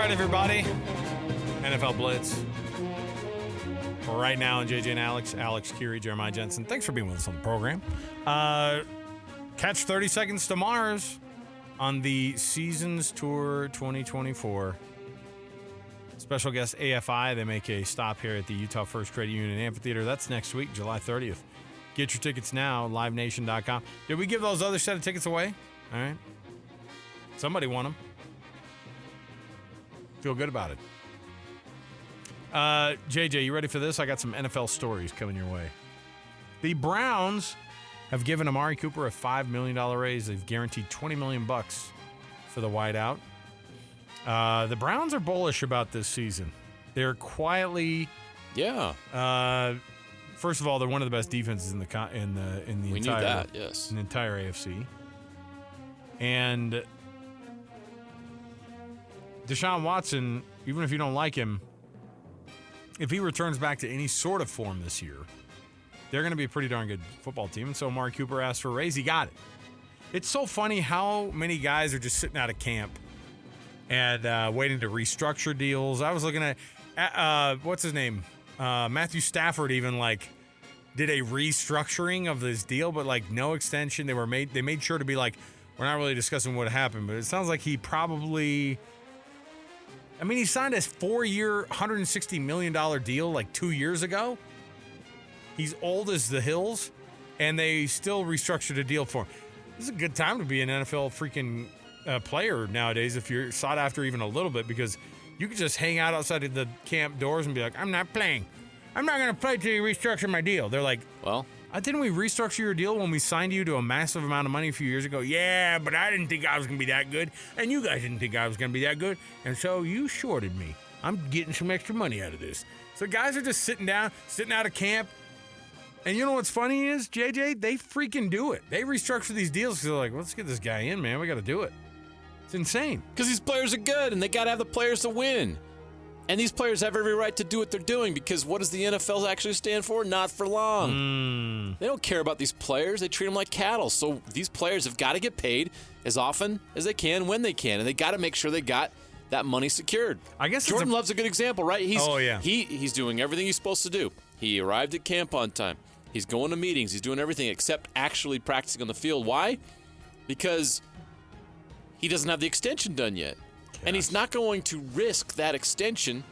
Everybody, NFL Blitz. Right now, and JJ and Alex Curie, Jeremiah Jensen. Thanks for being with us on the program. Catch 30 Seconds to Mars on the Seasons Tour 2024. Special guest AFI. They make a stop here at the Utah First Credit Union Amphitheater. That's next week, July 30th. Get your tickets now, livenation.com. Did we give those other set of tickets away? All right. Somebody won them. Feel good about it. JJ, you ready for this? I got some NFL stories coming your way. The Browns have given Amari Cooper a $5 million raise. They've guaranteed $20 million for the wideout. The Browns are bullish about this season. They're quietly, first of all, they're one of the best defenses in the We entire knew that, yes. in the entire AFC. And Deshaun Watson, even if you don't like him, if he returns back to any sort of form this year, they're going to be a pretty darn good football team. And so Amari Cooper asked for a raise. He got it. It's so funny how many guys are just sitting out of camp and waiting to restructure deals. I was looking at, what's his name? Matthew Stafford even, did a restructuring of this deal, but, no extension. They made sure to be we're not really discussing what happened, but it sounds like he probably... he signed a 4-year, $160 million deal 2 years ago. He's old as the hills, and they still restructured a deal for him. This is a good time to be an NFL freaking player nowadays if you're sought after even a little bit, because you can just hang out outside of the camp doors and be like, I'm not playing. I'm not going to play till you restructure my deal. They're like, well, didn't we restructure your deal when we signed you to a massive amount of money a few years ago? Yeah, but I didn't think I was going to be that good, and you guys didn't think I was going to be that good, and so you shorted me. I'm getting some extra money out of this. So guys are just sitting out of camp, and you know what's funny is, JJ, they freaking do it. They restructure these deals because they're like, let's get this guy in, man. We got to do it. It's insane. Because these players are good, and they got to have the players to win. And these players have every right to do what they're doing, because what does the NFL actually stand for? Not for long. They don't care about these players. They treat them like cattle. So these players have got to get paid as often as they can when they can, and they got to make sure they got that money secured. I guess Jordan Love's a good example, right? yeah. He's doing everything he's supposed to do. He arrived at camp on time. He's going to meetings. He's doing everything except actually practicing on the field. Why? Because he doesn't have the extension done yet. And he's not going to risk that extension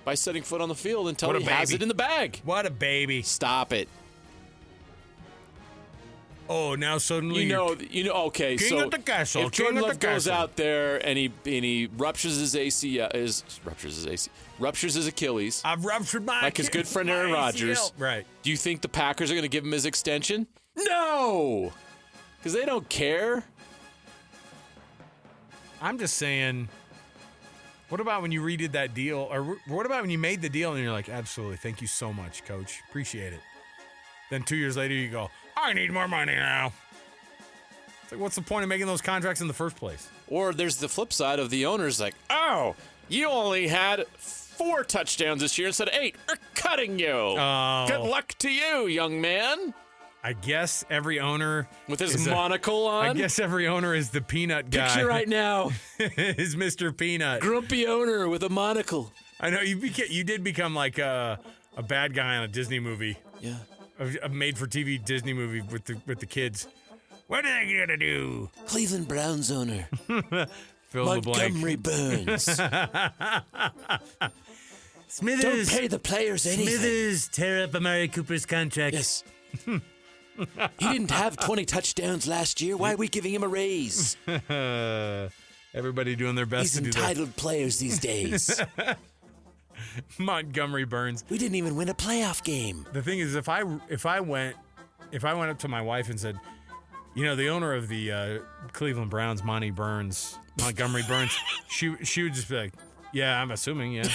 by setting foot on the field until he has it in the bag. What a baby. Stop it. Oh, now suddenly okay, king so of the castle, if Jordan king of Love the goes castle. out there and he ruptures his Achilles. I've ruptured my like his good friend Aaron Rodgers. ACL. Right. Do you think the Packers are going to give him his extension? No, because they don't care. I'm just saying, what about when you redid that deal? Or what about when you made the deal and you're like, absolutely, thank you so much, coach. Appreciate it. Then 2 years later, you go, I need more money now. It's like, what's the point of making those contracts in the first place? Or there's the flip side of the owners like, oh, you only had 4 touchdowns this year instead of 8. We're cutting you. Oh. Good luck to you, young man. I guess every owner with his monocle on. I guess every owner is the peanut guy. Picture right now is Mr. Peanut, grumpy owner with a monocle. I know you did become like a bad guy on a Disney movie. Yeah, a made-for-TV Disney movie with the kids. What are they gonna do? Cleveland Browns owner. Fill the blank. Montgomery Burns. Smithers. Don't pay the players anything. Smithers tear up Amari Cooper's contract. Yes. He didn't have 20 touchdowns last year. Why are we giving him a raise? Everybody doing their best to do that. He's entitled players these days. Montgomery Burns. We didn't even win a playoff game. The thing is, if I went up to my wife and said, the owner of the Cleveland Browns, Montgomery Burns, she would just be like, yeah, I'm assuming, yeah.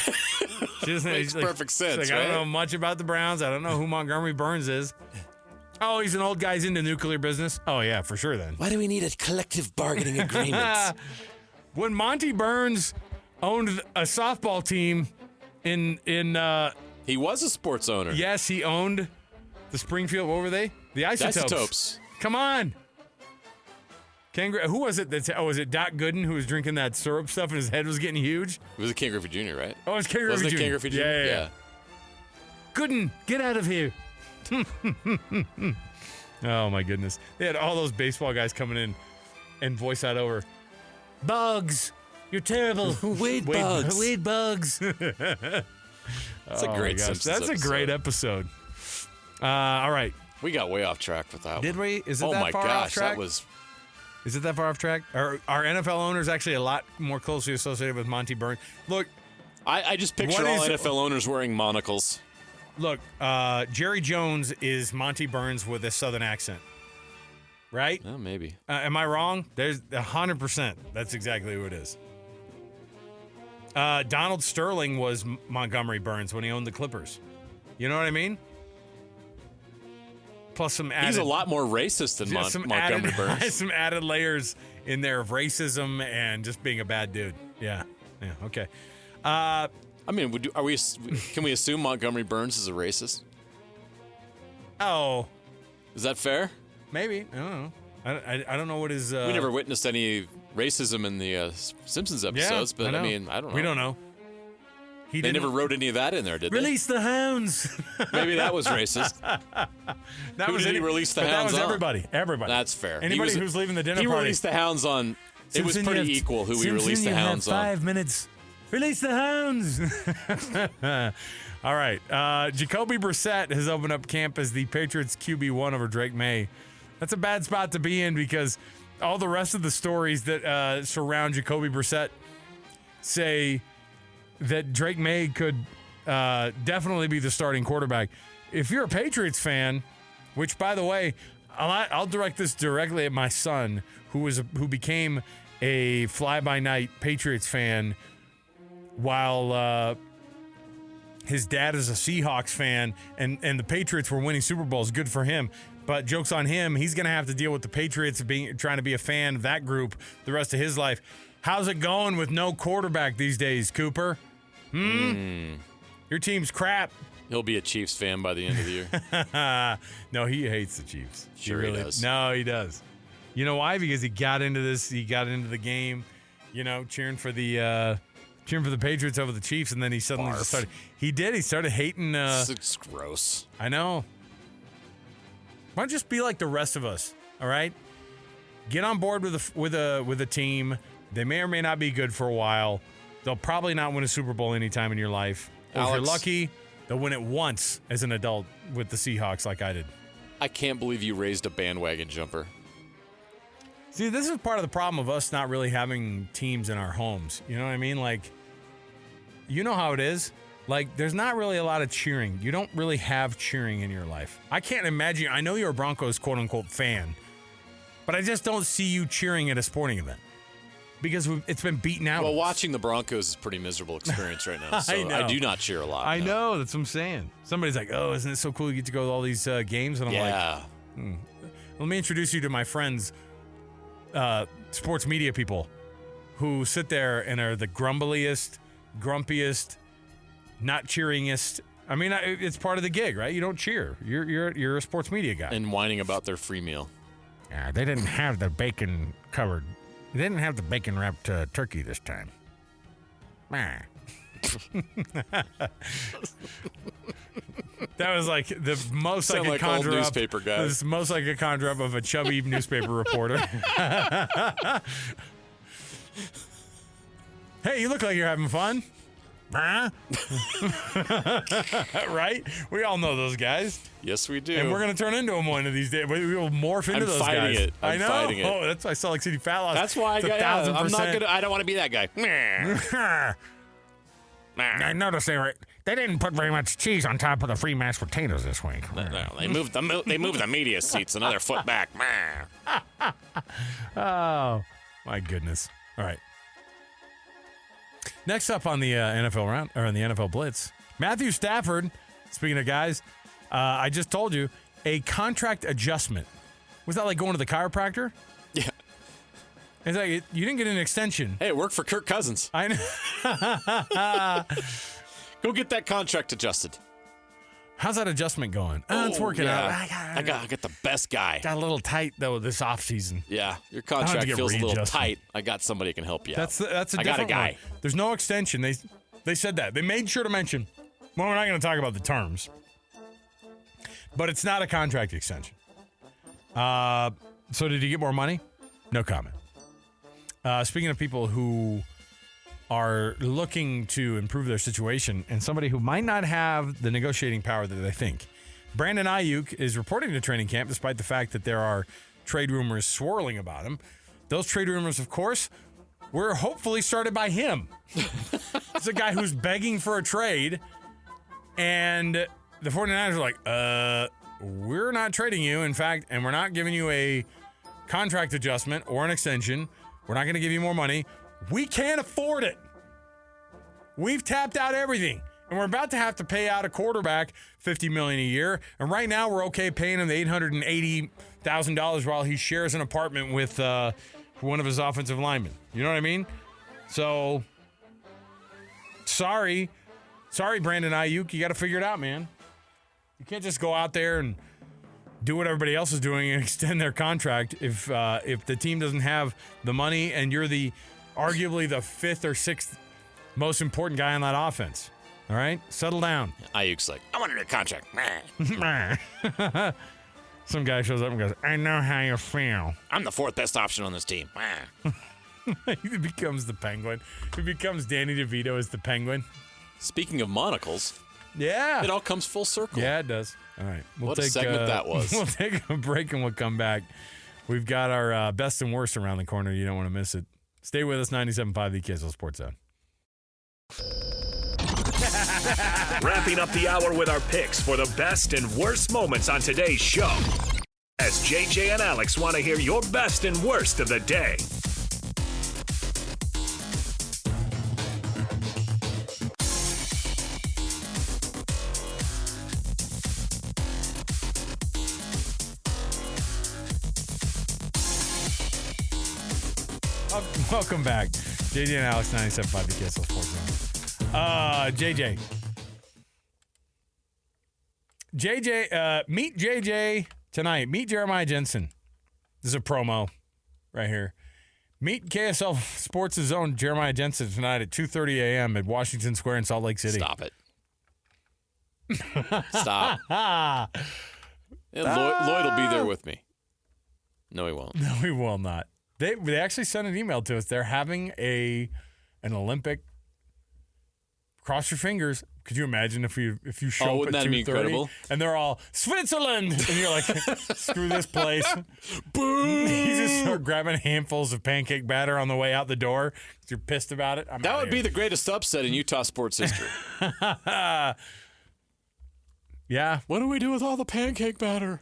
She doesn't. Makes perfect sense, right? right? I don't know much about the Browns. I don't know who Montgomery Burns is. Oh, he's an old guy. He's into nuclear business. Oh, yeah, for sure then. Why do we need a collective bargaining agreement? When Monty Burns owned a softball team in he was a sports owner. Yes, he owned the Springfield. What were they? The Isotopes. Come on. Who was it? Was it Doc Gooden who was drinking that syrup stuff and his head was getting huge? It was Ken Griffey Jr., right? Oh, it was Ken Griffey Jr. Wasn't it Ken Griffey Jr.? Yeah. Gooden, get out of here. Oh, my goodness. They had all those baseball guys coming in and voice that over. Bugs, you're terrible. Wade Bugs. Wade Bugs. That's a great Simpsons That's a great episode. All right. We got way off track with that one. Did we? Is it oh that my far gosh, off track? that was... Is it that far off track? Are NFL owners actually a lot more closely associated with Monty Burns? Look, I just picture all NFL owners wearing monocles. Look, Jerry Jones is Monty Burns with a Southern accent, right? Oh, maybe. Am I wrong? There's 100%. That's exactly who it is. Donald Sterling was Montgomery Burns when he owned the Clippers. You know what I mean? Plus some added... He's a lot more racist than Montgomery Burns. Some added layers in there of racism and just being a bad dude. Yeah, okay. I mean, can we assume Montgomery Burns is a racist? Oh. Is that fair? Maybe. I don't know. I don't know what his... We never witnessed any racism in the Simpsons episodes, but I mean, I don't know. We don't know. They never wrote any of that in there, did they? Release the hounds. Maybe that was racist. Who did he release the hounds on? That was everybody. Everybody. That's fair. Anybody who's leaving the dinner party. He released the hounds on... It was pretty equal who he released the hounds on. 5 minutes. Release the hounds. All right. Jacoby Brissett has opened up camp as the Patriots QB1 over Drake May. That's a bad spot to be in because all the rest of the stories that surround Jacoby Brissett say that Drake May could definitely be the starting quarterback. If you're a Patriots fan, which, by the way, I'll direct this directly at my son, who became a fly-by-night Patriots fan while his dad is a Seahawks fan, and the Patriots were winning Super Bowls. Good for him. But joke's on him. He's going to have to deal with the Patriots trying to be a fan of that group the rest of his life. How's it going with no quarterback these days, Cooper? Your team's crap. He'll be a Chiefs fan by the end of the year. No, he hates the Chiefs. Sure he does. No, he does. You know why? Because he got into this. He got into the game, cheering for the Patriots over the Chiefs, and then he suddenly just started. He did. He started hating. It's gross. I know. Why don't you just be like the rest of us? All right, get on board with a team. They may or may not be good for a while. They'll probably not win a Super Bowl anytime in your life. Or if you're lucky, they'll win it once as an adult with the Seahawks, like I did. I can't believe you raised a bandwagon jumper. See, this is part of the problem of us not really having teams in our homes. You know what I mean? Like, you know how it is. Like, there's not really a lot of cheering. You don't really have cheering in your life. I can't imagine. I know you're a Broncos quote-unquote fan, but I just don't see you cheering at a sporting event because it's been beaten out. Well, watching the Broncos is a pretty miserable experience right now, so I do not cheer a lot. I know. That's what I'm saying. Somebody's like, oh, isn't it so cool you get to go to all these games? And I'm like, Let me introduce you to my friends, sports media people who sit there and are the grumbliest, grumpiest, not cheeringest. I mean, it's part of the gig, right? You don't cheer. You're a sports media guy. And whining about their free meal. Yeah, they didn't have the bacon covered. They didn't have the bacon wrapped turkey this time. That was like the most I could conjure up. Newspaper guy. This most I could conjure up of a chubby newspaper reporter. Hey, you look like you're having fun. Right? We all know those guys. Yes, we do. And we're going to turn into them one of these days. We will morph into those guys. I'm fighting it. Oh, that's why Salt Lake City Fat Loss. That's why I got. I'm not gonna. I don't want to be that guy. I noticed they didn't put very much cheese on top of the free mashed potatoes this week. No, they moved the media seats another foot back. Oh, my goodness. All right. Next up on the NFL round or on the NFL Blitz, Matthew Stafford. Speaking of guys, I just told you a contract adjustment. Was that like going to the chiropractor? Yeah. It's like you didn't get an extension. Hey, it worked for Kirk Cousins. I know. Go get that contract adjusted. How's that adjustment going? It's working out. I got the best guy. Got a little tight though this offseason. Yeah, your contract feels a little tight. I got somebody who can help you out. That's a I got a guy. One. There's no extension. They said that. They made sure to mention. Well, we're not going to talk about the terms, but it's not a contract extension. So did you get more money? No comment. Speaking of people who are looking to improve their situation and somebody who might not have the negotiating power that they think. Brandon Ayuk is reporting to training camp despite the fact that there are trade rumors swirling about him. Those trade rumors, of course, were hopefully started by him. It's a guy who's begging for a trade, and the 49ers are like, we're not trading you. In fact, and we're not giving you a contract adjustment or an extension. We're not going to give you more money. We can't afford it. We've tapped out everything. And we're about to have to pay out a quarterback $50 million a year. And right now we're okay paying him the $880,000 while he shares an apartment with one of his offensive linemen. You know what I mean? So, sorry, Brandon Ayuk. You got to figure it out, man. You can't just go out there and do what everybody else is doing and extend their contract if the team doesn't have the money and you're arguably the fifth or sixth most important guy on that offense. All right? Settle down. Ayuk's like, I want a new contract. Some guy shows up and goes, I know how you feel. I'm the fourth best option on this team. He becomes the Penguin. He becomes Danny DeVito as the Penguin. Speaking of monocles, yeah, it all comes full circle. Yeah, it does. All right. What a segment that was. We'll take a break and we'll come back. We've got our best and worst around the corner. You don't want to miss it. Stay with us, 97.5 the KSL Sports Zone. Wrapping up the hour with our picks for the best and worst moments on today's show. As JJ and Alex want to hear your best and worst of the day. Welcome back. JJ and Alex, 97.5 the KSL Sports Zone. JJ, meet JJ tonight. Meet Jeremiah Jensen. This is a promo right here. Meet KSL Sports' Zone Jeremiah Jensen tonight at 2:30 a.m. at Washington Square in Salt Lake City. Stop it. Stop. Lloyd will be there with me. No, he won't. No, he will not. They actually sent an email to us. They're having an Olympic. Cross your fingers. Could you imagine if you show up at 2:30 and they're all Switzerland and you're like, screw this place. Boom! You just start grabbing handfuls of pancake batter on the way out the door because you're pissed about it. That would be the greatest upset in Utah sports history. Yeah. What do we do with all the pancake batter?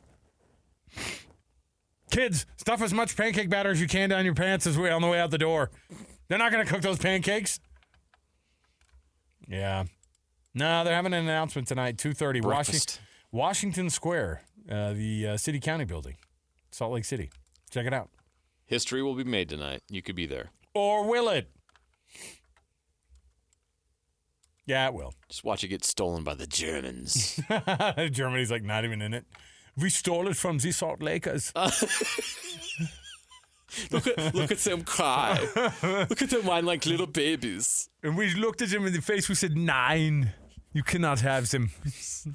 Kids, stuff as much pancake batter as you can down your pants as on the way out the door. They're not going to cook those pancakes. Yeah. No, they're having an announcement tonight, 2:30, Washington Square, the City County building, Salt Lake City. Check it out. History will be made tonight. You could be there. Or will it? Yeah, it will. Just watch it get stolen by the Germans. Germany's like not even in it. We stole it from the Salt Lakers. Look at them cry. Look at them whine like little babies. And we looked at them in the face. We said, 9. You cannot have them.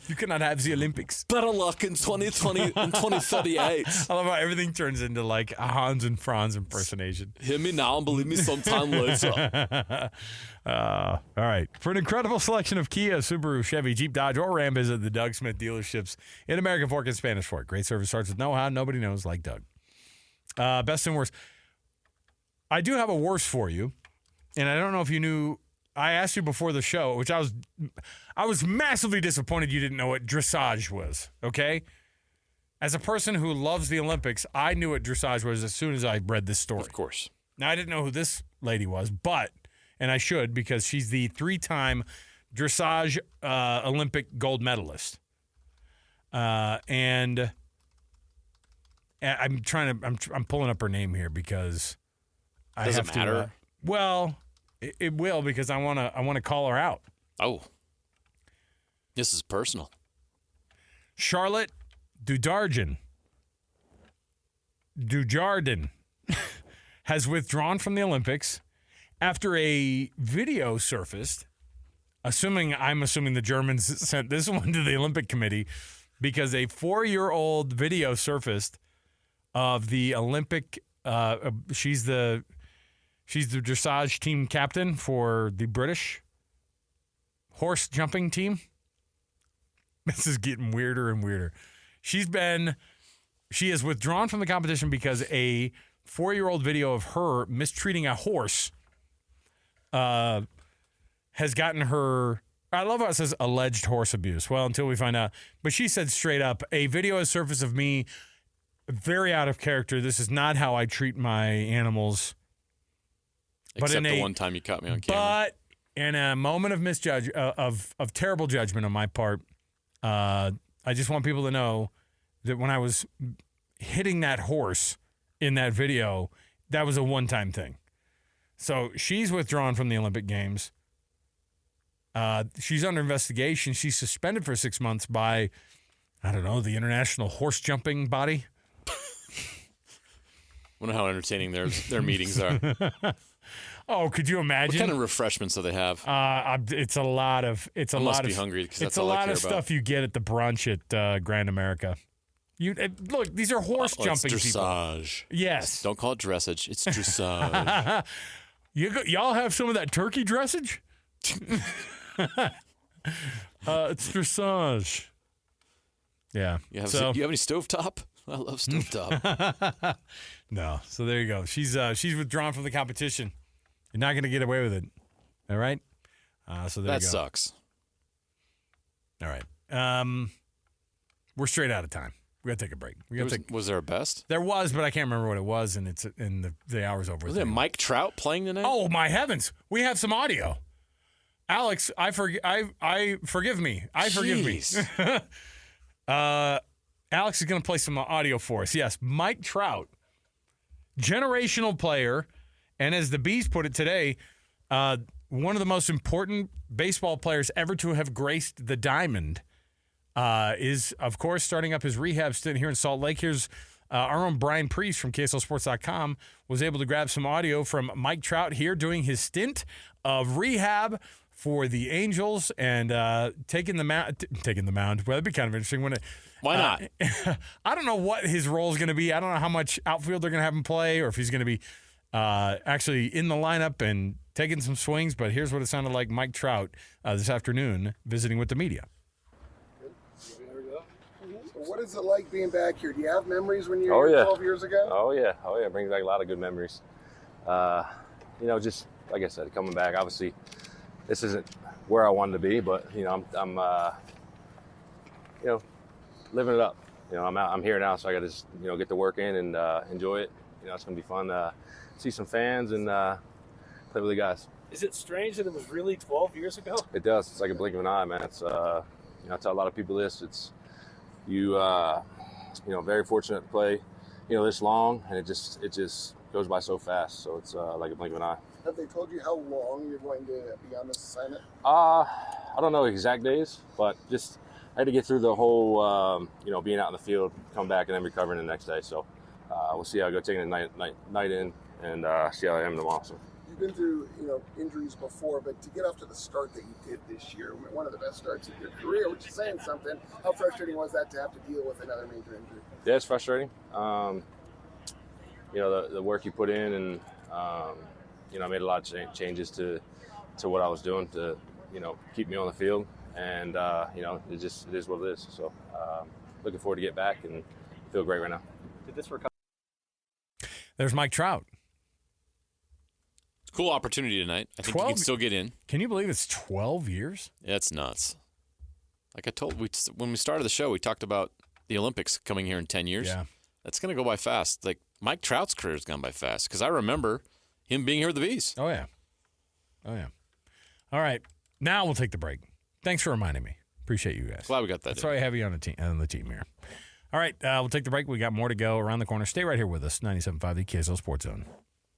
You cannot have the Olympics. Better luck in 2020 and 2038. I love how everything turns into like a Hans and Franz impersonation. Hear me now and believe me sometime later. All right. For an incredible selection of Kia, Subaru, Chevy, Jeep, Dodge, or Ram, visit the Doug Smith dealerships in American Fork and Spanish Fork. Great service starts with know-how. Nobody knows like Doug. Best and worst. I do have a worst for you, and I don't know if you knew. I asked you before the show, which I was massively disappointed you didn't know what dressage was, okay? As a person who loves the Olympics, I knew what dressage was as soon as I read this story. Of course. Now, I didn't know who this lady was, and I should because she's the 3-time dressage Olympic gold medalist. And I'm pulling up her name here because I Does have it matter? to. Well, it will because I want to call her out. Oh, this is personal. Charlotte Dujardin has withdrawn from the Olympics after a video surfaced. I'm assuming the Germans sent this one to the Olympic Committee because a 4-year-old video surfaced of the Olympic. She's the dressage team captain for the British horse jumping team. This is getting weirder and weirder. She is withdrawn from the competition because a 4-year-old video of her mistreating a horse has gotten her. I love how it says alleged horse abuse. Well, until we find out. But she said straight up, a video has surfaced of me very out of character. This is not how I treat my animals. Except the one time you caught me on camera. But in a moment of misjudge, of terrible judgment on my part, I just want people to know that when I was hitting that horse in that video, that was a one-time thing. So she's withdrawn from the Olympic Games. She's under investigation. She's suspended for 6 months by, I don't know, the international horse jumping body. Wonder how entertaining their meetings are. Oh, could you imagine? What kind of refreshments do they have? It's a lot of. It's a I lot must of. be hungry because It's that's a all I lot care of about. stuff you get at the brunch at Grand America. Look, these are horse jumping it's people. dressage. Yes. Don't call it dressage. It's dressage. Y'all have some of that turkey dressage? It's dressage. Yeah. You have, so, you have any stovetop? I love stovetop. no. So there you go. She's withdrawn from the competition. You're not going to get away with it. All right? So there That you go. sucks. All right. We're straight out of time. We got to take a break. Was there a best? There was, but I can't remember what it was, and the hour's over. Was it Mike Trout playing tonight? Oh my heavens! We have some audio. Alex, forgive me. Forgive me. Alex is going to play some audio for us. Yes, Mike Trout, generational player, and as the Bees put it today, one of the most important baseball players ever to have graced the diamond. Is, of course, starting up his rehab stint here in Salt Lake. Here's our own Brian Priest from KSLSports.com was able to grab some audio from Mike Trout here doing his stint of rehab for the Angels and taking the mound. Well, that'd be kind of interesting, wouldn't it? Why not? I don't know what his role is going to be. I don't know how much outfield they're going to have him play or if he's going to be actually in the lineup and taking some swings. But here's what it sounded like Mike Trout this afternoon visiting with the media. What is it like being back here? Do you have memories when you were here 12 years ago? Oh, yeah. It brings back a lot of good memories. Just like I said, coming back, obviously, this isn't where I wanted to be, but, I'm living it up. I'm here now, so I got to just, get the work in and enjoy it. It's going to be fun to see some fans and play with the guys. Is it strange that it was really 12 years ago? It does. It's like a blink of an eye, man. It's, I tell a lot of people this. It's, very fortunate to play, this long, and it just goes by so fast. So it's like a blink of an eye. Have they told you how long you're going to be on this assignment? I don't know exact days, but just I had to get through the whole, being out in the field, come back, and then recovering the next day. So we'll see how I go, taking it night in, and see how I am tomorrow. So. You've been through, injuries before, but to get off to the start that you did this year, one of the best starts of your career, which is saying something. How frustrating was that to have to deal with another major injury? Yeah, it's frustrating. The work you put in, and I made a lot of changes to what I was doing to, keep me on the field, and it is what it is. So looking forward to get back and feel great right now. Did this recover? There's Mike Trout. Cool opportunity tonight. I think you can still get in. Can you believe it's 12 years? Yeah, it's nuts. Like I told when we started the show, we talked about the Olympics coming here in 10 years. Yeah. That's going to go by fast. Like Mike Trout's career has gone by fast because I remember him being here at the Bees. Oh, yeah. All right. Now we'll take the break. Thanks for reminding me. Appreciate you guys. Glad we got that. That's why I have you on the team here. All right. We'll take the break. We got more to go around the corner. Stay right here with us. 97.5 the KSL Sports Zone.